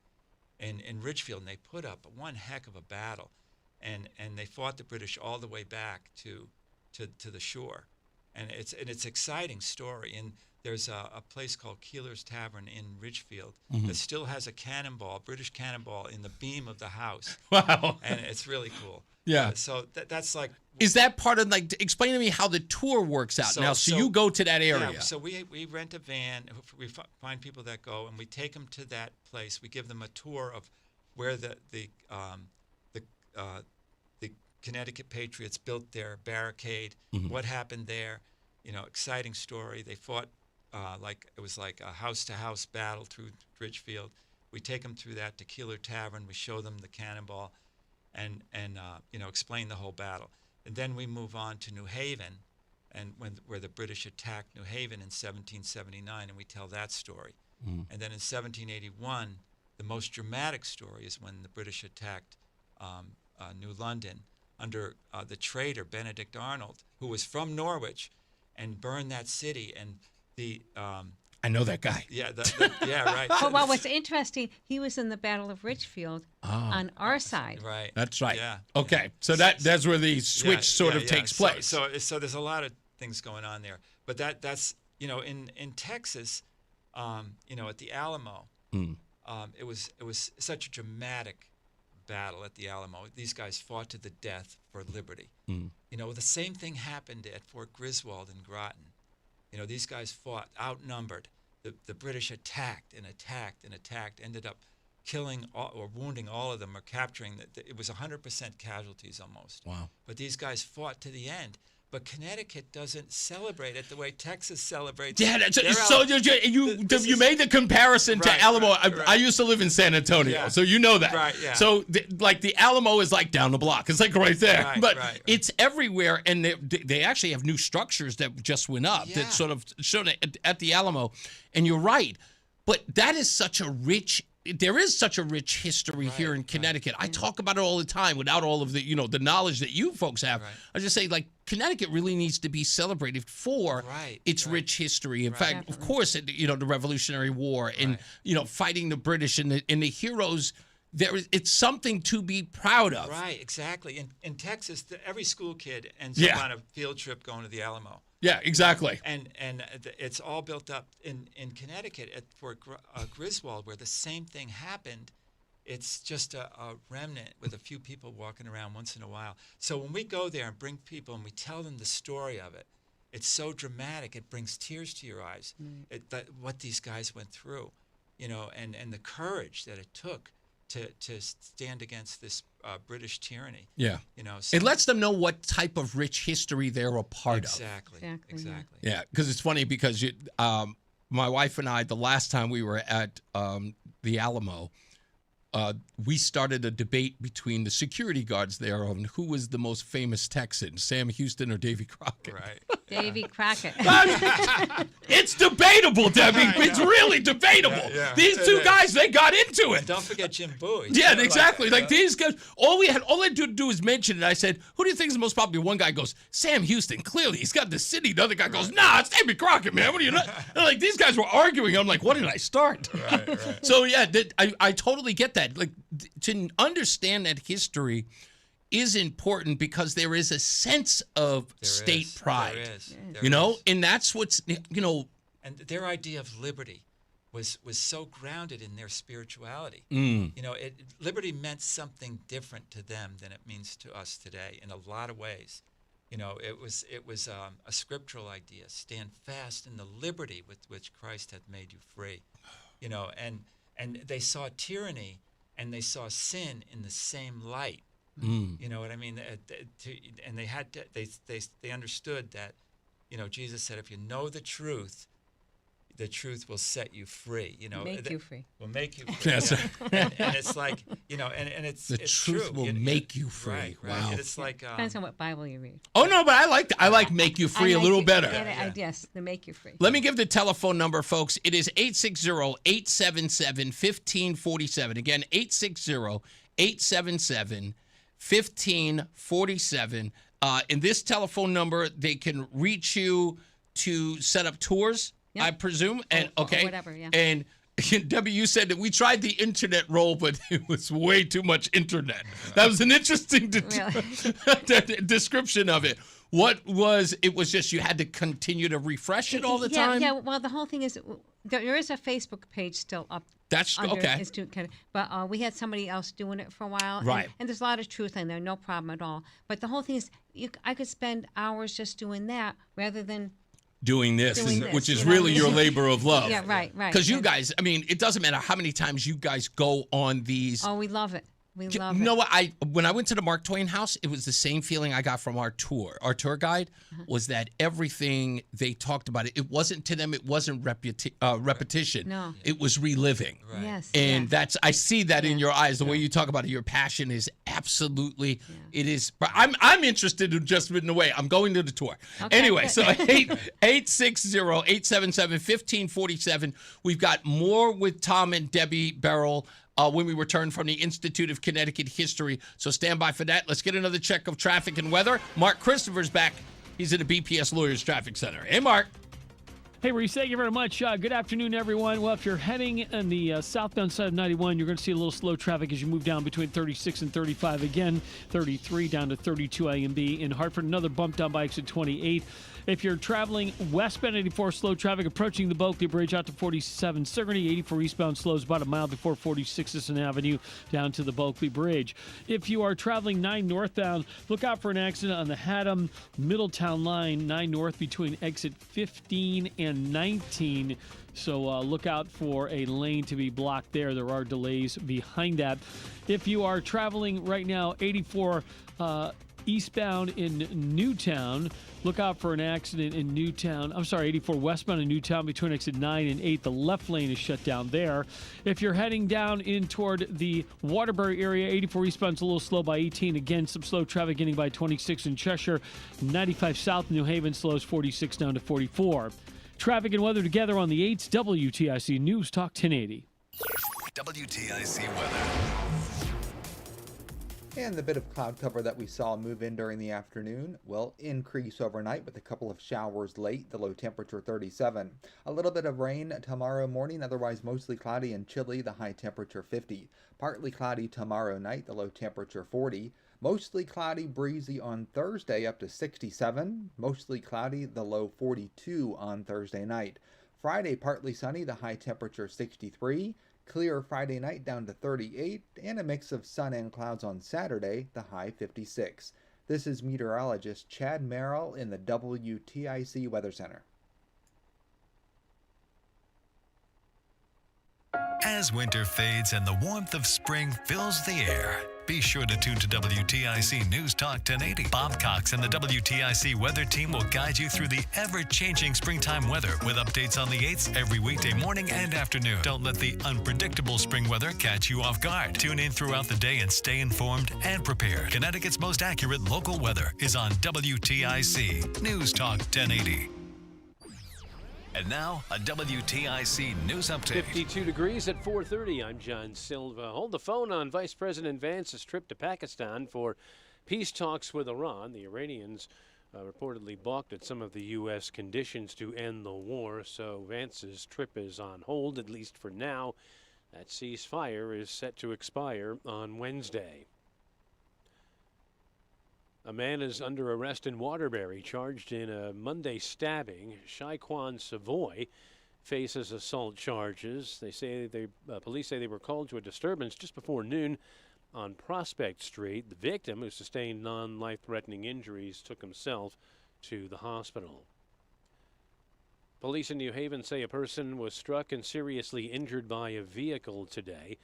in Ridgefield, and they put up one heck of a battle, and they fought the British all the way back to the shore, and it's an exciting story. And there's a place called Keeler's Tavern in Ridgefield that still has a cannonball, British cannonball, in the beam of the house.
Wow.
And it's really cool.
Yeah.
So that's like.
Is that part of, like, explain to me how the tour works out now? So you go to that area.
Yeah, so we rent a van. We find people that go, and we take them to that place. We give them a tour of where the Connecticut Patriots built their barricade, what happened there. Exciting story. They fought it was like a house-to-house battle through Ridgefield. We take them through that to Keeler Tavern. We show them the cannonball, and explain the whole battle. And then we move on to New Haven, where the British attacked New Haven in 1779, and we tell that story. And then in 1781, the most dramatic story is when the British attacked New London under the traitor Benedict Arnold, who was from Norwich, and burned that city. And
I know that guy.
Yeah, yeah, right.
But what's interesting, he was in the Battle of Ridgefield on our side.
Right.
That's right.
Yeah.
Okay, so that's where the switch sort of takes place.
So there's a lot of things going on there. But that's in Texas, at the Alamo, it was such a dramatic battle at the Alamo. These guys fought to the death for liberty. The same thing happened at Fort Griswold in Groton. These guys fought outnumbered. The British attacked and attacked and attacked, ended up killing or wounding all of them or capturing. It was 100% casualties almost.
Wow.
But these guys fought to the end. But Connecticut doesn't celebrate it the way Texas celebrates.
Yeah, you made the comparison to Alamo. I used to live in San Antonio, so you know that.
Right, yeah.
So the Alamo is like down the block. It's like right there, but it's everywhere, and they actually have new structures that just went up that sort of shown at the Alamo. And you're right, but that is such a rich. There is such a rich history here in Connecticut. I talk about it all the time without all of the the knowledge that you folks have. I just say, like, Connecticut really needs to be celebrated for its rich history. In fact, of course, the Revolutionary War and fighting the British and the heroes. It's something to be proud of.
Right, exactly. In Texas, every school kid ends up on a field trip going to the Alamo.
Yeah, exactly.
And it's all built up in Connecticut at Fort Griswold, where the same thing happened. It's just a remnant with a few people walking around once in a while. So when we go there and bring people and we tell them the story of it, it's so dramatic. It brings tears to your eyes. What these guys went through, and the courage that it took to stand against this British tyranny.
Yeah.
So
it lets them know what type of rich history they're a part
exactly.
Yeah, because it's funny because my wife and I, the last time we were at the Alamo, we started a debate between the security guards there on who was the most famous Texan, Sam Houston or Davy Crockett.
Right.
Davy Crockett.
It's debatable, Debbie. It's really debatable. These two guys, they got into it.
And don't forget Jim Bowie.
Yeah, exactly. Like these guys, all I had to do is mention it. I said, "Who do you think is the most popular?" One guy goes, "Sam Houston. Clearly, he's got the city." The other guy goes, "Nah, it's Davy Crockett, man. What are you not?" Like these guys were arguing. I'm like, "What did I start?"
Right.
So yeah, I totally get that. Like to understand that history is important because there is a sense of state pride.
There is.
And that's what's
And their idea of liberty was so grounded in their spirituality. Liberty meant something different to them than it means to us today in a lot of ways. It was a scriptural idea. Stand fast in the liberty with which Christ hath made you free. And they saw tyranny and they saw sin in the same light. You know what I mean? And they had to, they understood that, Jesus said, if you know the truth, the truth will set you free.
Make you free.
Will make you free.
Yes.
And it's like, and it's
The
it's
truth
true.
will make you free.
Right.
Wow.
And it's like
Depends on what Bible you read.
Oh no, but I like make you free a little better.
Yes, they make you free.
Let me give the telephone number, folks. It is 860-877-1547. Again, 860-877-1547. In this telephone number, they can reach you to set up tours, I presume. And
or whatever, yeah.
And Debbie, you said that we tried the internet roll, but it was way too much internet. That was an interesting description of it. What was it? Was just you had to continue to refresh it all the time?
Yeah, well, the whole thing is there is a Facebook page still up.
That's
under
okay.
Institute, but we had somebody else doing it for a while.
Right.
And there's a lot of truth in there, no problem at all. But the whole thing is I could spend hours just doing that rather than
doing this, which is
you know?
really your labor of love.
Yeah, right.
Because you guys, I mean, it doesn't matter how many times you guys go on these.
Oh, we love it. We love
You
it.
know what? When I went to the Mark Twain house, it was the same feeling I got from our tour. Our tour guide was that everything they talked about, it wasn't to them, it wasn't repetition.
No.
It was reliving.
Right. Yes.
And I see that in your eyes, the way you talk about it. Your passion is absolutely, it is. But I'm interested in just in a way. I'm going to the tour.
Okay,
anyway,
good.
so 860-877-1547. We've got more with Tom and Debbie Berill when we return from the Institute of Connecticut History. So stand by for that. Let's get another check of traffic and weather. Mark Christopher's back. He's at the BPS Lawyers Traffic Center. Hey, Mark.
Hey, Reese, thank you very much. Good afternoon, everyone. Well, if you're heading on the southbound side of 91, you're going to see a little slow traffic as you move down between 36 and 35. Again, 33 down to 32 A and B. In Hartford, another bump down by exit 28. If you're traveling westbound 84, slow traffic approaching the Bulkley Bridge out to 47 Sigourney. 84 eastbound slows about a mile before 46 Sisson Avenue down to the Bulkley Bridge. If you are traveling 9 northbound, look out for an accident on the Haddam Middletown line, 9 north between exit 15 and 19. So look out for a lane to be blocked there. There are delays behind that. If you are traveling right now, 84 eastbound in Newtown, look out for an accident in Newtown. 84 westbound in Newtown between exit 9 and 8. The left lane is shut down there. If you're heading down in toward the Waterbury area, 84 eastbound's a little slow by 18. Again, some slow traffic getting by 26 in Cheshire. 95 south in New Haven slows 46 down to 44. Traffic and weather together on the 8s. WTIC News Talk 1080.
WTIC weather.
And the bit of cloud cover that we saw move in during the afternoon will increase overnight with a couple of showers late, the low temperature 37. A little bit of rain tomorrow morning, otherwise mostly cloudy and chilly, the high temperature 50. Partly cloudy tomorrow night, the low temperature 40. Mostly cloudy, breezy on Thursday up to 67. Mostly cloudy, the low 42 on Thursday night. Friday, partly sunny, the high temperature 63. Clear Friday night down to 38, and a mix of sun and clouds on Saturday, the high 56. This is meteorologist Chad Merrill in the WTIC Weather Center.
As winter fades and the warmth of spring fills the air, be sure to tune to WTIC News Talk 1080. Bob Cox and the WTIC weather team will guide you through the ever-changing springtime weather with updates on the 8s every weekday morning and afternoon. Don't let the unpredictable spring weather catch you off guard. Tune in throughout the day and stay informed and prepared. Connecticut's most accurate local weather is on WTIC News Talk 1080. And now, a WTIC news update.
52 degrees at 4:30. I'm John Silva. Hold the phone on Vice President Vance's trip to Pakistan for peace talks with Iran. The Iranians reportedly balked at some of the U.S. conditions to end the war, so Vance's trip is on hold, at least for now. That ceasefire is set to expire on Wednesday. A man is under arrest in Waterbury, charged in a Monday stabbing. Shaquan Savoy faces assault charges. Police say they were called to a disturbance just before noon on Prospect Street. The victim, who sustained non-life-threatening injuries, took himself to the hospital. Police in New Haven say a person was struck and seriously injured by a vehicle today.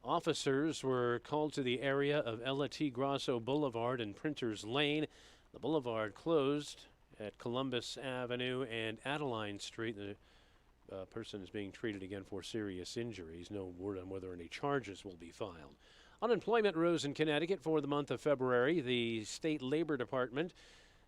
Officers were called to the area of Ella T. Grasso Boulevard and Printers Lane. The boulevard closed at Columbus Avenue and Adeline Street. The person is being treated again for serious injuries. No word on whether any charges will be filed. Unemployment rose in Connecticut for the month of February. The state labor department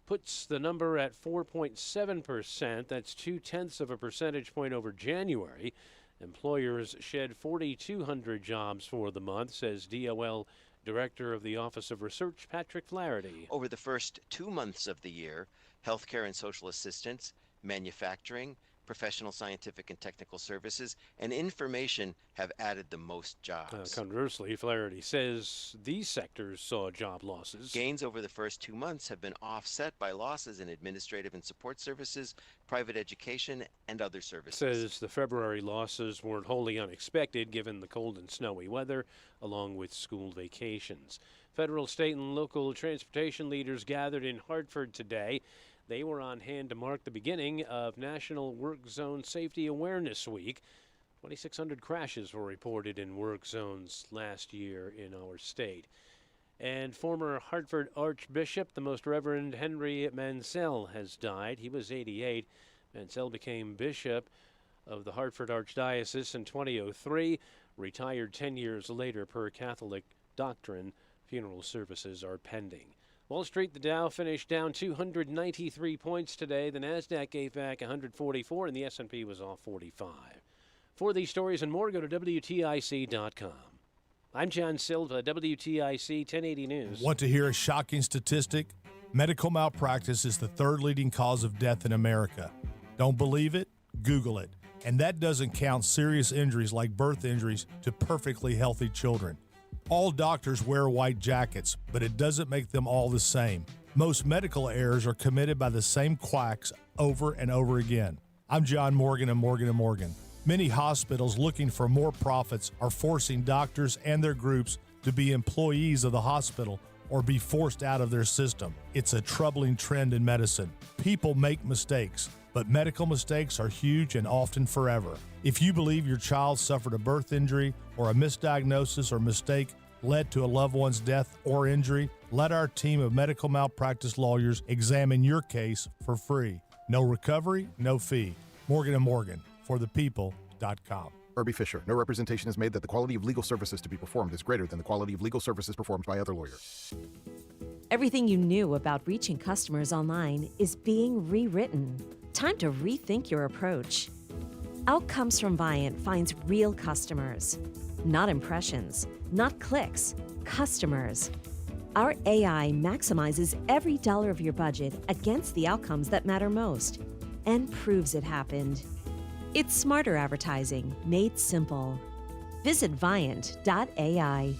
puts the number at 4.7%. That's 0.2 of a percentage point over January. Employers shed 4,200 jobs for the month, says DOL Director of the Office of Research, Patrick Flaherty.
Over the first 2 months of the year, healthcare and social assistance, manufacturing, professional, scientific, and technical services, and information have added the most jobs.
Conversely, Flaherty says these sectors saw job losses.
Gains over the first 2 months have been offset by losses in administrative and support services, private education, and other services.
Says the February losses weren't wholly unexpected given the cold and snowy weather, along with school vacations. Federal, state, and local transportation leaders gathered in Hartford today. They were on hand to mark the beginning of National Work Zone Safety Awareness Week. 2,600 crashes were reported in work zones last year in our state. And former Hartford Archbishop, the Most Reverend Henry Mansell, has died. He was 88. Mansell became bishop of the Hartford Archdiocese in 2003, retired 10 years later per Catholic doctrine. Funeral services are pending. Wall Street, the Dow finished down 293 points today. The NASDAQ gave back 144, and the S&P was off 45. For these stories and more, go to WTIC.com. I'm John Silva, WTIC 1080 News.
Want to hear a shocking statistic? Medical malpractice is the third leading cause of death in America. Don't believe it? Google it. And that doesn't count serious injuries like birth injuries to perfectly healthy children. All doctors wear white jackets, but it doesn't make them all the same. Most medical errors are committed by the same quacks over and over again. I'm John Morgan of Morgan & Morgan. Many hospitals looking for more profits are forcing doctors and their groups to be employees of the hospital or be forced out of their system. It's a troubling trend in medicine. People make mistakes, but medical mistakes are huge and often forever. If you believe your child suffered a birth injury or a misdiagnosis or mistake led to a loved one's death or injury, let our team of medical malpractice lawyers examine your case for free. No recovery, no fee. Morgan & Morgan, forthepeople.com.
Irby Fisher. No representation is made that the quality of legal services to be performed is greater than the quality of legal services performed by other lawyers.
Everything you knew about reaching customers online is being rewritten. Time to rethink your approach. Outcomes from Viant finds real customers, not impressions, not clicks, customers. Our AI maximizes every dollar of your budget against the outcomes that matter most and proves it happened. It's smarter advertising made simple. Visit Viant.ai.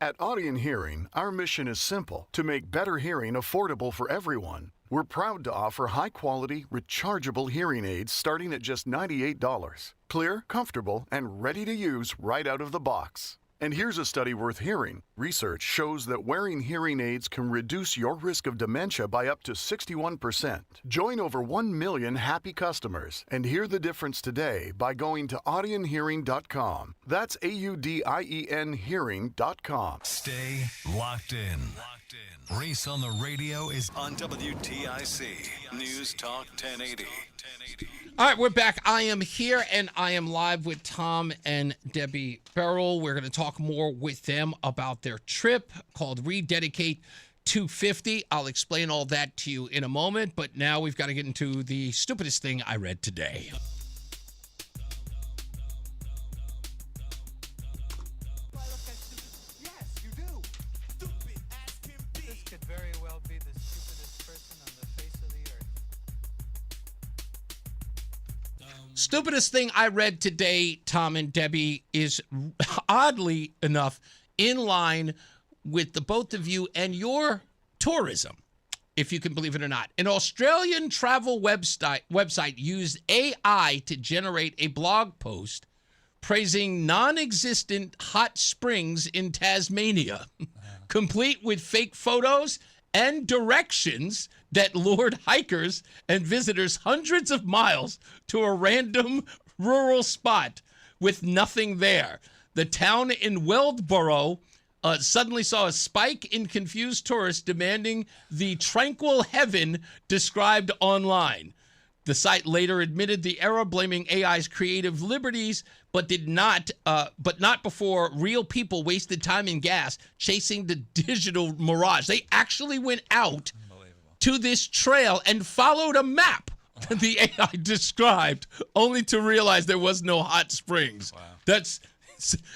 At Audion Hearing, our mission is simple: to make better hearing affordable for everyone. We're proud to offer high-quality, rechargeable hearing aids starting at just $98. Clear, comfortable, and ready to use right out of the box. And here's a study worth hearing. Research shows that wearing hearing aids can reduce your risk of dementia by up to 61%. Join over 1 million happy customers and hear the difference today by going to audionhearing.com. That's AUDIEN hearing.com.
Stay locked in. Reese on the radio is on WTIC News Talk 1080.
All right, we're back. I am here, and I am live with Tom and Debbie Berill. We're going to talk more with them about their trip called Rededicate 250. I'll explain all that to you in a moment, but now we've got to get into the stupidest thing I read today. Stupidest thing I read today, Tom and Debbie, is oddly enough in line with the both of you and your tourism, if you can believe it or not. An Australian travel website used AI to generate a blog post praising non-existent hot springs in Tasmania, complete with fake photos and directions that lured hikers and visitors hundreds of miles to a random rural spot with nothing there. The town in Weldborough suddenly saw a spike in confused tourists demanding the tranquil heaven described online. The site later admitted the error, blaming AI's creative liberties, but not before real people wasted time and gas chasing the digital mirage. They actually went out to this trail and followed a map that the AI described, only to realize there was no hot springs. Wow.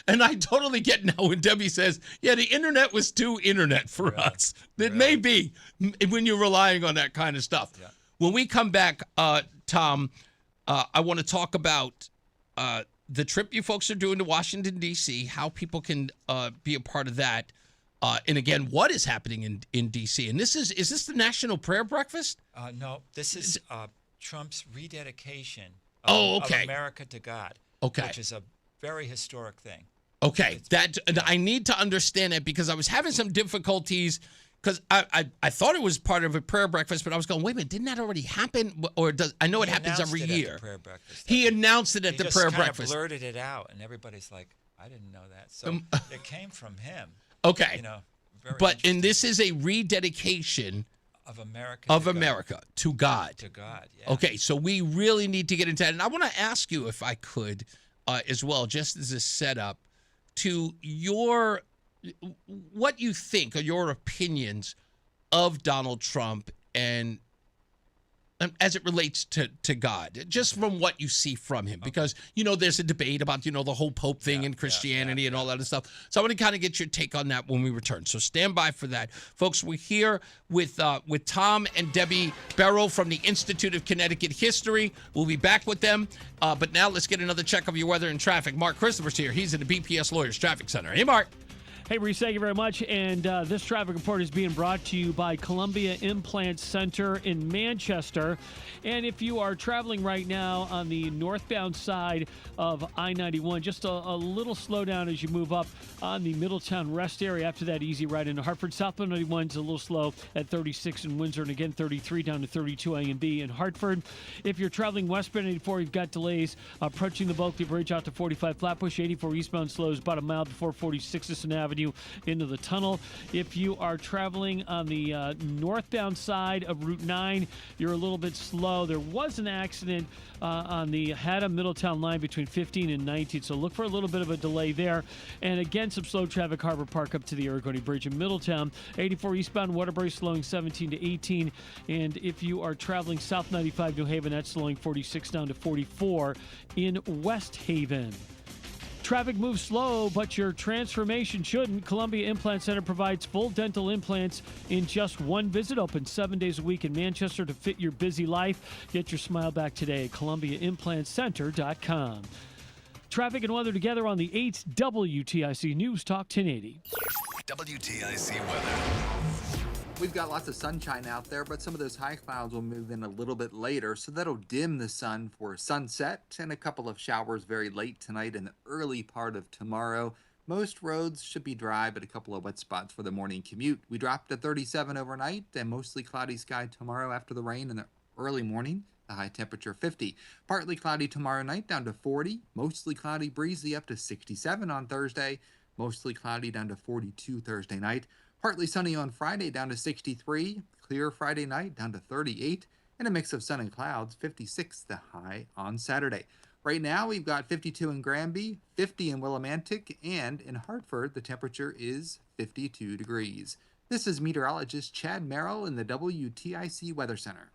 And I totally get now when Debbie says, yeah, the internet was too internet for us. It may be when you're relying on that kind of stuff. Yeah. When we come back, Tom, I want to talk about the trip you folks are doing to Washington, D.C., how people can be a part of that. And again, what is happening in D.C.? And is this the National Prayer Breakfast?
No, this is Trump's rededication of America to God, which is a very historic thing.
Okay, I need to understand it because I was having some difficulties because I thought it was part of a prayer breakfast, but I was going, wait a minute, didn't that already happen? Or I know it happens every year.
At the prayer breakfast.
He announced it at the prayer breakfast.
He just blurted it out, and everybody's like, I didn't know that. So it came from him.
Okay. And this is a rededication
of America
to God.
To God, yeah.
Okay, so we really need to get into that. And I want to ask you, if I could, as well, just as a setup, to what you think are your opinions of Donald Trump and as it relates to God, just from what you see from him, because, there's a debate about, the whole Pope thing and Christianity and all that other stuff. So I want to kind of get your take on that when we return. So stand by for that. Folks, we're here with Tom and Debbie Berill from the Institute of Connecticut History. We'll be back with them. But now let's get another check of your weather and traffic. Mark Christopher's here. He's in the BPS Lawyers Traffic Center. Hey, Mark.
Hey, Reese, thank you very much. And this traffic report is being brought to you by Columbia Implant Center in Manchester. And if you are traveling right now on the northbound side of I-91, just a little slowdown as you move up on the Middletown rest area. After that, easy right into Hartford. Southbound 91 is a little slow at 36 in Windsor, and again 33 down to 32 A and B in Hartford. If you're traveling westbound 84, you've got delays approaching the Bulkley Bridge out to 45 Flatbush. 84 eastbound slows about a mile before 46th Avenue into the tunnel. If you are traveling on the northbound side of Route 9, you're a little bit slow. There was an accident on the Haddam Middletown line between 15 and 19, so look for a little bit of a delay there. And again, some slow traffic Harbor Park up to the Aragoni Bridge in Middletown. 84 eastbound Waterbury slowing 17 to 18. And if you are traveling South 95 New Haven, that's slowing 46 down to 44 in West Haven. Traffic moves slow, but your transformation shouldn't. Columbia Implant Center provides full dental implants in just one visit. Open 7 days a week in Manchester to fit your busy life. Get your smile back today at ColumbiaImplantCenter.com. Traffic and weather together on the 8th WTIC News Talk 1080.
WTIC weather.
We've got lots of sunshine out there, but some of those high clouds will move in a little bit later, so that'll dim the sun for sunset and a couple of showers very late tonight and the early part of tomorrow. Most roads should be dry, but a couple of wet spots for the morning commute. We dropped to 37 overnight and mostly cloudy sky tomorrow after the rain in the early morning. The high temperature 50. Partly cloudy tomorrow night down to 40. Mostly cloudy, breezy up to 67 on Thursday. Mostly cloudy down to 42 Thursday night. Partly sunny on Friday down to 63, clear Friday night down to 38, and a mix of sun and clouds, 56 the high on Saturday. Right now we've got 52 in Granby, 50 in Willimantic, and in Hartford the temperature is 52 degrees. This is meteorologist Chad Merrill in the WTIC Weather Center.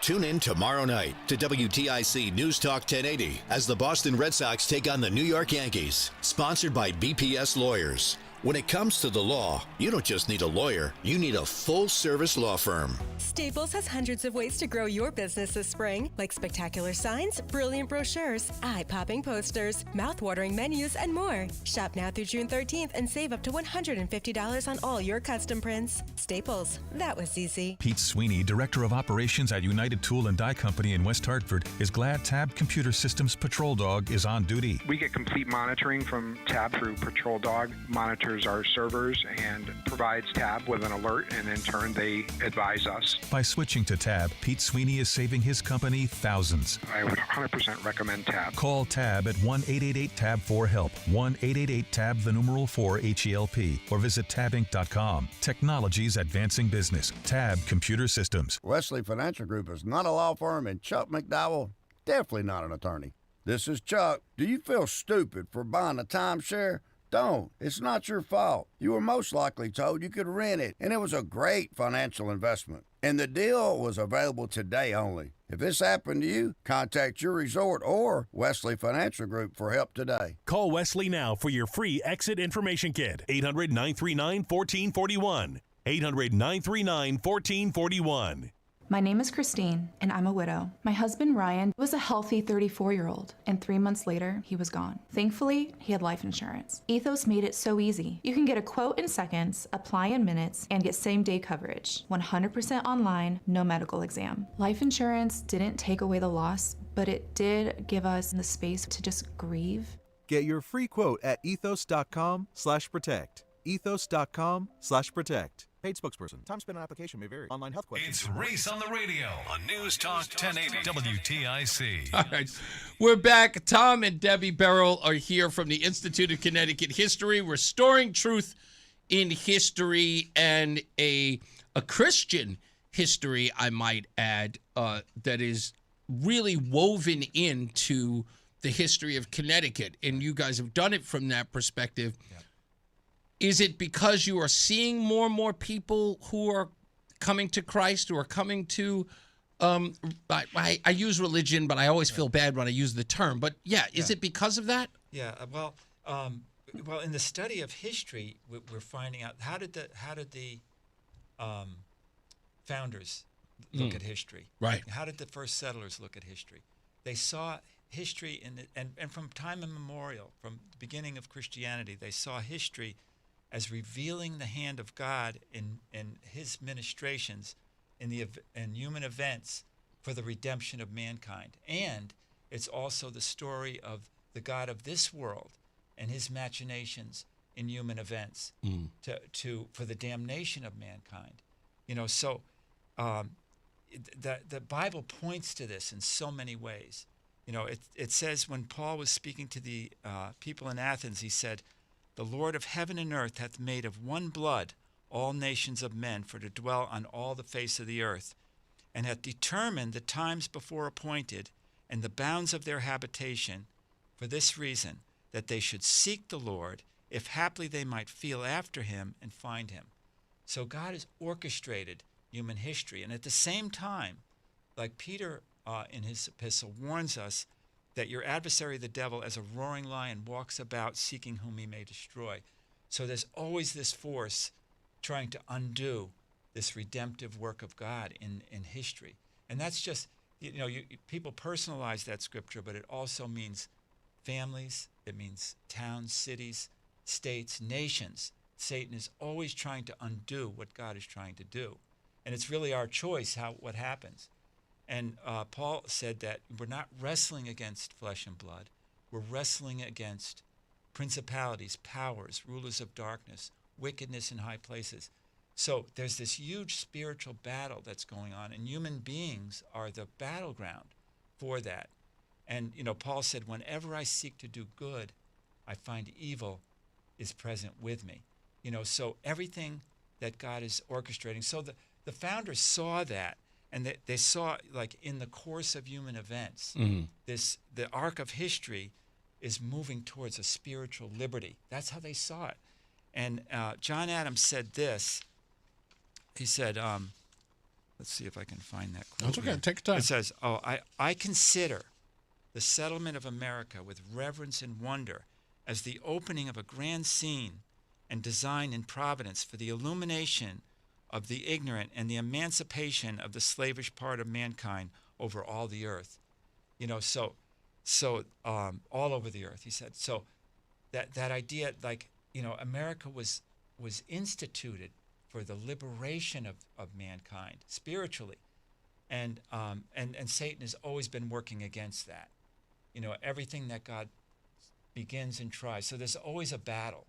Tune in tomorrow night to WTIC News Talk 1080 as the Boston Red Sox take on the New York Yankees. Sponsored by BPS Lawyers. When it comes to the law, you don't just need a lawyer, you need a full-service law firm.
Staples has hundreds of ways to grow your business this spring, like spectacular signs, brilliant brochures, eye-popping posters, mouth-watering menus, and more. Shop now through June 13th and save up to $150 on all your custom prints. Staples, that was easy.
Pete Sweeney, Director of Operations at United Tool and Die Company in West Hartford, is glad Tab Computer Systems Patrol Dog is on duty.
We get complete monitoring from Tab through Patrol Dog, monitor enters our servers and provides Tab with an alert, and in turn they advise us.
By switching to Tab, Pete Sweeney is saving his company thousands.
I would 100% recommend Tab.
Call Tab at 1-888-TAB-4-HELP, 1-888-TAB-4-HELP, or visit tabinc.com. Technology's advancing business. Tab Computer Systems.
Wesley Financial Group is not a law firm, and Chuck McDowell, definitely not an attorney. This is Chuck. Do you feel stupid for buying a timeshare? Don't. It's not your fault. You were most likely told you could rent it, and it was a great financial investment. And the deal was available today only. If this happened to you, contact your resort or Wesley Financial Group for help today.
Call Wesley now for your free exit information kit. 800-939-1441. 800-939-1441.
My name is Christine, and I'm a widow. My husband, Ryan, was a healthy 34-year-old, and 3 months later, he was gone. Thankfully, he had life insurance. Ethos made it so easy. You can get a quote in seconds, apply in minutes, and get same-day coverage. 100% online, no medical exam. Life insurance didn't take away the loss, but it did give us the space to just grieve.
Get your free quote at ethos.com/protect. ethos.com/protect. Paid spokesperson. Time spent on application may vary. Online health questions.
It's Reese on the radio on News Talk 1080 WTIC.
All right. We're back. Tom and Debbie Berill are here from the Institute of Connecticut History, restoring truth in history, and a Christian history, I might add, that is really woven into the history of Connecticut. And you guys have done it from that perspective. Yep. Is it because you are seeing more and more people who are coming to Christ, who are coming to, I use religion, but I always feel bad when I use the term. But is it because of that?
Yeah. Well, in the study of history, we're finding out how did the founders look at history?
Right.
How did the first settlers look at history? They saw history and from time immemorial, from the beginning of Christianity, they saw history as revealing the hand of God in his ministrations in human events for the redemption of mankind. And it's also the story of the God of this world and his machinations in human events for the damnation of mankind. So the Bible points to this in so many ways. It says when Paul was speaking to the people in Athens, he said, "The Lord of heaven and earth hath made of one blood all nations of men for to dwell on all the face of the earth, and hath determined the times before appointed and the bounds of their habitation, for this reason, that they should seek the Lord, if haply they might feel after him and find him." So God has orchestrated human history. And at the same time, like Peter in his epistle warns us, that your adversary, the devil, as a roaring lion, walks about seeking whom he may destroy. So there's always this force trying to undo this redemptive work of God in history. And that's just, people personalize that scripture, but it also means families, it means towns, cities, states, nations. Satan is always trying to undo what God is trying to do. And it's really our choice what happens. And Paul said that we're not wrestling against flesh and blood. We're wrestling against principalities, powers, rulers of darkness, wickedness in high places. So there's this huge spiritual battle that's going on, and human beings are the battleground for that. And, Paul said, whenever I seek to do good, I find evil is present with me. So everything that God is orchestrating. So the founders saw that. And they saw, like, in the course of human events, the arc of history is moving towards a spiritual liberty. That's how they saw it. And John Adams said this. He said, let's see if I can find that quote.
That's okay.
Here.
Take your time.
It says, I consider the settlement of America with reverence and wonder as the opening of a grand scene and design in providence for the illumination of the ignorant and the emancipation of the slavish part of mankind over all the earth. So all over the earth, he said. So that idea, America was instituted for the liberation of mankind spiritually. And Satan has always been working against that. Everything that God begins and tries. So there's always a battle.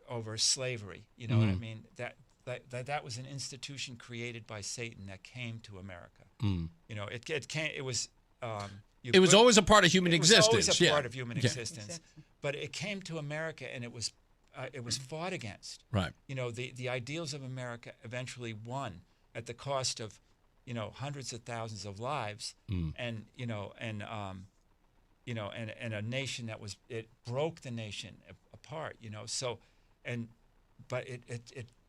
over slavery. You know what I mean? That was an institution created by Satan that came to America. You know, it came. It was.
It was always a part of human existence.
It was always a
yeah.
part of human
Yeah.
existence,
Exactly.
but it came to America, and it was fought against.
Right.
You know, the ideals of America eventually won at the cost of, hundreds of thousands of lives, and and a nation it broke the nation apart. So, but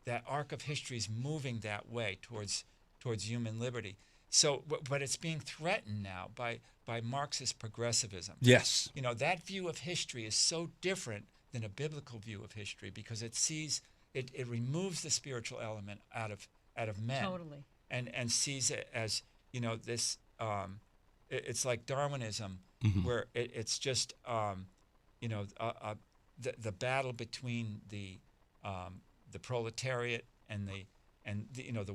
that arc of history is moving that way towards human liberty. So, but it's being threatened now by Marxist progressivism.
Yes.
That view of history is so different than a biblical view of history because it sees it removes the spiritual element out of men.
Totally.
And sees it as this. It's like Darwinism, where it's just the battle between the proletariat and the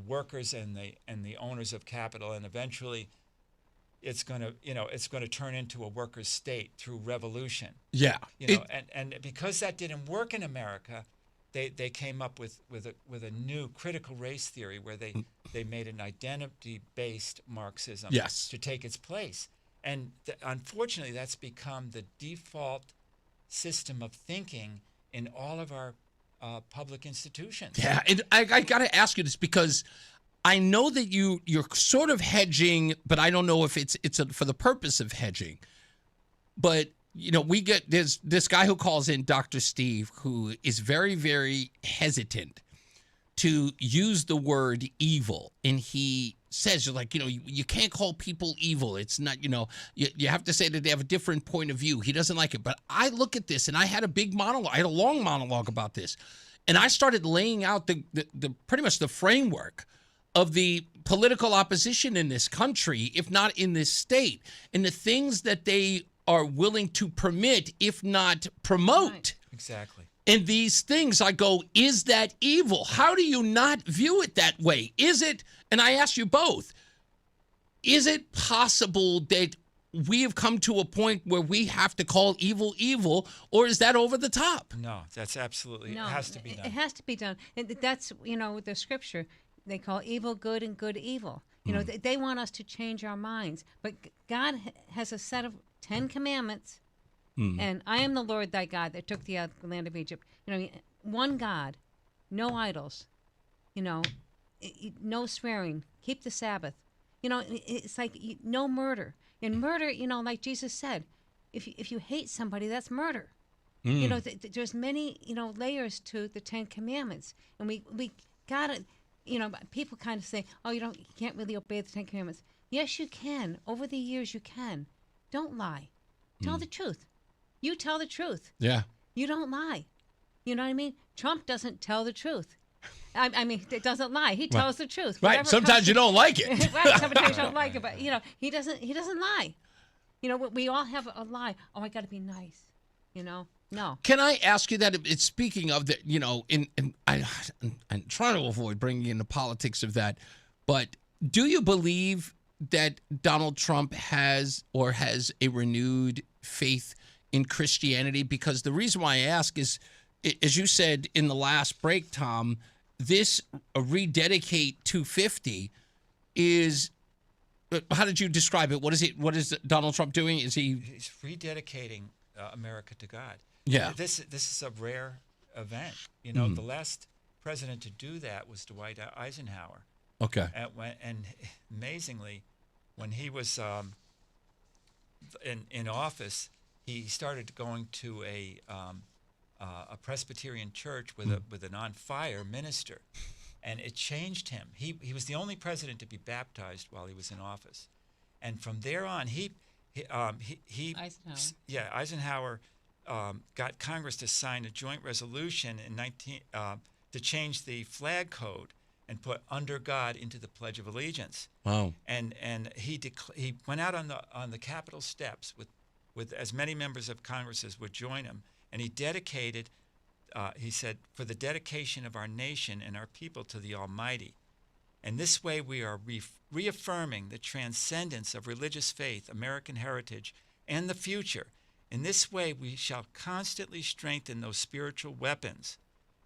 workers and the owners of capital, and eventually it's going to turn into a workers' state through revolution.
Yeah.
And because that didn't work in America, they came up with a new critical race theory where they made an identity-based Marxism to take its place. And unfortunately, that's become the default system of thinking in all of our public institutions.
Yeah, and I got to ask you this because I know that you're sort of hedging, but I don't know if it's for the purpose of hedging. But there's this guy who calls in, Dr. Steve, who is very, very hesitant to use the word evil, and he says, you can't call people evil. It's not, you have to say that they have a different point of view. He doesn't like it. But I look at this, and I had a long monologue about this, and I started laying out the pretty much the framework of the political opposition in this country, if not in this state, and the things that they are willing to permit, if not promote.
Right. Exactly.
And these things, I go, is that evil? How do you not view it that way? Is it, and I ask you both, is it possible that we have come to a point where we have to call evil evil, or is that over the top?
No, that's absolutely,
No,
it has to be done.
It has to be done. And that's, the scripture, they call evil good and good evil. They want us to change our minds. But God has a set of 10 commandments. And I am the Lord thy God that took thee out of the land of Egypt. One God, no idols, no swearing, keep the Sabbath. It's like no murder. And murder, like Jesus said, if you hate somebody, that's murder. There's many, layers to the 10 commandments. And we gotta, people kind of say, oh, you can't really obey the 10 commandments. Yes, you can. Over the years, you can. Don't lie. Tell the truth. You tell the truth.
Yeah.
You don't lie. You know what I mean? Trump doesn't tell the truth. I mean, it doesn't lie. He tells the truth.
Right. Sometimes you don't like it.
Right. Sometimes you don't like it, but he doesn't lie. We all have a lie. Oh, I got to be nice. No.
Can I ask you that? It's speaking of the, I'm trying to avoid bringing in the politics of that, but do you believe that Donald Trump has a renewed faith in Christianity? Because the reason why I ask is, as you said in the last break, Tom, this rededicate 250 is, how did you describe it? What is Donald Trump doing? He's
rededicating America to God.
Yeah.
This is a rare event. The last president to do that was Dwight Eisenhower.
Okay.
And amazingly, when he was in office, he started going to a Presbyterian church with an on-fire minister, and it changed him. He was the only president to be baptized while he was in office, and from there on, Eisenhower got Congress to sign a joint resolution to change the flag code and put "under God" into the Pledge of Allegiance.
Wow!
And he went out on the Capitol steps with as many members of Congress as would join him, and he dedicated. He said, "For the dedication of our nation and our people to the Almighty." And this way, we are reaffirming the transcendence of religious faith, American heritage, and the future. In this way, we shall constantly strengthen those spiritual weapons,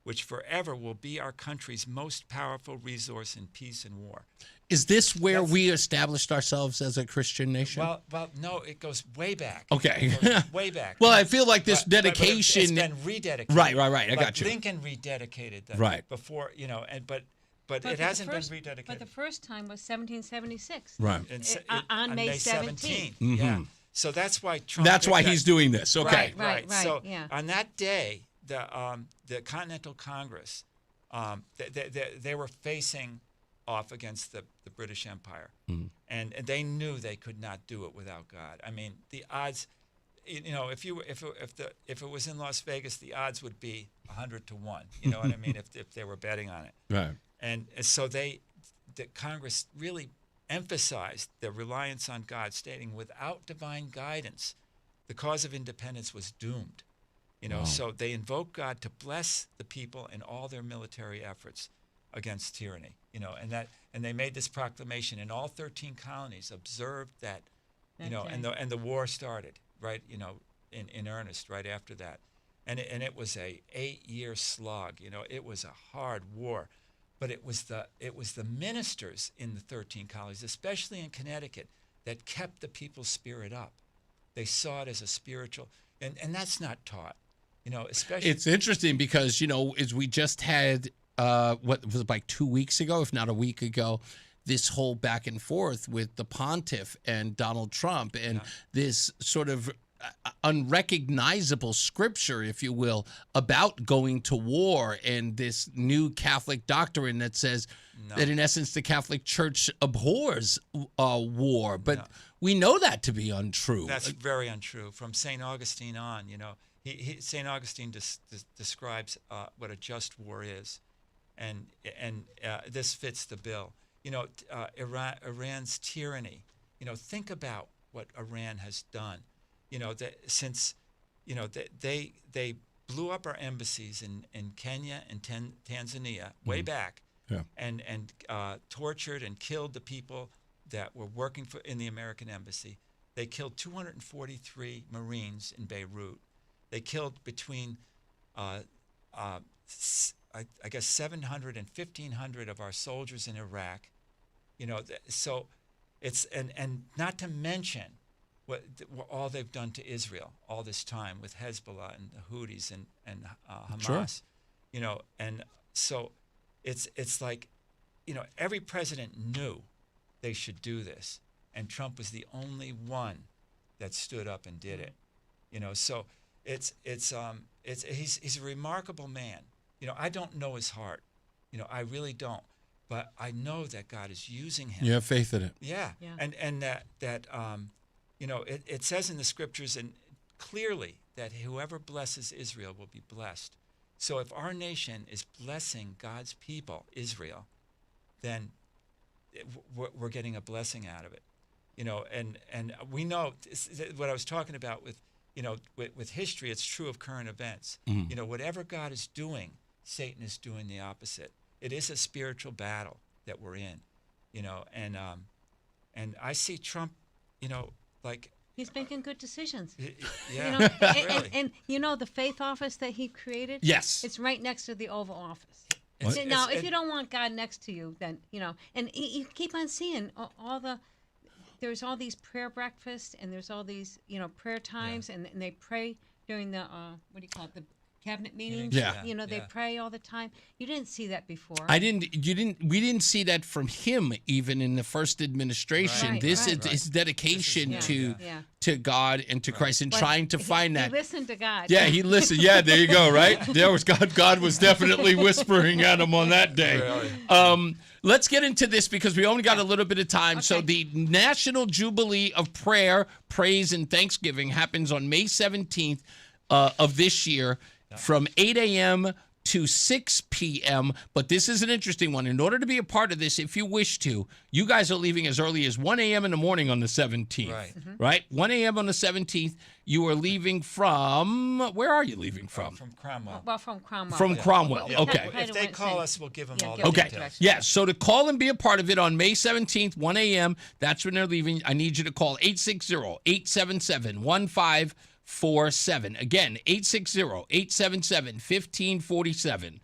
which forever will be our country's most powerful resource in peace and war.
Is this where we established ourselves as a Christian nation?
Well, no, it goes way back.
Okay.
It goes way back.
Well, I feel like this dedication.
It's been rededicated.
Right. I got you.
Lincoln rededicated that.
Right.
Before, but it hasn't been rededicated.
But the first time was 1776.
Right.
On May 17th.
Mm-hmm.
Yeah. So that's why Trump.
That's why he's doing this. Okay.
Right. So
yeah.
on that day, the Continental Congress, they were facing off against the British Empire, and they knew they could not do it without God. I mean, the odds, if it was in Las Vegas, the odds would be 100 to 1. You know what I mean? If they were betting on it.
Right.
And so the Congress really emphasized their reliance on God, stating, without divine guidance, the cause of independence was doomed.
Wow.
So they invoked God to bless the people in all their military efforts against tyranny. And they made this proclamation, and all 13 colonies observed that, and the war started, right, in earnest right after that. And it was a 8-year slog. It was a hard war. But it was the ministers in the 13 colonies, especially in Connecticut, that kept the people's spirit up. They saw it as a spiritual, and that's not taught, especially.
It's interesting because, as we just had, what was it, like 2 weeks ago, if not a week ago, this whole back and forth with the pontiff and Donald Trump and this sort of unrecognizable scripture, if you will, about going to war, and this new Catholic doctrine that says that in essence the Catholic Church abhors war. But we know that to be untrue.
That's very untrue. From St. Augustine on, St. Augustine describes what a just war is, and this fits the bill. Iran's tyranny. Think about what Iran has done. Since they blew up our embassies in Kenya and Tanzania way back, and tortured and killed the people that were working in the American embassy. They killed 243 Marines in Beirut. They killed between I guess 700 and 1,500 of our soldiers in Iraq. So it's and not to mention what all they've done to Israel all this time with Hezbollah and the Houthis and Hamas,
Sure.
And so it's like, every president knew they should do this, and Trump was the only one that stood up and did it, So he's a remarkable man. I don't know his heart, I really don't, but I know that God is using him.
You have faith in it.
Yeah. And that it says in the scriptures and clearly that whoever blesses Israel will be blessed. So if our nation is blessing God's people, Israel, then we're getting a blessing out of it. And we know what I was talking about with history. It's true of current events. Whatever God is doing, Satan is doing the opposite. It is a spiritual battle that we're in, and I see Trump, like
he's making good decisions.
Yeah, really.
And the faith office that he created.
Yes,
it's right next to the Oval Office.
What?
Now, if you don't want God next to you, then and you keep on seeing there's all these prayer breakfasts and there's all these prayer times and they pray during the the cabinet meetings.
Yeah.
They pray all the time. You didn't see that before.
We didn't see that from him even in the first administration.
Right,
this
right.
is his dedication to God and to Christ and
But
trying to find that.
He listened to God.
Yeah, he listened. Yeah, there you go, right? There was God. God was definitely whispering at him on that day.
Really?
Let's get into this because we only got a little bit of time.
Okay.
So the National Jubilee of Prayer, Praise, and Thanksgiving happens on May 17th of this year from 8 a.m. to 6 p.m. But this is an interesting one. In order to be a part of this, if you wish to, you guys are leaving as early as 1 a.m. in the morning on the 17th.
Right.
Right? 1 a.m. on the 17th. You are leaving from, where are you leaving from?
From Cromwell.
Well, from Cromwell.
From Cromwell.
Yeah.
Okay.
If they call us, we'll give them all the
Okay.
details.
Yeah. So to call and be a part of it on May 17th, 1 a.m., that's when they're leaving. I need you to call 860-877-1545. 1547. Again, 860-877-1547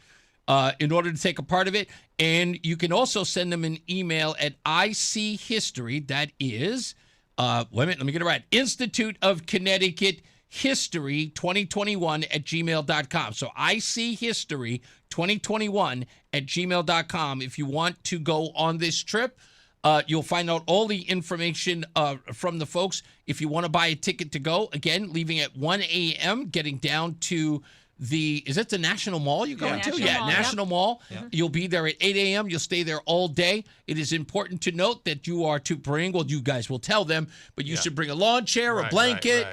in order to take a part of it. And you can also send them an email at ICHistory. That is, wait a minute, let me get it right. Institute of Connecticut History 2021 at gmail.com. So ICHistory 2021 at gmail.com. If you want to go on this trip, you'll find out all the information from the folks. If you want to buy a ticket to go, again, leaving at 1 a.m., getting down to is it the National Mall you're going to? National Mall. Yep. You'll be there at 8 a.m. You'll stay there all day. It is important to note that you are to bring, well, you guys will tell them, but you should bring a lawn chair, a blanket,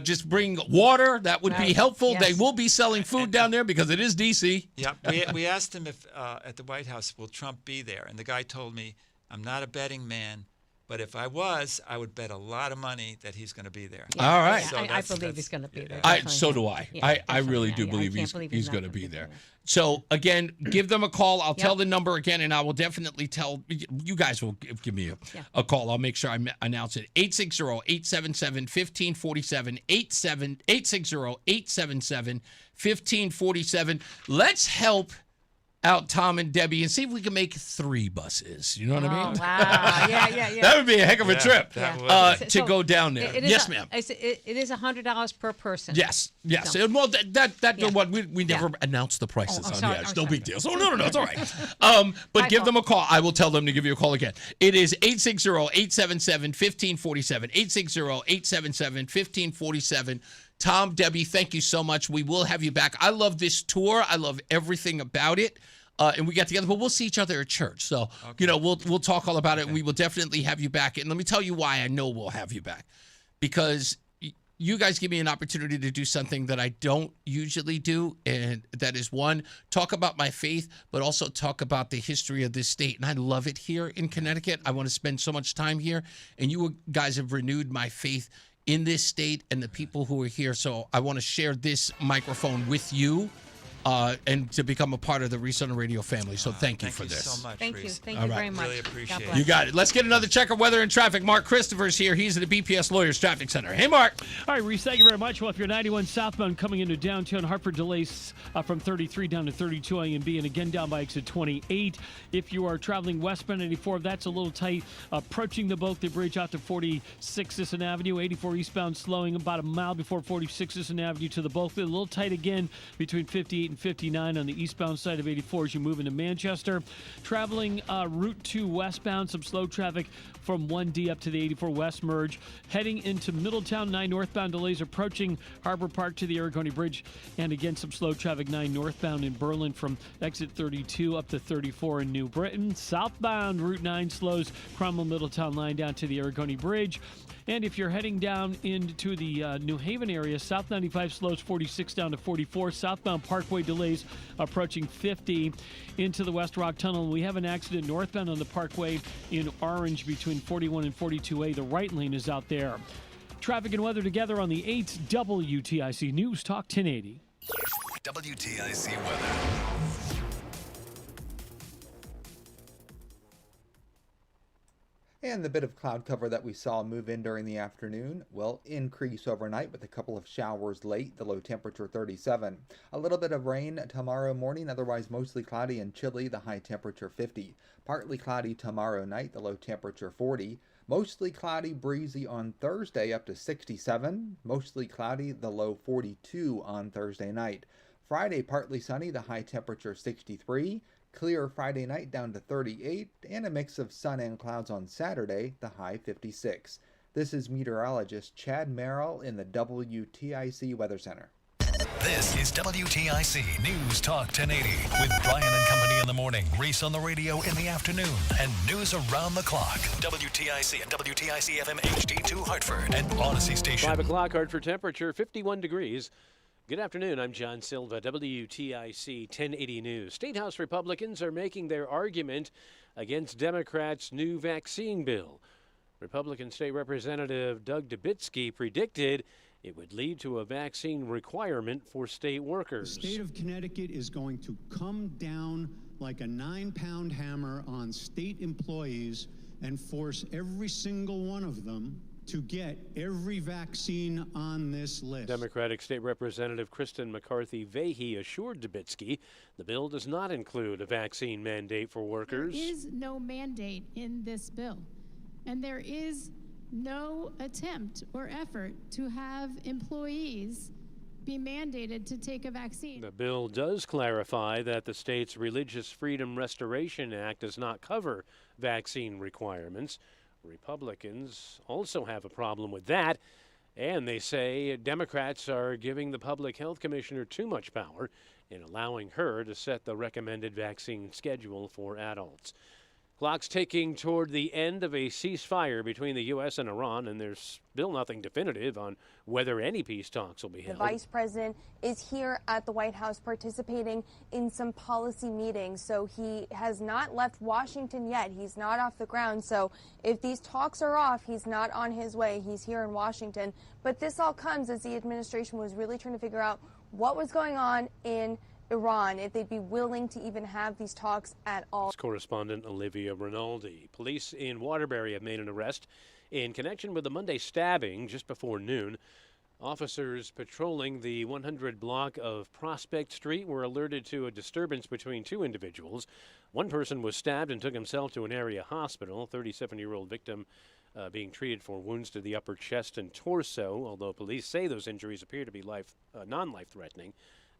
just bring water. That would be helpful. Yes. They will be selling food down there because it is D.C.
Yeah, we asked him if at the White House, will Trump be there? And the guy told me, I'm not a betting man, but if I was, I would bet a lot of money that he's going to be there.
Yeah. All right.
So I believe he's going to be there.
So do I. Yeah, I really do believe he's going to be there. So, again, give them a call. I'll tell the number again, and I will definitely tell you guys will give me a call. I'll make sure I announce it. 860-877-1547, 860-877-1547. Let's help out Tom and Debbie and see if we can make 3 buses. You know what I mean?
Wow. Yeah.
That would be a heck of a trip to go down there. Yes, ma'am.
It is $100 per person.
Yes. So. Well, that's what we never announced the prices on the edge. No big deal. So no, it's all right. But give them a call. I will tell them to give you a call again. It is 860-877-1547, 860-877-1547. Tom, Debbie, thank you so much. We will have you back. I love this tour. I love everything about it. And we got together, but we'll see each other at church. So, we'll talk all about it. And we will definitely have you back. And let me tell you why I know we'll have you back. Because you guys give me an opportunity to do something that I don't usually do. And that is, one, talk about my faith, but also talk about the history of this state. And I love it here in Connecticut. I want to spend so much time here. And you guys have renewed my faith in this state and the people who are here. So I want to share this microphone with you and to become a part of the Reese on the Radio family. So thank you for this.
So much,
Thank
Reese.
you. Thank you very much.
Really appreciate it.
You got it. Let's get another check of weather and traffic. Mark Christopher's here. He's at the BPS Lawyers Traffic Center. Hey, Mark.
All right, Reese, thank you very much. Well, if you're 91 southbound coming into downtown Hartford, delays from 33 down to 32 A and B, and again down by exit 28. If you are traveling westbound 84, that's a little tight. Approaching the Berkeley Bridge out to 46 Sisson Avenue. 84 eastbound slowing about a mile before 46 Sisson Avenue to the Berkeley. A little tight again between 58 and 59 on the eastbound side of 84 as you move into Manchester. Traveling Route 2 westbound, some slow traffic from 1D up to the 84 West merge. Heading into Middletown, 9 northbound delays approaching Harbor Park to the Aragoni Bridge. And again, some slow traffic 9 northbound in Berlin from exit 32 up to 34 in New Britain. Southbound Route 9 slows Cromwell Middletown line down to the Aragoni Bridge. And if you're heading down into the New Haven area, South 95 slows 46 down to 44. Southbound Parkway delays approaching 50 into the West Rock Tunnel. We have an accident northbound on the Parkway in Orange between 41 and 42A. The right lane is out there. Traffic and weather together on the 8th WTIC News Talk 1080.
WTIC weather.
And the bit of cloud cover that we saw move in during the afternoon will increase overnight with a couple of showers late, the low temperature 37. A little bit of rain tomorrow morning, otherwise mostly cloudy and chilly, the high temperature 50. Partly cloudy tomorrow night, the low temperature 40. Mostly cloudy, breezy on Thursday up to 67. Mostly cloudy, the low 42 on Thursday night. Friday, partly sunny, the high temperature 63. Clear Friday night down to 38, and a mix of sun and clouds on Saturday, the high 56. This is meteorologist Chad Merrill in the WTIC Weather Center.
This is WTIC News Talk 1080 with Brian and Company in the morning, Reese on the radio in the afternoon, and news around the clock. WTIC and WTIC FM HD2 Hartford and Odyssey Station.
5 o'clock Hartford temperature 51 degrees. Good afternoon, I'm John Silva, WTIC 1080 News. State House Republicans are making their argument against Democrats' new vaccine bill. Republican State Representative Doug Dubitsky predicted it would lead to a vaccine requirement for state workers.
The state of Connecticut is going to come down like a 9-pound hammer on state employees and force every single one of them to get every vaccine on this list.
Democratic State Representative Kristen McCarthy-Vahey assured Dubitsky the bill does not include a vaccine mandate for workers.
There is no mandate in this bill, and there is no attempt or effort to have employees be mandated to take a vaccine.
The bill does clarify that the state's Religious Freedom Restoration Act does not cover vaccine requirements. Republicans also have a problem with that, and they say Democrats are giving the Public Health Commissioner too much power in allowing her to set the recommended vaccine schedule for adults. Clock's ticking toward the end of a ceasefire between the U.S. and Iran, and there's still nothing definitive on whether any peace talks will be held.
The vice president is here at the White House participating in some policy meetings, so he has not left Washington yet. He's not off the ground, so if these talks are off, he's not on his way. He's here in Washington. But this all comes as the administration was really trying to figure out what was going on in Iran, if they'd be willing to even have these talks at all.
Correspondent Olivia Rinaldi. Police in Waterbury have made an arrest in connection with the Monday stabbing just before noon. Officers patrolling the 100 block of Prospect Street were alerted to a disturbance between two individuals. One person was stabbed and took himself to an area hospital. 37-year-old victim being treated for wounds to the upper chest and torso, although police say those injuries appear to be non-life-threatening.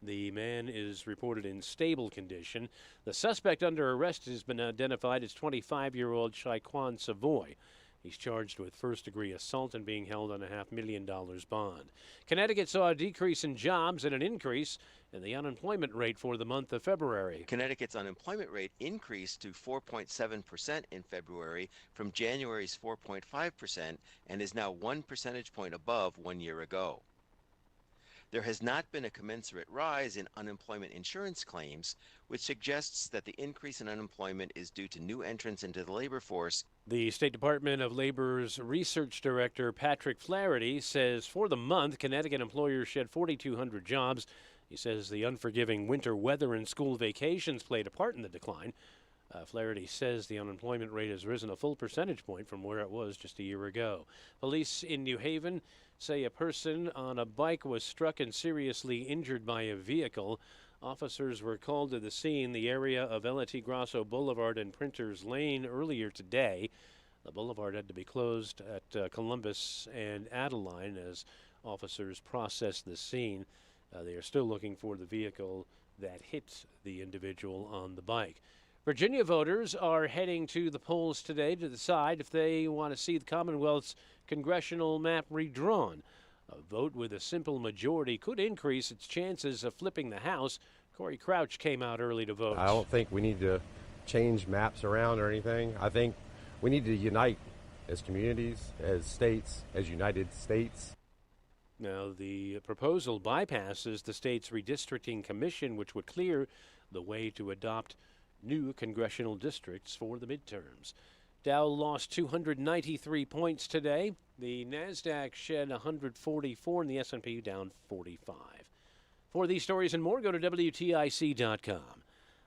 The man is reported in stable condition. The suspect under arrest has been identified as 25-year-old Shaquan Savoy. He's charged with first-degree assault and being held on a $500,000 bond. Connecticut saw a decrease in jobs and an increase in the unemployment rate for the month of February.
Connecticut's unemployment rate increased to 4.7% in February from January's 4.5% and is now 1 percentage point above 1 year ago. There has not been a commensurate rise in unemployment insurance claims, which suggests that the increase in unemployment is due to new entrants into the labor force.
The State Department of Labor's Research Director Patrick Flaherty says for the month, Connecticut employers shed 4,200 jobs. He says the unforgiving winter weather and school vacations played a part in the decline. Flaherty says the unemployment rate has risen a full percentage point from where it was just a year ago. Police in New Haven say a person on a bike was struck and seriously injured by a vehicle. Officers were called to the scene, the area of L.T. Grasso Boulevard and Printers Lane, earlier today. The boulevard had to be closed at Columbus and Adeline as officers processed the scene. They are still looking for the vehicle that hit the individual on the bike. Virginia voters are heading to the polls today to decide if they want to see the Commonwealth's congressional map redrawn. A vote with a simple majority could increase its chances of flipping the House. Corey Crouch came out early to vote.
I don't think we need to change maps around or anything. I think we need to unite as communities, as states, as United States.
Now, the proposal bypasses the state's redistricting commission, which would clear the way to adopt new congressional districts for the midterms. Dow lost 293 points today. The NASDAQ shed 144 and the S&P down 45. For these stories and more, go to WTIC.com.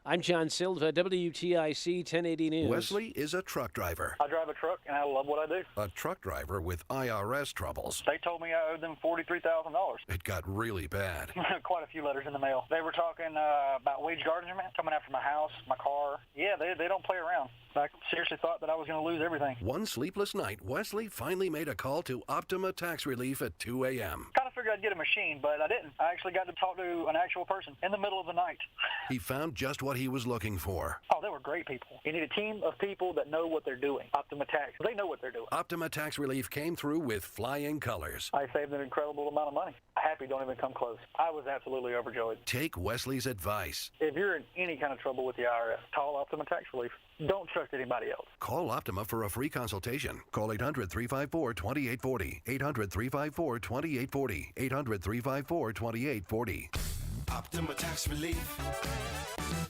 I'm John Silva, WTIC 1080 News.
Wesley is a truck driver.
I drive a truck, and I love what I do.
A truck driver with IRS troubles.
They told me I owed them $43,000.
It got really bad.
Quite a few letters in the mail. They were talking about wage garnishment, coming after my house, my car. Yeah, they don't play around. I seriously thought that I was going to lose everything.
One sleepless night, Wesley finally made a call to Optima Tax Relief at 2 a.m.
Kind of figured I'd get a machine, but I didn't. I actually got to talk to an actual person in the middle of the night.
He found just what he was looking for.
Oh, they were great people. You need a team of people that know what they're doing. Optima Tax, they know what they're doing.
Optima Tax Relief came through with flying colors.
I saved an incredible amount of money. Happy don't even come close. I was absolutely overjoyed.
Take Wesley's advice.
If you're in any kind of trouble with the IRS, call Optima Tax Relief. Don't trust anybody else.
Call Optima for a free consultation. Call 800-354-2840. 800-354-2840. 800-354-2840.
Optima Tax Relief.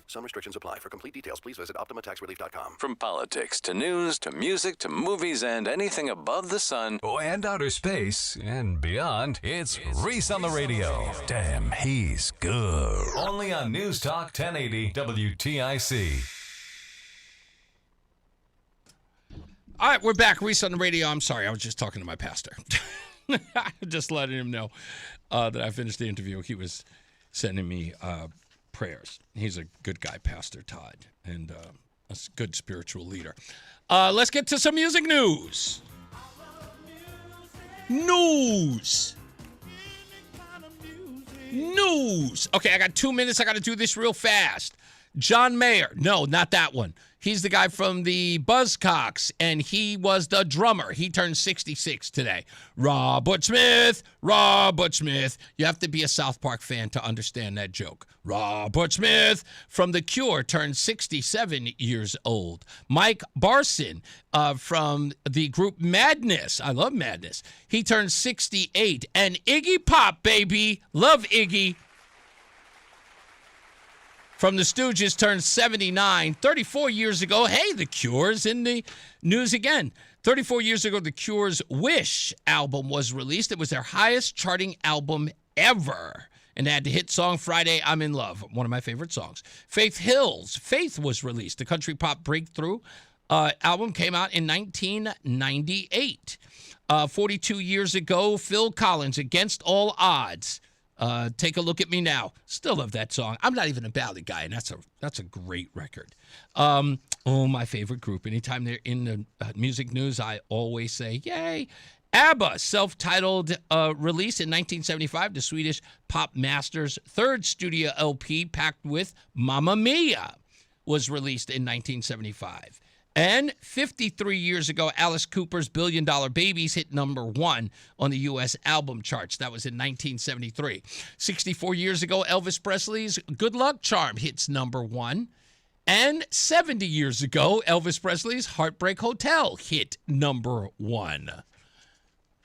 Some restrictions apply. For complete details, please visit OptimaTaxRelief.com.
From politics to news to music to movies and anything above the sun and outer space and beyond, it's Reese on the radio. Damn, he's good. Only on NewsTalk 1080 WTIC.
All right, we're back. Reese on the radio. I'm sorry, I was just talking to my pastor. Just letting him know that I finished the interview. He was sending me prayers. He's a good guy, Pastor Todd, and a good spiritual leader. Let's get to some music news. News. Okay, I got 2 minutes. I got to do this real fast. John Mayer. No, not that one. He's the guy from the Buzzcocks, and he was the drummer. He turned 66 today. Robert Smith. You have to be a South Park fan to understand that joke. Robert Smith from The Cure turned 67 years old. Mike Barson from the group Madness. I love Madness. He turned 68. And Iggy Pop, baby. Love Iggy. From the Stooges turned 79. 34 years ago, hey, The Cure's in the news again. 34 years ago, The Cure's Wish album was released. It was their highest charting album ever. And they had the hit song Friday, I'm in Love, one of my favorite songs. Faith Hill's Faith was released. The country pop breakthrough album came out in 1998. 42 years ago, Phil Collins, Against All Odds. Take a Look at Me Now. Still love that song. I'm not even a ballad guy, and that's a great record. My favorite group. Anytime they're in the music news, I always say, yay. ABBA, self-titled release in 1975, the Swedish pop masters' third studio LP, packed with Mamma Mia, was released in 1975. And 53 years ago, Alice Cooper's Billion Dollar Babies hit #1 on the U.S. album charts. That was in 1973. 64 years ago, Elvis Presley's Good Luck Charm hits #1. And 70 years ago, Elvis Presley's Heartbreak Hotel hit #1.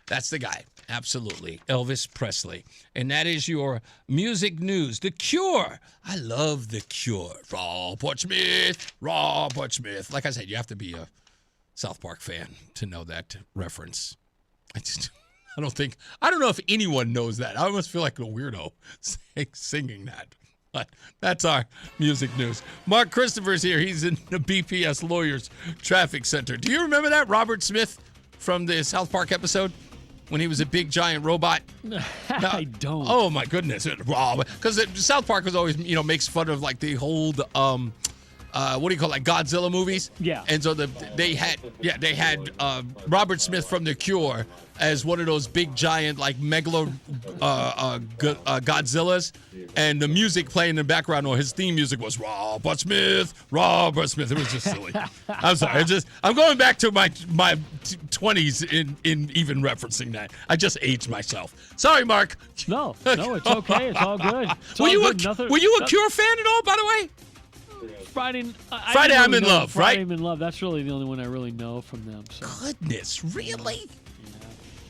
That's the guy. Absolutely. Elvis Presley. And that is your music news. The Cure. I love The Cure. Robert Smith. Like I said, you have to be a South Park fan to know that reference. I don't know if anyone knows that. I almost feel like a weirdo singing that. But that's our music news. Mark Christopher's here. He's in the BPS Lawyers Traffic Center. Do you remember that Robert Smith from the South Park episode? When he was a big giant robot?
I don't.
Oh my goodness. Because South Park was always, makes fun of like the whole, what do you call it, like Godzilla movies?
Yeah.
And so they had Robert Smith from The Cure as one of those big giant like Godzillas. And the music playing in the background, or his theme music was Robert Smith. It was just silly. I'm sorry. I'm going back to my 20s in even referencing that. I just aged myself. Sorry, Mark.
No, it's okay. It's all good.
Were you a Cure fan at all, by the way?
Friday,
I'm in Love, right?
Friday, I'm in Love. That's really the only one I really know from them. So.
Goodness, really?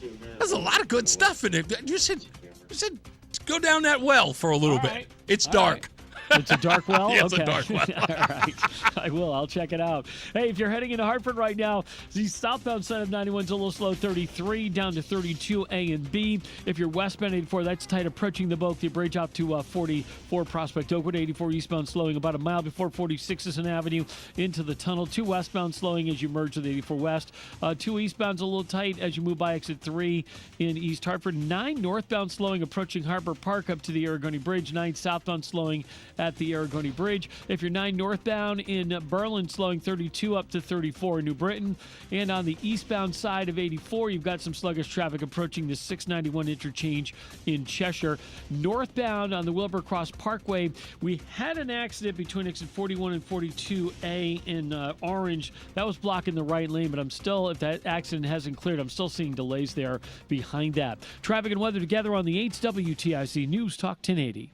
Yeah. There's a lot of good stuff in it. You said go down that well for a little bit.
Right.
It's dark.
It's a dark well?
Yeah,
okay.
it's a dark well.
All right. I will. I'll check it out. Hey, if you're heading into Hartford right now, the southbound side of 91 is a little slow, 33 down to 32 A and B. If you're westbound 84, that's tight approaching the Boakley Bridge out to 44 Prospect Oakwood. 84 eastbound slowing about a mile before 46th Avenue into the tunnel. 2 westbound slowing as you merge with 84 West. 2 eastbound's a little tight as you move by exit 3 in East Hartford. 9 northbound slowing approaching Harbor Park up to the Aragoni Bridge. 9 southbound slowing at the Aragoni Bridge. If you're 9 northbound in Berlin, slowing 32 up to 34 in New Britain. And on the eastbound side of 84, you've got some sluggish traffic approaching the 691 interchange in Cheshire. Northbound on the Wilbur Cross Parkway, we had an accident between exit 41 and 42A in Orange. That was blocking the right lane, but I'm still, if that accident hasn't cleared, I'm still seeing delays there behind that. Traffic and weather together on the 8's WTIC News Talk 1080.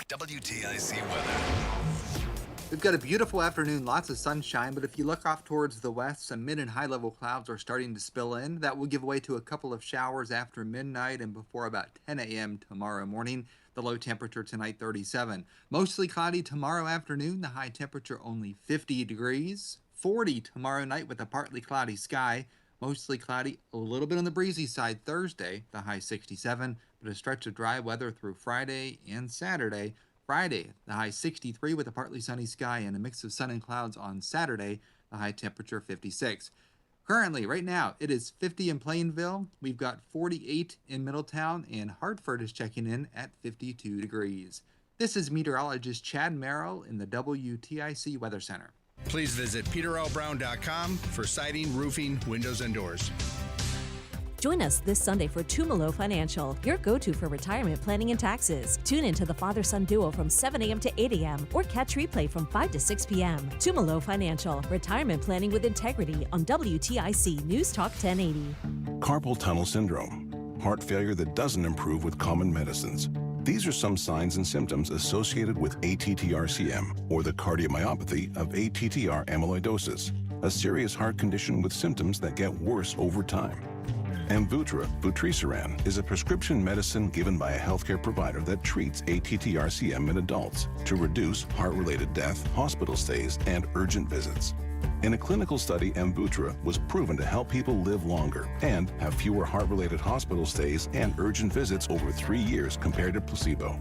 WTIC weather.
We've got a beautiful afternoon, lots of sunshine, but if you look off towards the west, some mid and high level clouds are starting to spill in. That will give way to a couple of showers after midnight and before about 10 a.m. tomorrow morning. The low temperature tonight, 37. Mostly cloudy tomorrow afternoon, the high temperature only 50 degrees. 40 tomorrow night with a partly cloudy sky. Mostly cloudy, a little bit on the breezy side Thursday, the high 67, but a stretch of dry weather through Friday and Saturday. Friday, the high 63 with a partly sunny sky and a mix of sun and clouds on Saturday, the high temperature 56. Currently, right now, it is 50 in Plainville. We've got 48 in Middletown, and Hartford is checking in at 52 degrees. This is meteorologist Chad Merrill in the WTIC Weather Center.
Please visit peterlbrown.com for siding, roofing, windows, and doors.
Join us this Sunday for Tumalo Financial, your go-to for retirement planning and taxes. Tune in to the father-son duo from 7 a.m. to 8 a.m. or catch replay from 5 to 6 p.m. Tumalo Financial, retirement planning with integrity on WTIC News Talk 1080.
Carpal tunnel syndrome, heart failure that doesn't improve with common medicines. These are some signs and symptoms associated with ATTR-CM, or the cardiomyopathy of ATTR amyloidosis, a serious heart condition with symptoms that get worse over time. Amvuttra, vutrisiran, is a prescription medicine given by a healthcare provider that treats ATTR-CM in adults to reduce heart-related death, hospital stays, and urgent visits. In a clinical study, Amvuttra was proven to help people live longer and have fewer heart-related hospital stays and urgent visits over 3 years compared to placebo.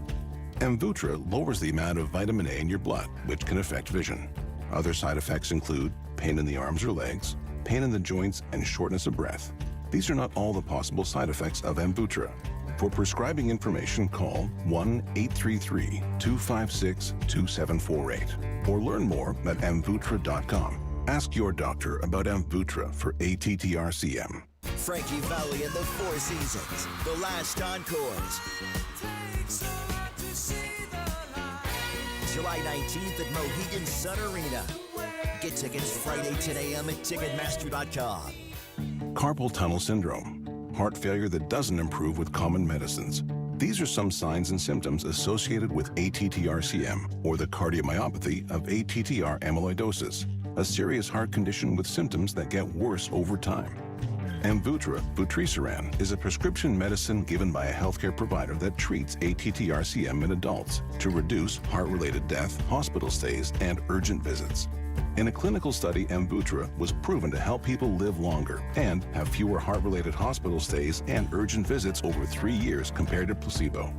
Amvuttra lowers the amount of vitamin A in your blood, which can affect vision. Other side effects include pain in the arms or legs, pain in the joints, and shortness of breath. These are not all the possible side effects of Amvuttra. For prescribing information, call 1-833-256-2748 or learn more at amvuttra.com. Ask your doctor about Amvuttra for ATTR-CM.
Frankie Valli and the Four Seasons, the last encores. July 19th at Mohegan Sun Arena. Get tickets Friday 10 a.m. at Ticketmaster.com.
Carpal tunnel syndrome, heart failure that doesn't improve with common medicines. These are some signs and symptoms associated with ATTR-CM, or the cardiomyopathy of ATTR amyloidosis, a serious heart condition with symptoms that get worse over time. Amvuttra, vutrisiran, is a prescription medicine given by a healthcare provider that treats ATTR-CM in adults to reduce heart-related death, hospital stays, and urgent visits. In a clinical study, Amvuttra was proven to help people live longer and have fewer heart-related hospital stays and urgent visits over 3 years compared to placebo.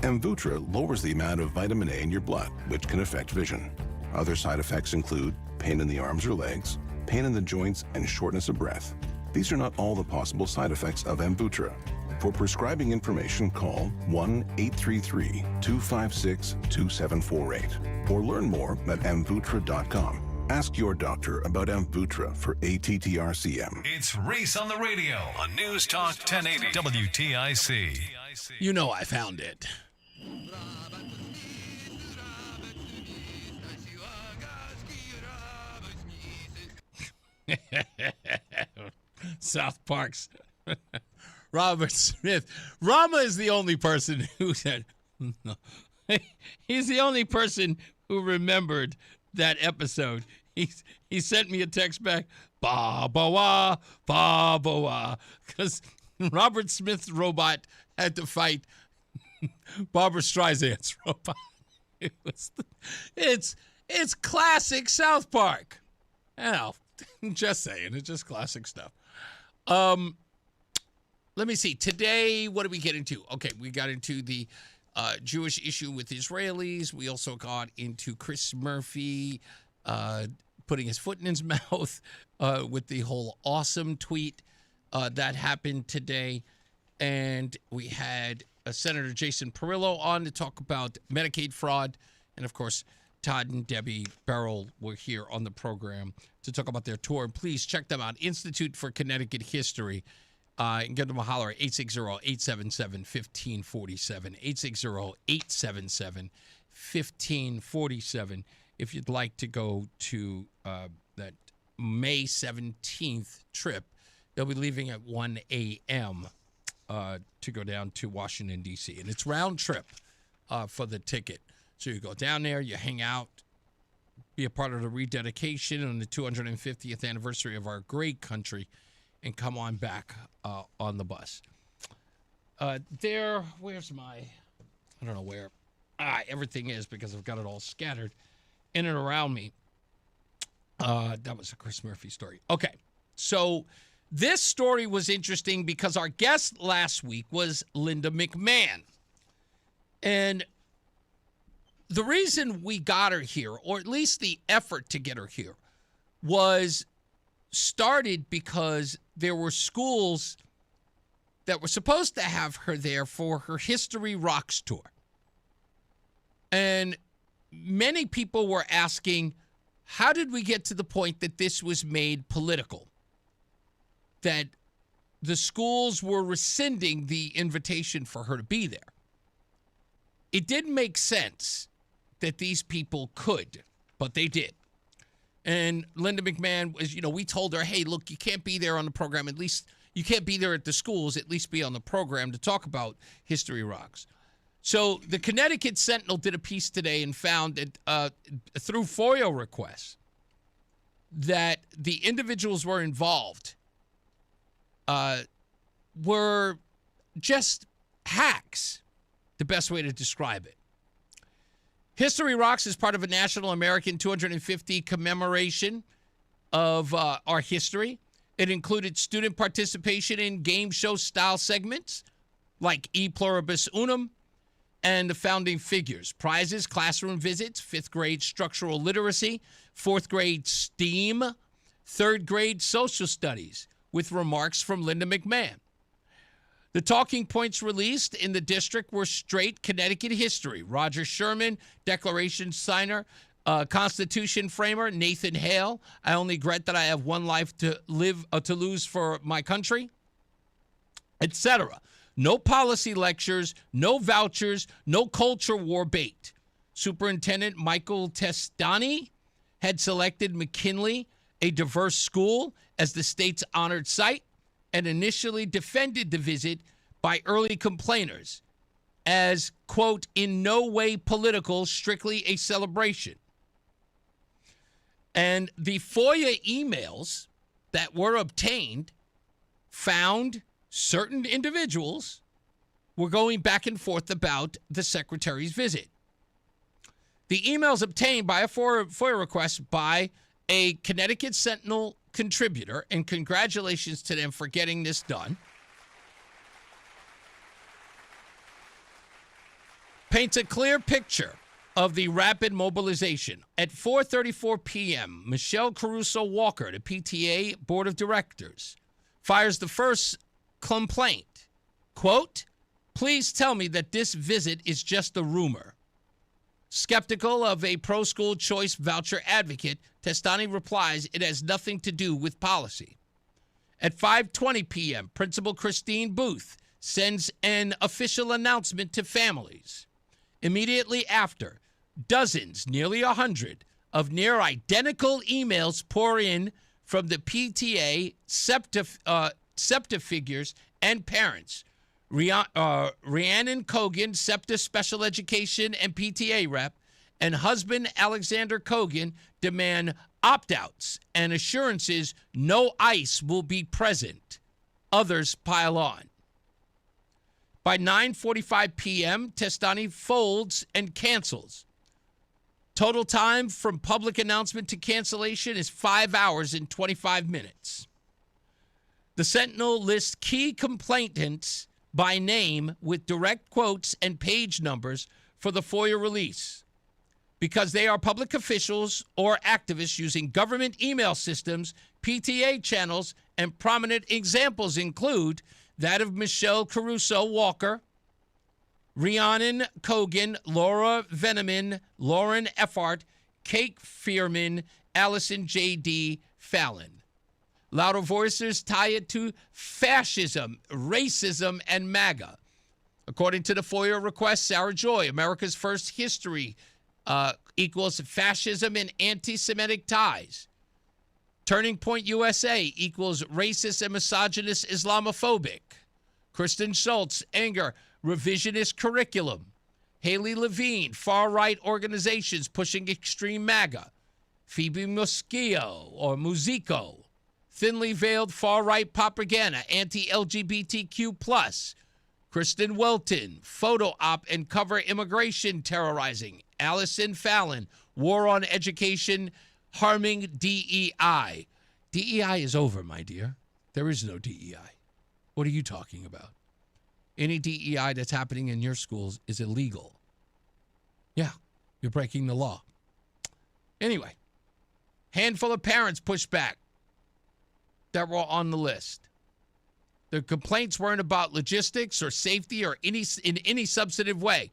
Amvuttra lowers the amount of vitamin A in your blood, which can affect vision. Other side effects include pain in the arms or legs, pain in the joints, and shortness of breath. These are not all the possible side effects of Amvuttra. For prescribing information, call 1-833-256-2748 or learn more at amvuttra.com. Ask your doctor about Amvuttra for ATTR-CM.
It's Reese on the radio on News Talk 1080 WTIC.
You know I found it. South Park's Robert Smith. Rama is the only person who said, no. He's the only person who remembered that episode. He sent me a text back, ba-ba-wah, ba-ba-wah, because Robert Smith's robot had to fight Barbara Streisand's robot. It's classic South Park. Hell, just saying, it's just classic stuff. Let me see. Today, what did we get into? Okay, we got into the Jewish issue with Israelis. We also got into Chris Murphy putting his foot in his mouth with the whole awesome tweet that happened today. And we had Senator Jason Perillo on to talk about Medicaid fraud. And, of course, Todd and Debbie Berill were here on the program to talk about their tour. And please check them out, Institute for Connecticut History. And give them a holler at 860-877-1547, 860-877-1547 if you'd like to go to that May 17th trip. They'll be leaving at 1 a.m. To go down to Washington, D.C. And it's round trip for the ticket. So you go down there, you hang out, be a part of the rededication on the 250th anniversary of our great country, and come on back on the bus. Where's my, I don't know where everything is because I've got it all scattered in and around me. That was a Chris Murphy story. Okay, so this story was interesting because our guest last week was Linda McMahon. And the reason we got her here, or at least the effort to get her here, was started because there were schools that were supposed to have her there for her History Rocks tour. And many people were asking, how did we get to the point that this was made political? That the schools were rescinding the invitation for her to be there. It didn't make sense that these people could, but they did. And Linda McMahon was, we told her, hey, look, you can't be there on the program. At least you can't be there at the schools, at least be on the program to talk about History Rocks. So the Connecticut Sentinel did a piece today and found that through FOIA requests that the individuals were involved were just hacks, the best way to describe it. History Rocks is part of a National American 250 commemoration of our history. It included student participation in game show style segments like E Pluribus Unum and the founding figures. Prizes, classroom visits, 5th grade structural literacy, 4th grade STEAM, 3rd grade social studies with remarks from Linda McMahon. The talking points released in the district were straight Connecticut history. Roger Sherman, Declaration signer, Constitution framer, Nathan Hale. I only regret that I have one life to lose for my country, etc. No policy lectures, no vouchers, no culture war bait. Superintendent Michael Testani had selected McKinley, a diverse school, as the state's honored site, and initially defended the visit by early complainers as, quote, in no way political, strictly a celebration. And the FOIA emails that were obtained found certain individuals were going back and forth about the secretary's visit. The emails obtained by a FOIA request by a Connecticut Sentinel contributor, and congratulations to them for getting this done, paints a clear picture of the rapid mobilization. At 4:34 p.m., Michelle Caruso Walker, the PTA Board of Directors, fires the first complaint. Quote, please tell me that this visit is just a rumor. Skeptical of a pro-school choice voucher advocate, Testani replies it has nothing to do with policy. At 5:20 p.m., Principal Christine Booth sends an official announcement to families. Immediately after, dozens, nearly 100, of near-identical emails pour in from the PTA, SEPTA figures, and parents. Rhiannon Cogan, SEPTA Special Education and PTA rep, and husband Alexander Cogan demand opt-outs and assurances no ICE will be present. Others pile on. By 9:45 p.m., Testani folds and cancels. Total time from public announcement to cancellation is 5 hours and 25 minutes. The Sentinel lists key complainants by name with direct quotes and page numbers for the FOIA release because they are public officials or activists using government email systems, PTA channels, and prominent examples include that of Michelle Caruso Walker, Rhiannon Cogan, Laura Veneman, Lauren Effart, Kate Fearman, Allison J.D. Fallon. Louder voices tie it to fascism, racism, and MAGA. According to the FOIA request, Sarah Joy, America's First History equals fascism and anti-Semitic ties. Turning Point USA equals racist and misogynist Islamophobic. Kristen Schultz, anger, revisionist curriculum. Haley Levine, far-right organizations pushing extreme MAGA. Phoebe Muschio, or Musico, thinly veiled far-right propaganda, anti-LGBTQ+. Kristen Welton, photo op and cover immigration terrorizing. Allison Fallon, war on education, harming DEI. DEI is over, my dear. There is no DEI. What are you talking about? Any DEI that's happening in your schools is illegal. Yeah, you're breaking the law. Anyway, handful of parents push back. that were on the list. The complaints weren't about logistics or safety or in any substantive way.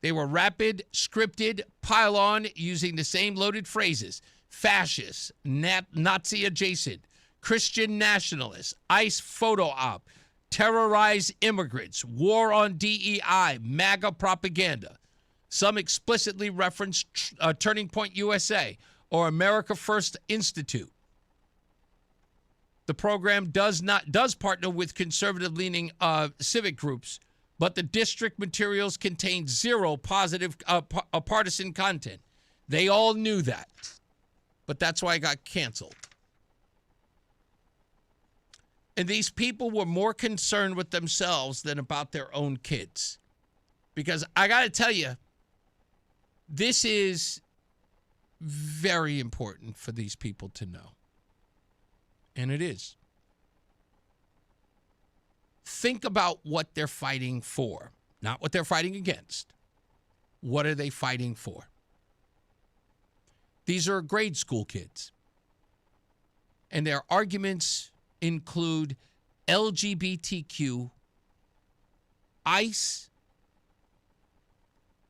They were rapid, scripted, pile-on, using the same loaded phrases: fascist, Nazi adjacent, Christian nationalist, ICE photo op, terrorize immigrants, war on DEI, MAGA propaganda. Some explicitly referenced Turning Point USA or America First Institute. The program does partner with conservative-leaning civic groups, but the district materials contain zero positive partisan content. They all knew that, but that's why it got canceled. And these people were more concerned with themselves than about their own kids. Because I got to tell you, this is very important for these people to know. And it is. Think about what they're fighting for, not what they're fighting against. What are they fighting for? These are grade school kids. And their arguments include LGBTQ, ICE,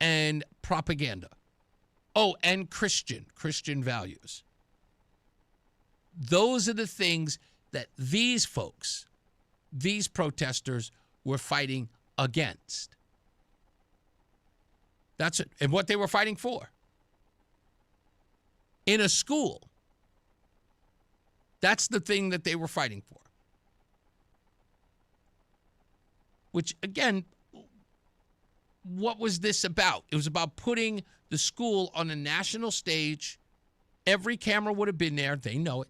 and propaganda. Oh, and Christian values. Those are the things that these folks, these protesters, were fighting against. That's it. And what they were fighting for. In a school. That's the thing that they were fighting for. Which, again, what was this about? It was about putting the school on a national stage. Every camera would have been there. They know it.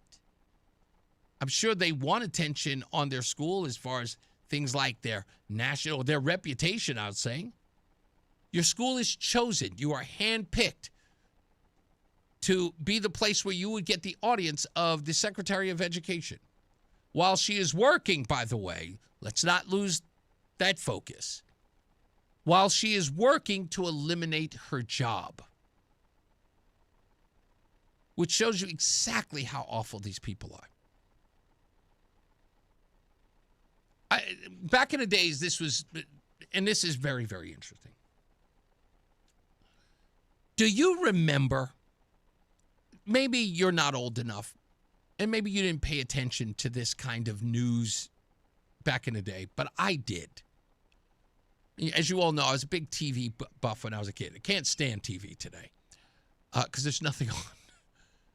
I'm sure they want attention on their school as far as things like their reputation, I would say. Your school is chosen. You are handpicked to be the place where you would get the audience of the Secretary of Education. While she is working, by the way, let's not lose that focus. While she is working to eliminate her job. Which shows you exactly how awful these people are. Back in the days, this is very, very interesting. Do you remember, maybe you're not old enough, and maybe you didn't pay attention to this kind of news back in the day, but I did. As you all know, I was a big TV buff when I was a kid. I can't stand TV today because there's nothing on.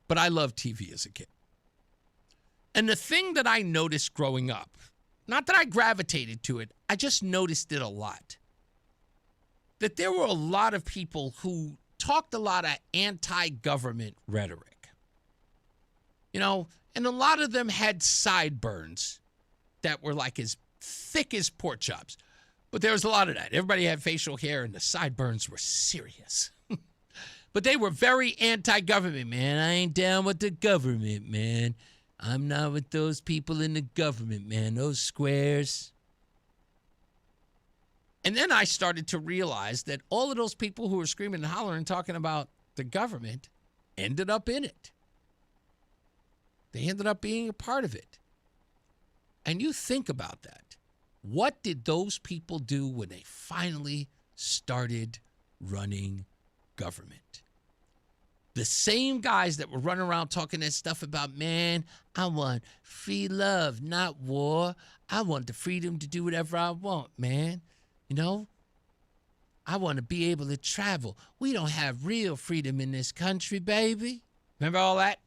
But I loved TV as a kid. And the thing that I noticed growing up, not that I gravitated to it, I just noticed it a lot. That there were a lot of people who talked a lot of anti-government rhetoric. You know, and a lot of them had sideburns that were like as thick as pork chops. But there was a lot of that. Everybody had facial hair and the sideburns were serious. But they were very anti-government, man. I ain't down with the government, man. I'm not with those people in the government, man. Those squares. And then I started to realize that all of those people who were screaming and hollering, talking about the government, ended up in it. They ended up being a part of it. And you think about that. What did those people do when they finally started running government? The same guys that were running around talking that stuff about, man, I want free love, not war. I want the freedom to do whatever I want, man. You know, I want to be able to travel. We don't have real freedom in this country, baby. Remember all that?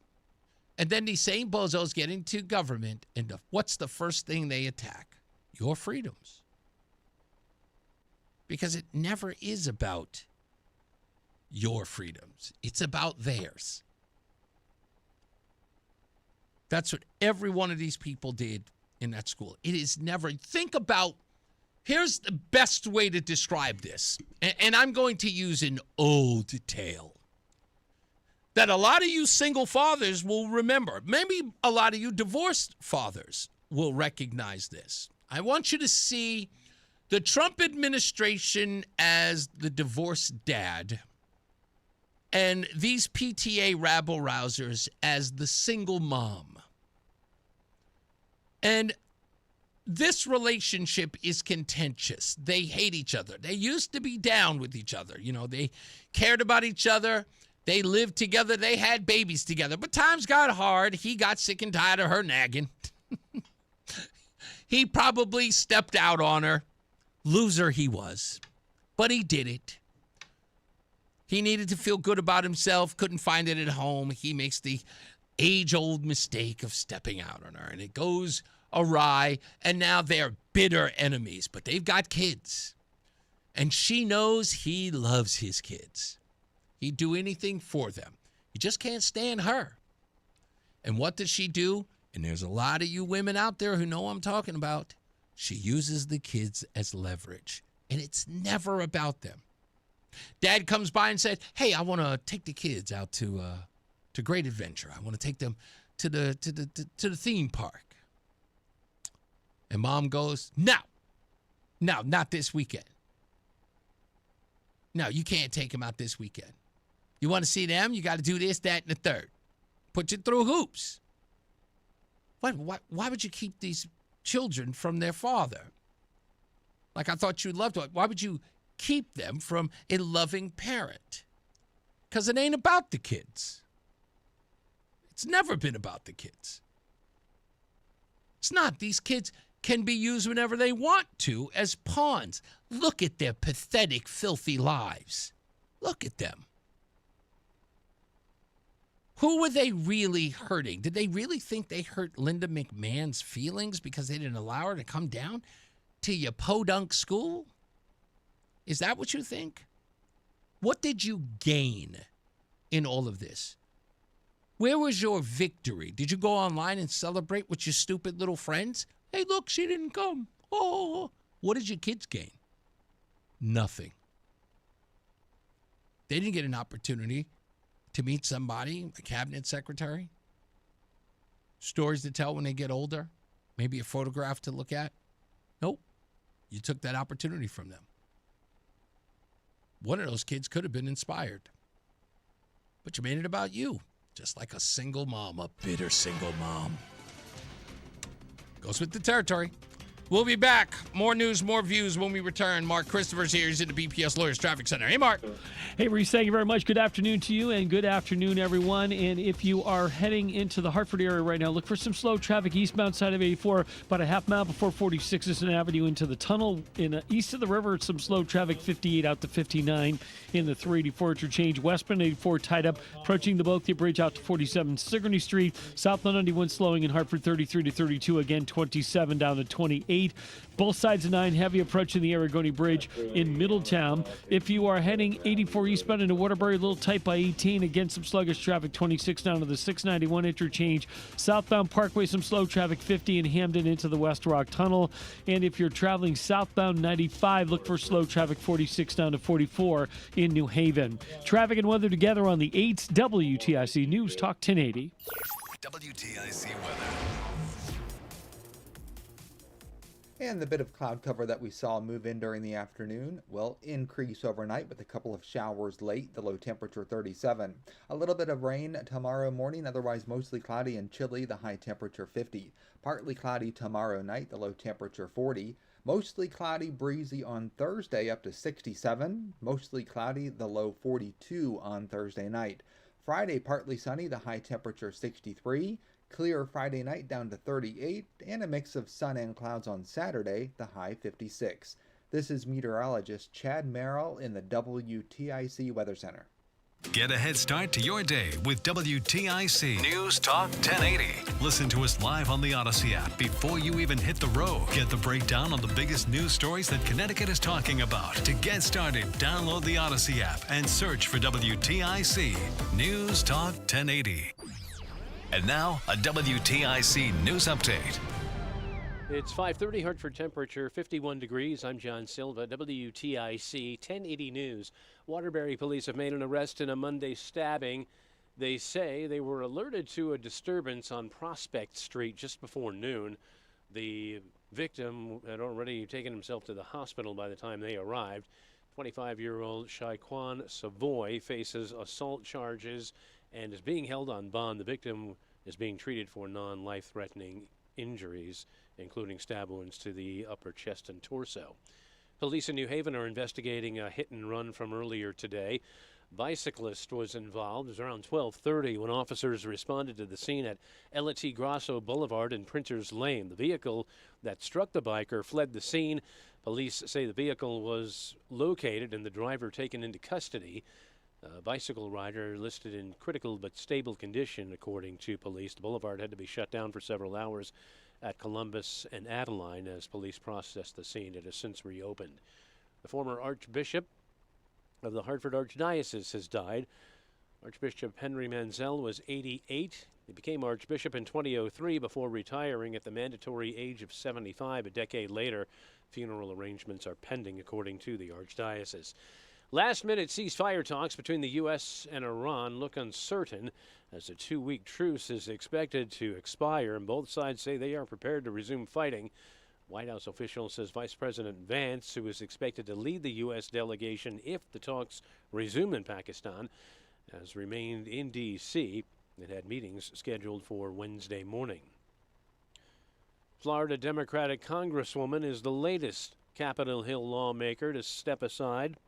And then these same bozos get into government, and what's the first thing they attack? Your freedoms. Because it never is about your freedoms. It's about theirs. That's what every one of these people did in that school. It is never. Think about, here's the best way to describe this. And I'm going to use an old tale that a lot of you single fathers will remember. Maybe a lot of you divorced fathers will recognize this. I want you to see the Trump administration as the divorced dad and these PTA rabble-rousers as the single mom. And this relationship is contentious. They hate each other. They used to be down with each other. You know, they cared about each other. They lived together. They had babies together. But times got hard. He got sick and tired of her nagging. He probably stepped out on her. Loser he was. But he did it. He needed to feel good about himself. Couldn't find it at home. He makes the age-old mistake of stepping out on her. And it goes awry. And now they're bitter enemies. But they've got kids. And she knows he loves his kids. He'd do anything for them. He just can't stand her. And what does she do? And there's a lot of you women out there who know what I'm talking about. She uses the kids as leverage. And it's never about them. Dad comes by and says, hey, I want to take the kids out to Great Adventure. I want to take them to the theme park. And Mom goes, no, not this weekend. No, you can't take them out this weekend. You want to see them? You got to do this, that, and the third. Put you through hoops. Why would you keep these children from their father? Like I thought you loved them. Why would you keep them from a loving parent? Because it ain't about the kids. It's never been about the kids. It's not. These kids can be used whenever they want to as pawns. Look at their pathetic, filthy lives. Look at them. Who were they really hurting? Did they really think they hurt Linda McMahon's feelings because they didn't allow her to come down to your podunk school? Is that what you think? What did you gain in all of this? Where was your victory? Did you go online and celebrate with your stupid little friends? Hey, look, she didn't come. Oh, what did your kids gain? Nothing. They didn't get an opportunity to meet somebody, a cabinet secretary. Stories to tell when they get older. Maybe a photograph to look at. Nope. You took that opportunity from them. One of those kids could have been inspired. But you made it about you. Just like a single mom, a bitter single mom. Goes with the territory. We'll be back. More news, more views when we return. Mark Christopher's here. He's at the BPS Lawyers Traffic Center. Hey, Mark.
Hey, Reese, thank you very much. Good afternoon to you, and good afternoon, everyone. And if you are heading into the Hartford area right now, look for some slow traffic eastbound side of 84, about a half mile before 46th Avenue into the tunnel. In east of the river, some slow traffic 58 out to 59 in the 384 interchange. Westbound 84 tied up, approaching the Bothia Bridge out to 47 Sigourney Street. Southbound 91 slowing in Hartford 33 to 32, again 27 down to 28. Both sides of 9 heavy approaching the Aragoni Bridge in Middletown. If you are heading 84 eastbound into Waterbury, a little tight by 18. Again, some sluggish traffic 26 down to the 691 interchange. Southbound Parkway, some slow traffic 50 in Hamden into the West Rock Tunnel. And if you're traveling southbound 95, look for slow traffic 46 down to 44 in New Haven. Traffic and weather together on the 8th WTIC News Talk 1080.
WTIC weather.
And the bit of cloud cover that we saw move in during the afternoon will increase overnight with a couple of showers late, the low temperature 37. A little bit of rain tomorrow morning, otherwise mostly cloudy and chilly, the high temperature 50. Partly cloudy tomorrow night, the low temperature 40. Mostly cloudy, breezy on Thursday up to 67. Mostly cloudy, the low 42 on Thursday night. Friday, partly sunny, the high temperature 63. Clear Friday night down to 38, and a mix of sun and clouds on Saturday, the high 56. This is meteorologist Chad Merrill in the WTIC Weather Center.
Get a head start to your day with WTIC News Talk 1080. Listen to us live on the Odyssey app before you even hit the road. Get the breakdown on the biggest news stories that Connecticut is talking about. To get started, download the Odyssey app and search for WTIC News Talk 1080. And now, a WTIC news update.
It's 5:30, Hartford temperature 51 degrees. I'm John Silva, WTIC 1080 News. Waterbury police have made an arrest in a Monday stabbing. They say they were alerted to a disturbance on Prospect Street just before noon. The victim had already taken himself to the hospital by the time they arrived. 25-year-old Shaquan Savoy faces assault charges and is being held on bond. The victim is being treated for non-life-threatening injuries, including stab wounds to the upper chest and torso. Police in New Haven are investigating a hit and run from earlier today. Bicyclist was involved. It was around 12:30 when officers responded to the scene at Elite Grasso Boulevard and Printers Lane. The vehicle that struck the biker fled the scene. Police say the vehicle was located and the driver taken into custody. A bicycle rider listed in critical but stable condition, according to police. The boulevard had to be shut down for several hours at Columbus and Adeline as police processed the scene. It has since reopened. The former Archbishop of the Hartford Archdiocese has died. Archbishop Henry Mansell was 88. He became Archbishop in 2003 before retiring at the mandatory age of 75 a decade later. Funeral arrangements are pending, according to the Archdiocese. Last-minute ceasefire talks between the U.S. and Iran look uncertain as a 2-week truce is expected to expire, and both sides say they are prepared to resume fighting. White House official says Vice President Vance, who is expected to lead the U.S. delegation if the talks resume in Pakistan, has remained in D.C. and had meetings scheduled for Wednesday morning. Florida Democratic Congresswoman is the latest Capitol Hill lawmaker to step aside.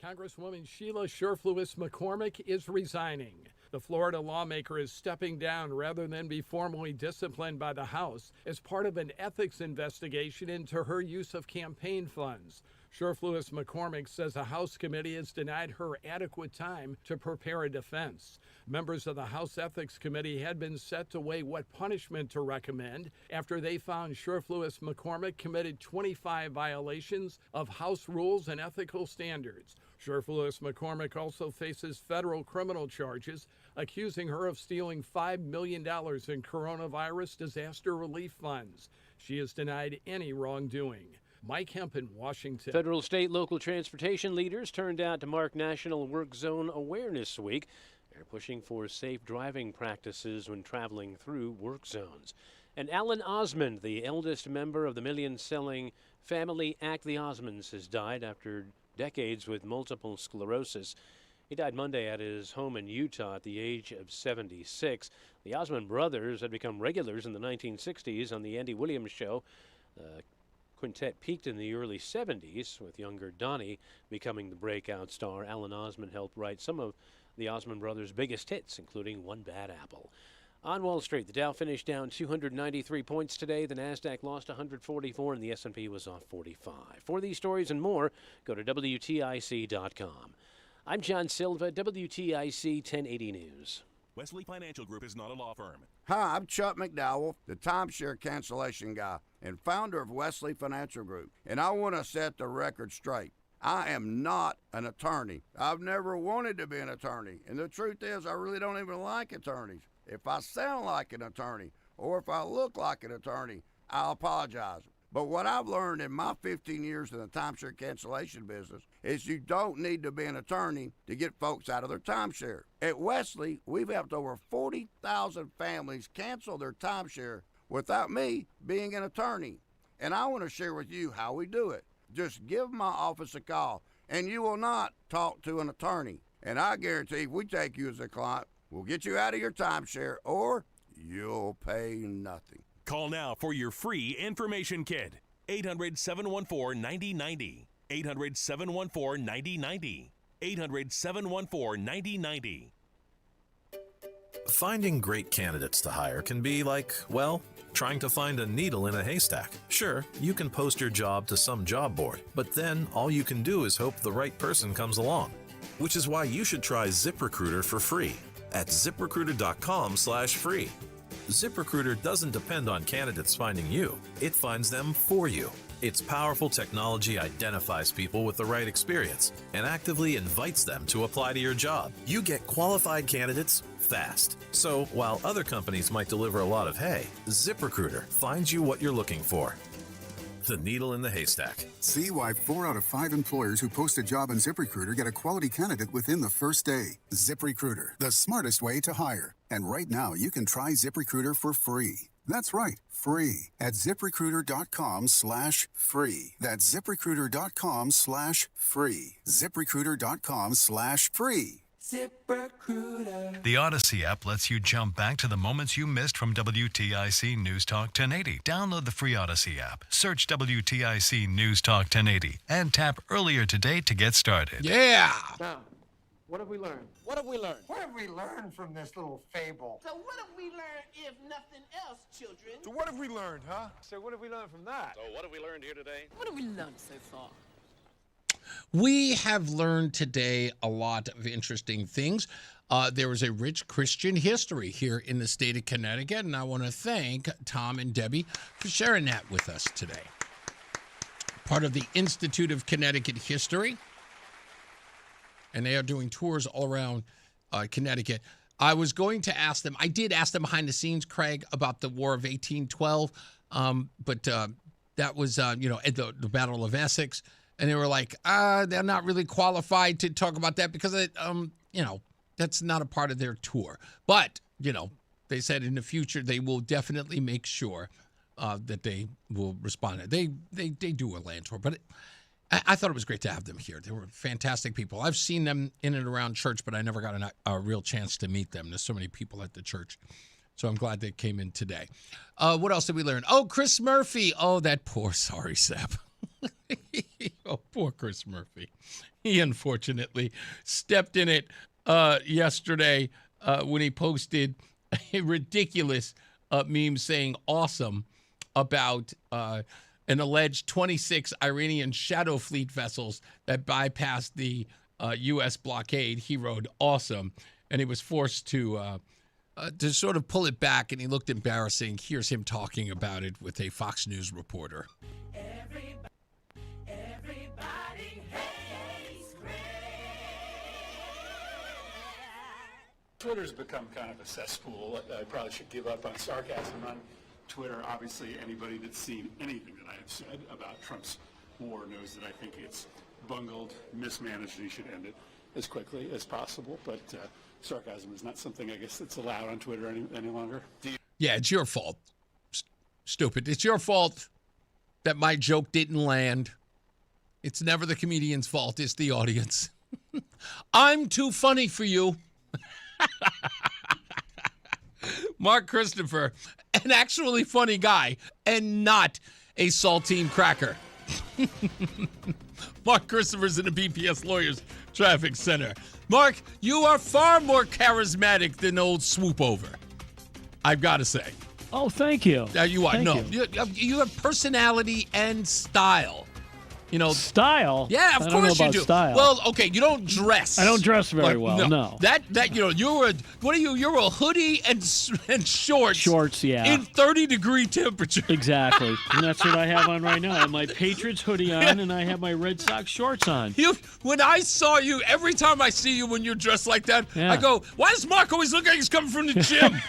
Congresswoman Sheila Sherflewis McCormick is resigning. The Florida lawmaker is stepping down rather than be formally disciplined by the House as part of an ethics investigation into her use of campaign funds. Sherflewis McCormick says a House committee has denied her adequate time to prepare a defense. Members of the House Ethics Committee had been set to weigh what punishment to recommend after they found Sherflewis McCormick committed 25 violations of House rules and ethical standards. Sherflewis McCormick also faces federal criminal charges, accusing her of stealing $5 million in coronavirus disaster relief funds. She has denied any wrongdoing. Mike Hemp in Washington.
Federal, state, local transportation leaders turned out to mark National Work Zone Awareness Week. They're pushing for safe driving practices when traveling through work zones. And Alan Osmond, the eldest member of the million-selling family Act the Osmonds, has died after decades with multiple sclerosis. He died Monday at his home in Utah at the age of 76. The Osmond brothers had become regulars in the 1960s on the Andy Williams Show. The quintet peaked in the early 70s, with younger Donnie becoming the breakout star. Alan Osmond helped write some of the Osmond brothers' biggest hits, including One Bad Apple. On Wall Street, the Dow finished down 293 points today. The Nasdaq lost 144, and the S&P was off 45. For these stories and more, go to WTIC.com. I'm John Silva, WTIC 1080 News.
Wesley Financial Group is not a law firm.
Hi, I'm Chuck McDowell, the timeshare cancellation guy and founder of Wesley Financial Group, and I want to set the record straight. I am not an attorney. I've never wanted to be an attorney, and the truth is I really don't even like attorneys. If I sound like an attorney or if I look like an attorney, I'll apologize. But what I've learned in my 15 years in the timeshare cancellation business is you don't need to be an attorney to get folks out of their timeshare. At Wesley, we've helped over 40,000 families cancel their timeshare without me being an attorney. And I want to share with you how we do it. Just give my office a call, and you will not talk to an attorney. And I guarantee if we take you as a client, we'll get you out of your timeshare, or you'll pay nothing.
Call now for your free information kit. 800-714-9090. 800-714-9090. 800-714-9090.
Finding great candidates to hire can be like, well, trying to find a needle in a haystack. Sure, you can post your job to some job board, but then all you can do is hope the right person comes along. Which is why you should try ZipRecruiter for free at ZipRecruiter.com/free. ZipRecruiter doesn't depend on candidates finding you. It finds them for you. Its powerful technology identifies people with the right experience and actively invites them to apply to your job. You get qualified candidates fast. So while other companies might deliver a lot of hay, ZipRecruiter finds you what you're looking for. The needle in the haystack.
See why 4 out of 5 employers who post a job on ZipRecruiter get a quality candidate within the first day. ZipRecruiter, the smartest way to hire. And right now, you can try ZipRecruiter for free. That's right, free at ZipRecruiter.com/free. That's ZipRecruiter.com/free. ZipRecruiter.com/free.
ZipRecruiter.
The Odyssey app lets you jump back to the moments you missed from WTIC News Talk 1080. Download the free Odyssey app, search WTIC News Talk 1080, and tap earlier today to get started.
Yeah.
Now, what have we learned?
What have we learned?
What have we learned from this little fable?
So what have we learned if nothing else, children?
So what have we learned, huh? So what have we learned from that?
So what have we learned here today? What have we learned so far?
We have learned today a lot of interesting things. There was a rich Christian history here in the state of Connecticut, and I want to thank Tom and Debbie for sharing that with us today. Part of the Institute of Connecticut History, and they are doing tours all around Connecticut. I was going to ask them, I did ask them behind the scenes, Craig, about the War of 1812, but that was, at the Battle of Essex. And they were like, they're not really qualified to talk about that because, that's not a part of their tour. But, they said in the future they will definitely make sure that they will respond. They do a land tour. But I thought it was great to have them here. They were fantastic people. I've seen them in and around church, but I never got a real chance to meet them. There's so many people at the church. So I'm glad they came in today. What else did we learn? Oh, Chris Murphy. Oh, that poor sorry sap. Oh, poor Chris Murphy. He unfortunately stepped in it yesterday when he posted a ridiculous meme saying awesome about an alleged 26 Iranian Shadow Fleet vessels that bypassed the U.S. blockade. He wrote awesome, and he was forced to sort of pull it back, and he looked embarrassing. Here's him talking about it with a Fox News reporter.
Twitter's become kind of a cesspool. I probably should give up on sarcasm on Twitter. Obviously, anybody that's seen anything that I have said about Trump's war knows that I think it's bungled, mismanaged, and he should end it as quickly as possible. But sarcasm is not something, I guess, that's allowed on Twitter any longer.
Yeah, it's your fault. Stupid. It's your fault that my joke didn't land. It's never the comedian's fault. It's the audience. I'm too funny for you. Mark Christopher, an actually funny guy and not a saltine cracker. Mark Christopher's in the BPS Lawyers Traffic Center. Mark, you are far more charismatic than old Swoop Over. I've got to say.
Oh, thank you.
You are.
Thank you.
You have personality and style.
Style?
Yeah, of course you do.
Style.
Well, okay, you don't dress.
I don't dress very well, no.
That you're a hoodie and shorts.
Shorts, yeah.
In 30-degree temperature.
Exactly. And that's what I have on right now. I have my Patriots hoodie on and I have my Red Sox shorts on.
When I saw you, every time I see you when you're dressed like that, I go, why does Mark always look like he's coming from the gym?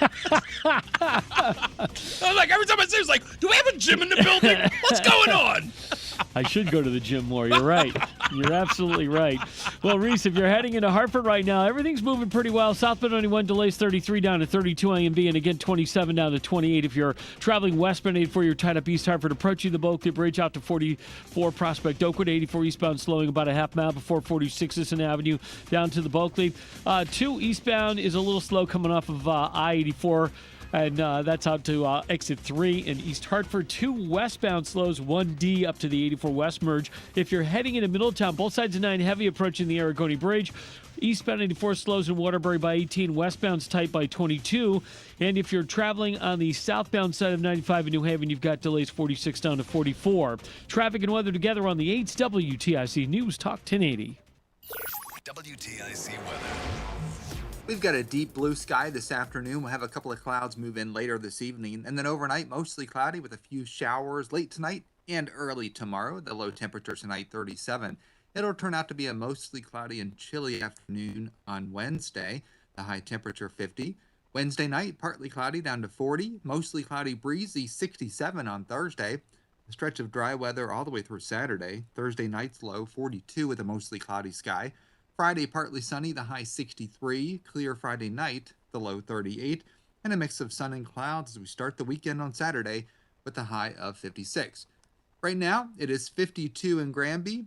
I'm like, every time I see him, it's like, do we have a gym in the building? What's going on?
I should go to the gym more. You're right. You're absolutely right. Well, Reese, if you're heading into Hartford right now, everything's moving pretty well. Southbound 91 delays 33 down to 32 A&B, and again 27 down to 28. If you're traveling westbound 84, you're tied up East Hartford, approaching the Bulkley Bridge out to 44 Prospect Oakwood. 84 eastbound slowing about a half mile before 46 Sisson Avenue down to the Bulkley. 2 eastbound is a little slow coming off of I-84. And that's out to exit 3 in East Hartford. 2 westbound slows, 1D up to the 84 West merge. If you're heading into Middletown, both sides of 9 heavy approaching the Aragoni Bridge. Eastbound 84 slows in Waterbury by 18. Westbound's tight by 22. And if you're traveling on the southbound side of 95 in New Haven, you've got delays 46 down to 44. Traffic and weather together on the 8th WTIC News Talk 1080.
WTIC weather.
We've got a deep blue sky this afternoon. We'll have a couple of clouds move in later this evening. And then overnight, mostly cloudy with a few showers late tonight and early tomorrow. The low temperature tonight, 37. It'll turn out to be a mostly cloudy and chilly afternoon on Wednesday. The high temperature, 50. Wednesday night, partly cloudy down to 40. Mostly cloudy, breezy, 67 on Thursday. A stretch of dry weather all the way through Saturday. Thursday night's low, 42 with a mostly cloudy sky. Friday, partly sunny, the high 63. Clear Friday night, the low 38. And a mix of sun and clouds as we start the weekend on Saturday with a high of 56. Right now, it is 52 in Granby,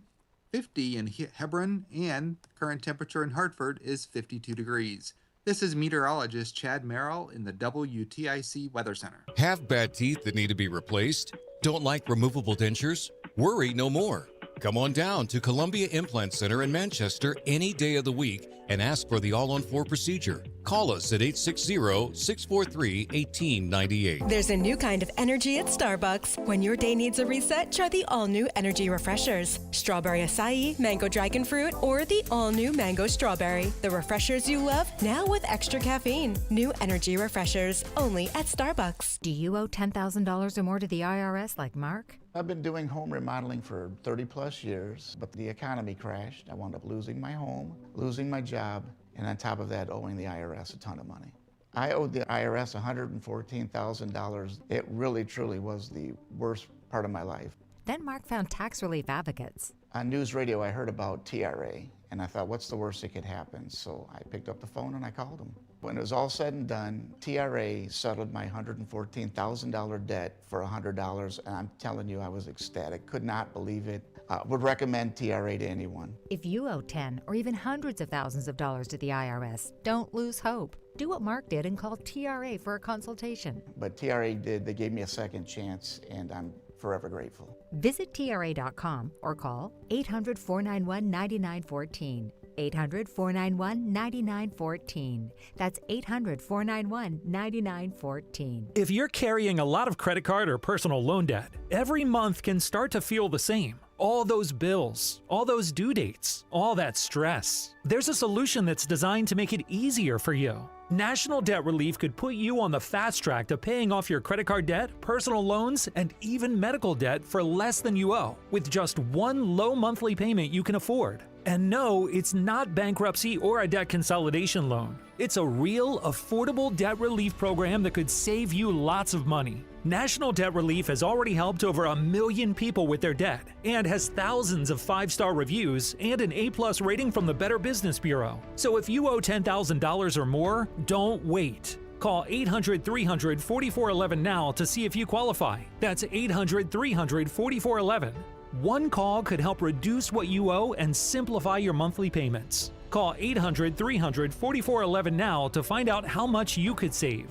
50 in Hebron, and current temperature in Hartford is 52 degrees. This is meteorologist Chad Merrill in the WTIC Weather Center.
Have bad teeth that need to be replaced? Don't like removable dentures? Worry no more. Come on down to Columbia Implant Center in Manchester any day of the week and ask for the All-on-4 procedure. Call us at 860-643-1898.
There's a new kind of energy at Starbucks. When your day needs a reset, try the all-new energy refreshers. Strawberry acai, mango dragon fruit, or the all-new mango strawberry. The refreshers you love, now with extra caffeine. New energy refreshers, only at Starbucks.
Do you owe $10,000 or more to the IRS like Mark?
I've been doing home remodeling for 30 plus years, but the economy crashed. I wound up losing my home, losing my job, and on top of that, owing the IRS a ton of money. I owed the IRS $114,000. It really, truly was the worst part of my life.
Then Mark found tax relief advocates.
On news radio, I heard about TRA, and I thought, what's the worst that could happen? So I picked up the phone and I called them. When it was all said and done, TRA settled my $114,000 debt for $100, and I'm telling you, I was ecstatic. Could not believe it. Would recommend TRA to anyone.
If you owe 10 or even hundreds of thousands of dollars to the IRS, don't lose hope. Do what Mark did and call TRA for a consultation.
But TRA did. They gave me a second chance, and I'm forever grateful.
Visit TRA.com or call 800-491-9914. 800-491-9914. That's 800-491-9914.
If you're carrying a lot of credit card or personal loan debt, every month can start to feel the same. All those bills, all those due dates, all that stress. There's a solution that's designed to make it easier for you. National Debt Relief could put you on the fast track to paying off your credit card debt, personal loans, and even medical debt for less than you owe, with just one low monthly payment you can afford. And no, it's not bankruptcy or a debt consolidation loan. It's a real, affordable debt relief program that could save you lots of money. National Debt Relief has already helped over 1 million people with their debt and has thousands of 5-star reviews and an A+ rating from the Better Business Bureau. So if you owe $10,000 or more, don't wait. Call 800-300-4411 now to see if you qualify. That's 800-300-4411. One call could help reduce what you owe and simplify your monthly payments. Call 800-300-4411 now to find out how much you could save.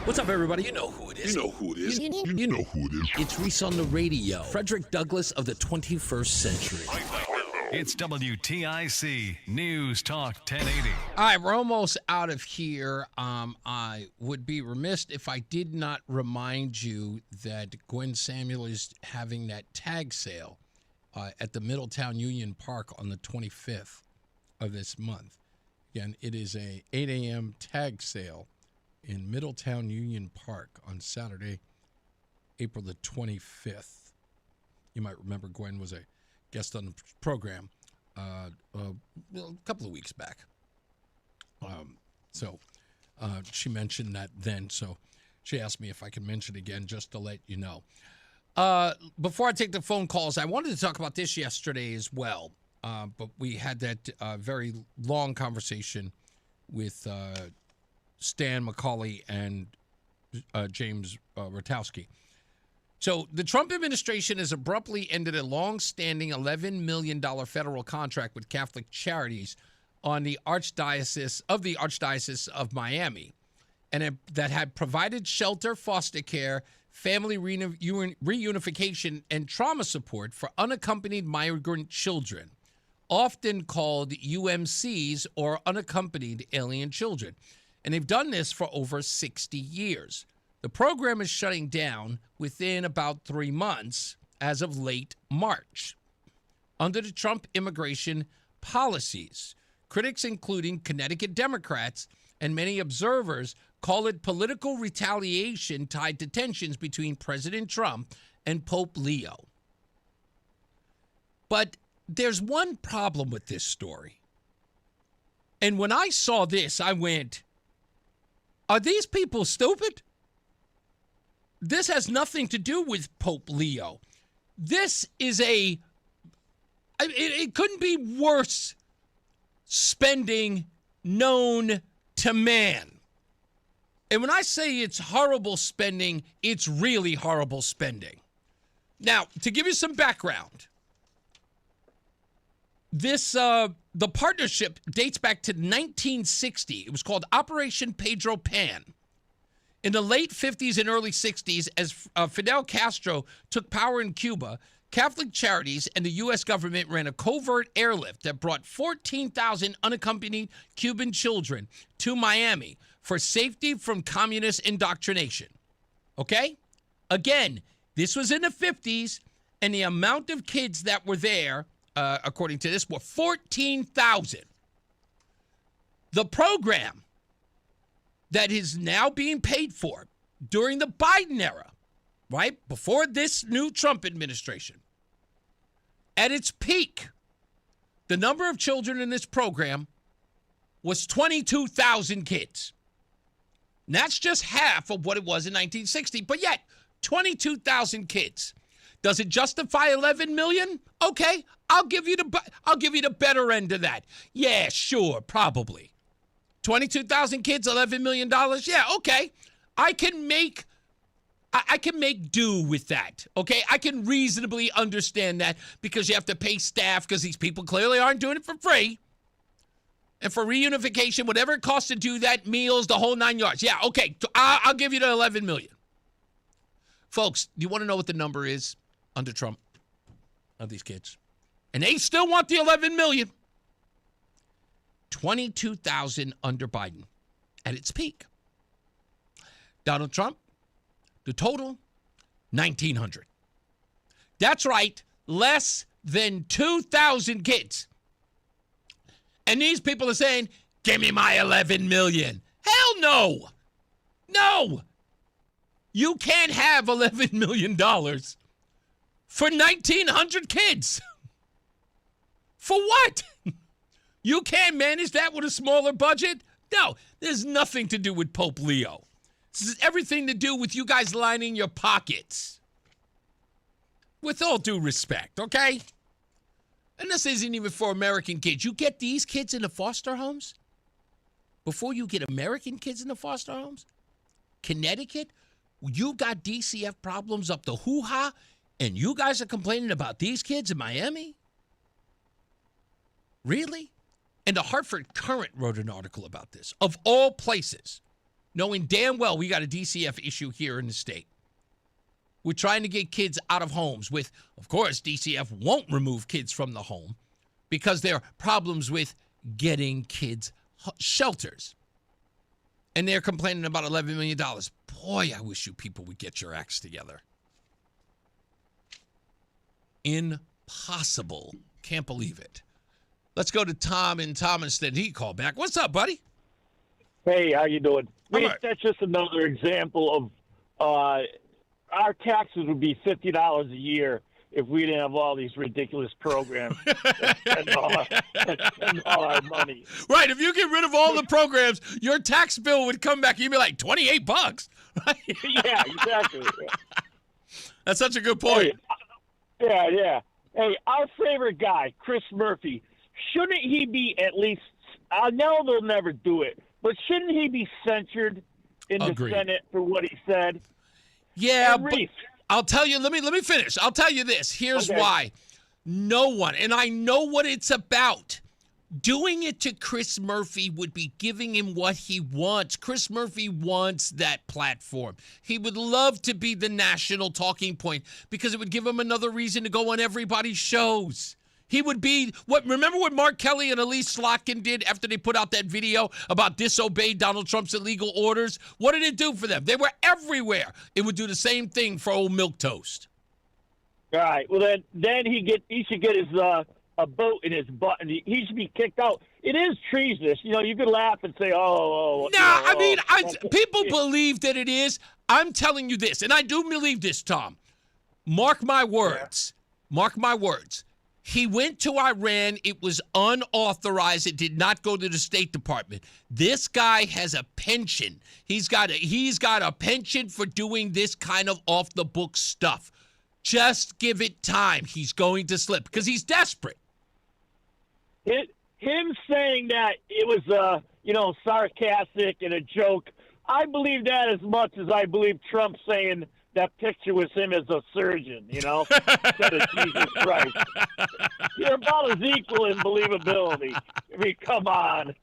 What's up, everybody? You know who it is.
You know who it is.
You know who it is. It's Reese on the radio. Frederick Douglass of the 21st century.
It's WTIC News Talk 1080.
All right, we're almost out of here. I would be remiss if I did not remind you that Gwen Samuel is having that tag sale at the Middletown Union Park on the 25th of this month. Again, it is a 8 a.m. tag sale in Middletown Union Park on Saturday, April the 25th. You might remember Gwen was a guest on the program a couple of weeks back. So she mentioned that then, so she asked me if I could mention it again just to let you know. Before I take the phone calls, I wanted to talk about this yesterday as well, but we had that very long conversation with Stan McCauley and James Rotowski. So the Trump administration has abruptly ended a long-standing $11 million federal contract with Catholic Charities on the Archdiocese of Miami, and that had provided shelter, foster care, family reunification, and trauma support for unaccompanied migrant children, often called UMCs or unaccompanied alien children. And they've done this for over 60 years. The program is shutting down within about 3 months as of late March. Under the Trump immigration policies, critics including Connecticut Democrats and many observers call it political retaliation tied to tensions between President Trump and Pope Leo. But there's one problem with this story. And when I saw this, I went, are these people stupid? This has nothing to do with Pope Leo. This is it couldn't be worse spending known to man. And when I say it's horrible spending, it's really horrible spending. Now, to give you some background, the partnership dates back to 1960. It was called Operation Pedro Pan. In the late 50s and early 60s, as Fidel Castro took power in Cuba, Catholic Charities and the U.S. government ran a covert airlift that brought 14,000 unaccompanied Cuban children to Miami for safety from communist indoctrination. Okay? Again, this was in the 50s, and the amount of kids that were there, according to this, were 14,000. The program that is now being paid for during the Biden era, right, before this new Trump administration, at its peak, the number of children in this program was 22,000 kids. And that's just half of what it was in 1960, but yet 22,000 kids. Does it justify 11 million? Okay, I'll give you the better end of that. Yeah, sure, probably. 22,000 kids, $11 million? Yeah, okay. I can make do with that, okay? I can reasonably understand that because you have to pay staff because these people clearly aren't doing it for free. And for reunification, whatever it costs to do that, meals, the whole 9 yards. Yeah, okay, I'll give you the 11 million. Folks, do you want to know what the number is under Trump of these kids? And they still want the 11 million. 22,000 under Biden at its peak. Donald Trump, the total, 1,900. That's right, less than 2,000 kids. And these people are saying, give me my 11 million. Hell no. No. You can't have $11 million for 1,900 kids. For what? You can't manage that with a smaller budget? No, there's nothing to do with Pope Leo. This is everything to do with you guys lining your pockets. With all due respect, okay? And this isn't even for American kids. You get these kids in the foster homes before you get American kids in the foster homes? Connecticut, you got DCF problems up the hoo-ha, and you guys are complaining about these kids in Miami? Really? And the Hartford Courant wrote an article about this, of all places, knowing damn well we got a DCF issue here in the state. We're trying to get kids out of homes with, of course, DCF won't remove kids from the home because there are problems with getting kids shelters. And they're complaining about $11 million. Boy, I wish you people would get your acts together. Impossible. Can't believe it. Let's go to Tom in Thomaston. He called back. What's up, buddy?
Hey, how you doing?
All right.
That's just another example of our taxes would be $50 a year if we didn't have all these ridiculous programs and all our money.
Right. If you get rid of all the programs, your tax bill would come back. You'd be like $28. Right?
Yeah, exactly.
That's such a good point.
Hey, yeah. Hey, our favorite guy, Chris Murphy, shouldn't he be at least, I know they'll never do it, but shouldn't he be censured in the Senate for what he said?
Yeah,
and
but
Reese,
I'll tell you, let me finish. I'll tell you this. Here's why. No one, and I know what it's about. Doing it to Chris Murphy would be giving him what he wants. Chris Murphy wants that platform. He would love to be the national talking point because it would give him another reason to go on everybody's shows. He would be remember what Mark Kelly and Elise Slotkin did after they put out that video about disobeyed Donald Trump's illegal orders? What did it do for them? They were everywhere. It would do the same thing for old Milquetoast.
all right, well then he should get his a boat in his butt, and he should be kicked out. It is treasonous. You know, you could laugh and say,
people believe that it is. I'm telling you this, and I do believe this, Tom. Mark my words. Yeah. Mark my words. He went to Iran. It was unauthorized. It did not go to the State Department. This guy has a pension. He's got a pension for doing this kind of off-the-book stuff. Just give it time. He's going to slip because he's desperate.
Him saying that it was, sarcastic and a joke, I believe that as much as I believe Trump saying that picture was him as a surgeon, instead of Jesus Christ. You're about as equal in believability. I mean, come on.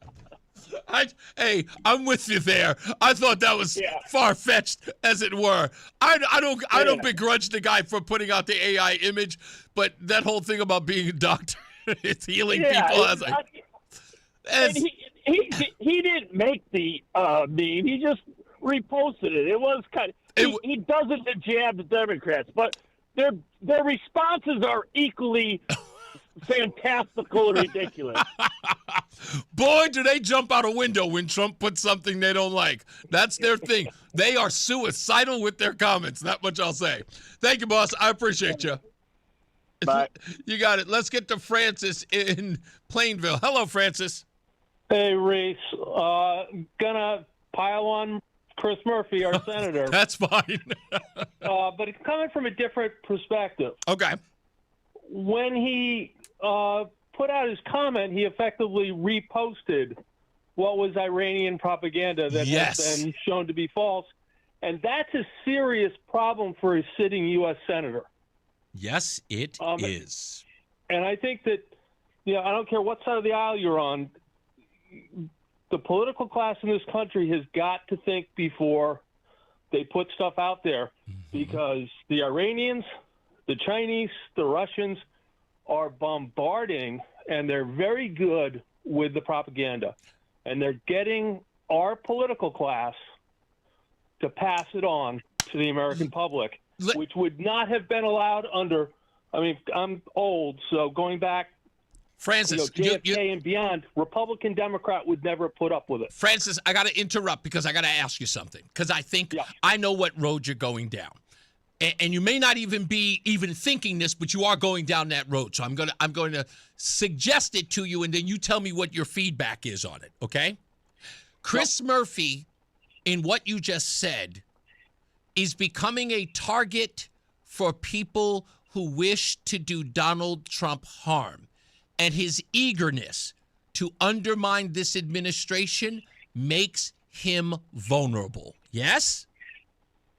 Hey, I'm with you there. I thought that was far-fetched, as it were. I don't begrudge the guy for putting out the AI image, but that whole thing about being a doctor, it's healing people. I was like,
and he didn't make the meme. He just reposted it. It was kind of he does it to jab the Democrats, but their responses are equally fantastical and ridiculous.
Boy, do they jump out a window when Trump puts something they don't like. That's their thing. They are suicidal with their comments. That much I'll say. Thank you, boss. I appreciate you.
Bye.
You got it. Let's get to Francis in Plainville. Hello, Francis.
Hey, Reese. Gonna pile on Chris Murphy, our senator.
That's fine.
But it's coming from a different perspective.
Okay.
When he put out his comment, he effectively reposted what was Iranian propaganda that has been shown to be false. And that's a serious problem for a sitting U.S. senator.
Yes, it is.
And I think that, I don't care what side of the aisle you're on, the political class in this country has got to think before they put stuff out there, because the Iranians, the Chinese, the Russians are bombarding, and they're very good with the propaganda. And they're getting our political class to pass it on to the American public, which would not have been allowed under, I'm old, so going back,
Francis,
JFK and beyond, Republican, Democrat would never put up with it.
Francis, I got to interrupt because I got to ask you something, because I think I know what road you're going down. And you may not even be thinking this, but you are going down that road. So I'm going to suggest it to you, and then you tell me what your feedback is on it, okay? Chris Murphy, in what you just said, is becoming a target for people who wish to do Donald Trump harm. And his eagerness to undermine this administration makes him vulnerable. Yes?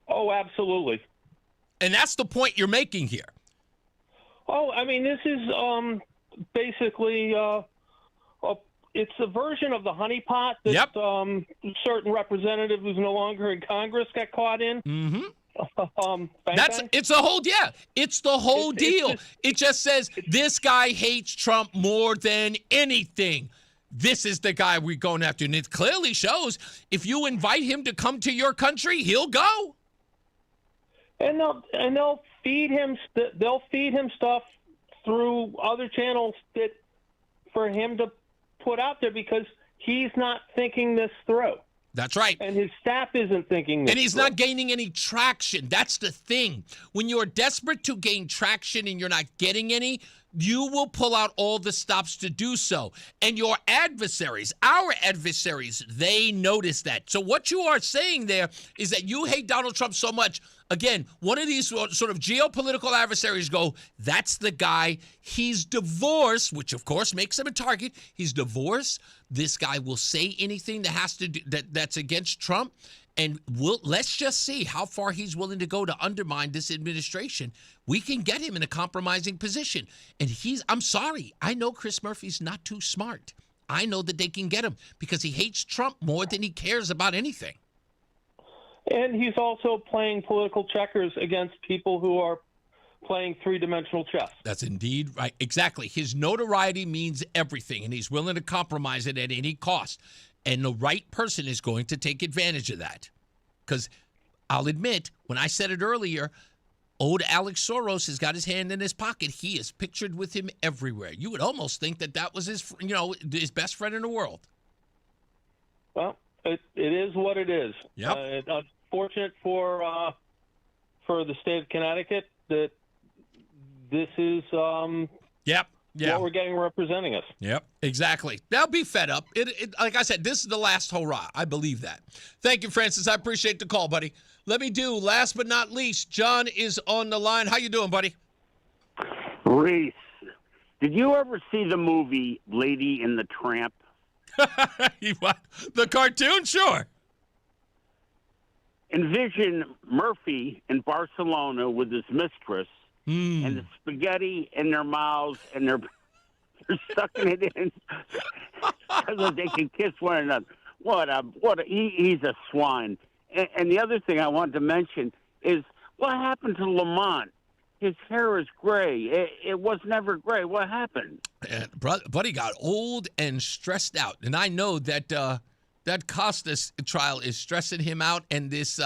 Oh, absolutely.
And that's the point you're making here.
Oh, this is basically it's a version of the honeypot that certain representative who's no longer in Congress got caught in.
Mm-hmm. It's the whole deal. It just says this guy hates Trump more than anything. This is the guy we're going after. And it clearly shows if you invite him to come to your country, he'll go.
And they'll feed him stuff through other channels that for him to put out there, because he's not thinking this through.
That's right.
And his staff isn't thinking this.
And he's not gaining any traction. That's the thing. When you're desperate to gain traction and you're not getting any, you will pull out all the stops to do so. And your adversaries, our adversaries, they notice that. So what you are saying there is that you hate Donald Trump so much. Again, one of these sort of geopolitical adversaries go, that's the guy. He's divorced, which of course makes him a target. He's divorced. This guy will say anything that has to do that's against Trump. And let's just see how far he's willing to go to undermine this administration. We can get him in a compromising position. And I'm sorry, I know Chris Murphy's not too smart. I know that they can get him because he hates Trump more than he cares about anything.
And he's also playing political checkers against people who are playing three-dimensional chess.
That's indeed right. Exactly. His notoriety means everything, and he's willing to compromise it at any cost. And the right person is going to take advantage of that. Because I'll admit, when I said it earlier, old Alex Soros has got his hand in his pocket. He is pictured with him everywhere. You would almost think that was his best friend in the world.
Well, it is what it is.
Yep.
It's unfortunate for the state of Connecticut that this is what we're getting representing us.
Yep, exactly. They'll be fed up. Like I said, this is the last hurrah. I believe that. Thank you, Francis. I appreciate the call, buddy. Let me do, last but not least, John is on the line. How you doing, buddy?
Reese, did you ever see the movie Lady and the Tramp?
The cartoon? Sure.
Envision Murphy in Barcelona with his mistress and the spaghetti in their mouths and their They're sucking it in so they can kiss one another. He's a swine. And the other thing I wanted to mention is what happened to Lamont? His hair is gray. It was never gray. What happened?
Buddy got old and stressed out. And I know that that Costas trial is stressing him out. And this,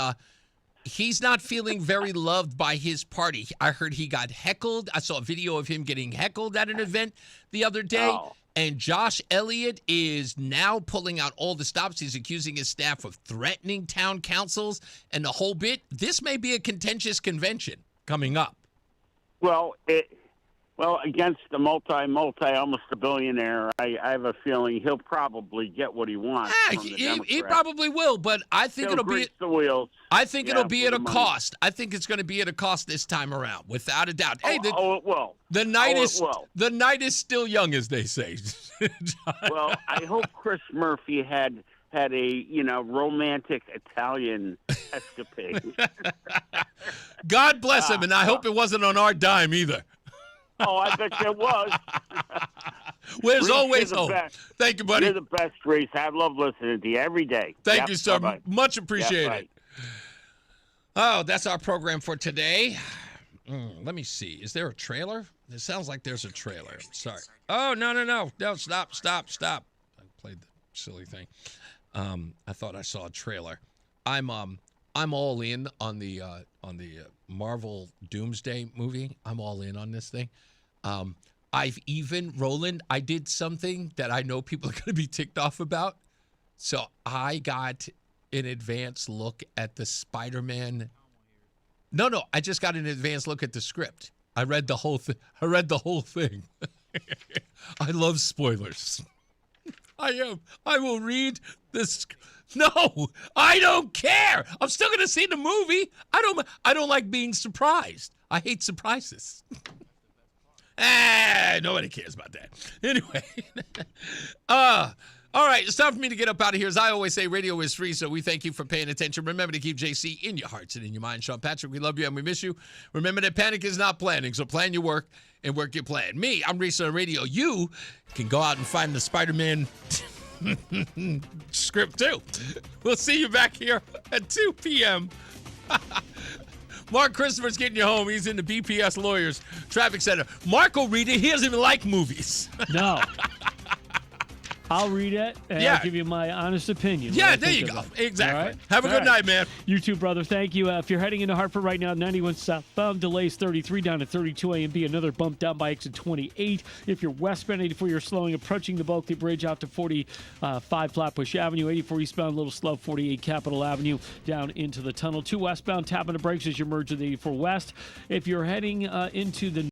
he's not feeling very loved by his party. I heard he got heckled. I saw a video of him getting heckled at an event the other day.
Oh.
And Josh Elliott is now pulling out all the stops. He's accusing his staff of threatening town councils and the whole bit. This may be a contentious convention coming up.
Well, against the almost a billionaire, I have a feeling he'll probably get what he wants.
He probably will, but I think
He'll grease the wheels.
I think it'll be at a
money.
cost. I think it's going to be at a cost this time around, without a doubt. Hey,
it will.
The night
The
night is still young, as they say.
Well, I hope Chris Murphy had a romantic Italian escapade.
God bless him, and I hope it wasn't on our dime either.
Oh, I bet you it was.
There's
Reese,
always
you're the
hope.
best.
Thank you, buddy.
You're the best, Reese. I love listening to you every day.
Thank you, sir.
Bye-bye.
Much appreciated.
Bye.
Oh, that's our program for today. Let me see. Is there a trailer? It sounds like there's a trailer. Sorry. Oh, no. No, stop. I played the silly thing. I thought I saw a trailer. I'm all in on the Marvel Doomsday movie. I'm all in on this thing. Roland, I did something that I know people are going to be ticked off about. So I got an advance look at the Spider-Man. No, I just got an advance look at the script. I read the whole thing. I love spoilers. I will read this. No, I don't care. I'm still going to see the movie. I don't like being surprised. I hate surprises. Nobody cares about that. Anyway. All right, it's time for me to get up out of here. As I always say, radio is free, so we thank you for paying attention. Remember to keep JC in your hearts and in your mind. Sean Patrick, we love you and we miss you. Remember that panic is not planning, so plan your work and work your plan. Me, I'm Reese on radio. You can go out and find the Spider-Man script, too. We'll see you back here at 2 p.m. Mark Christopher's getting you home. He's in the BPS Lawyers Traffic Center. Mark will read it. He doesn't even like movies.
No. I'll read it and I'll give you my honest opinion.
Yeah, there you go. Exactly.
All right?
Have a good night, man.
You too, brother. Thank you. If you're heading into Hartford right now, 91 southbound, delays 33 down to 32 A and B. Another bump down by exit 28. If you're westbound 84, you're slowing, approaching the Bulkley Bridge out to 45 Flatbush Avenue. 84 eastbound, a little slow, 48 Capitol Avenue down into the tunnel. 2 westbound, tapping the brakes as you merge with 84 west. If you're heading into the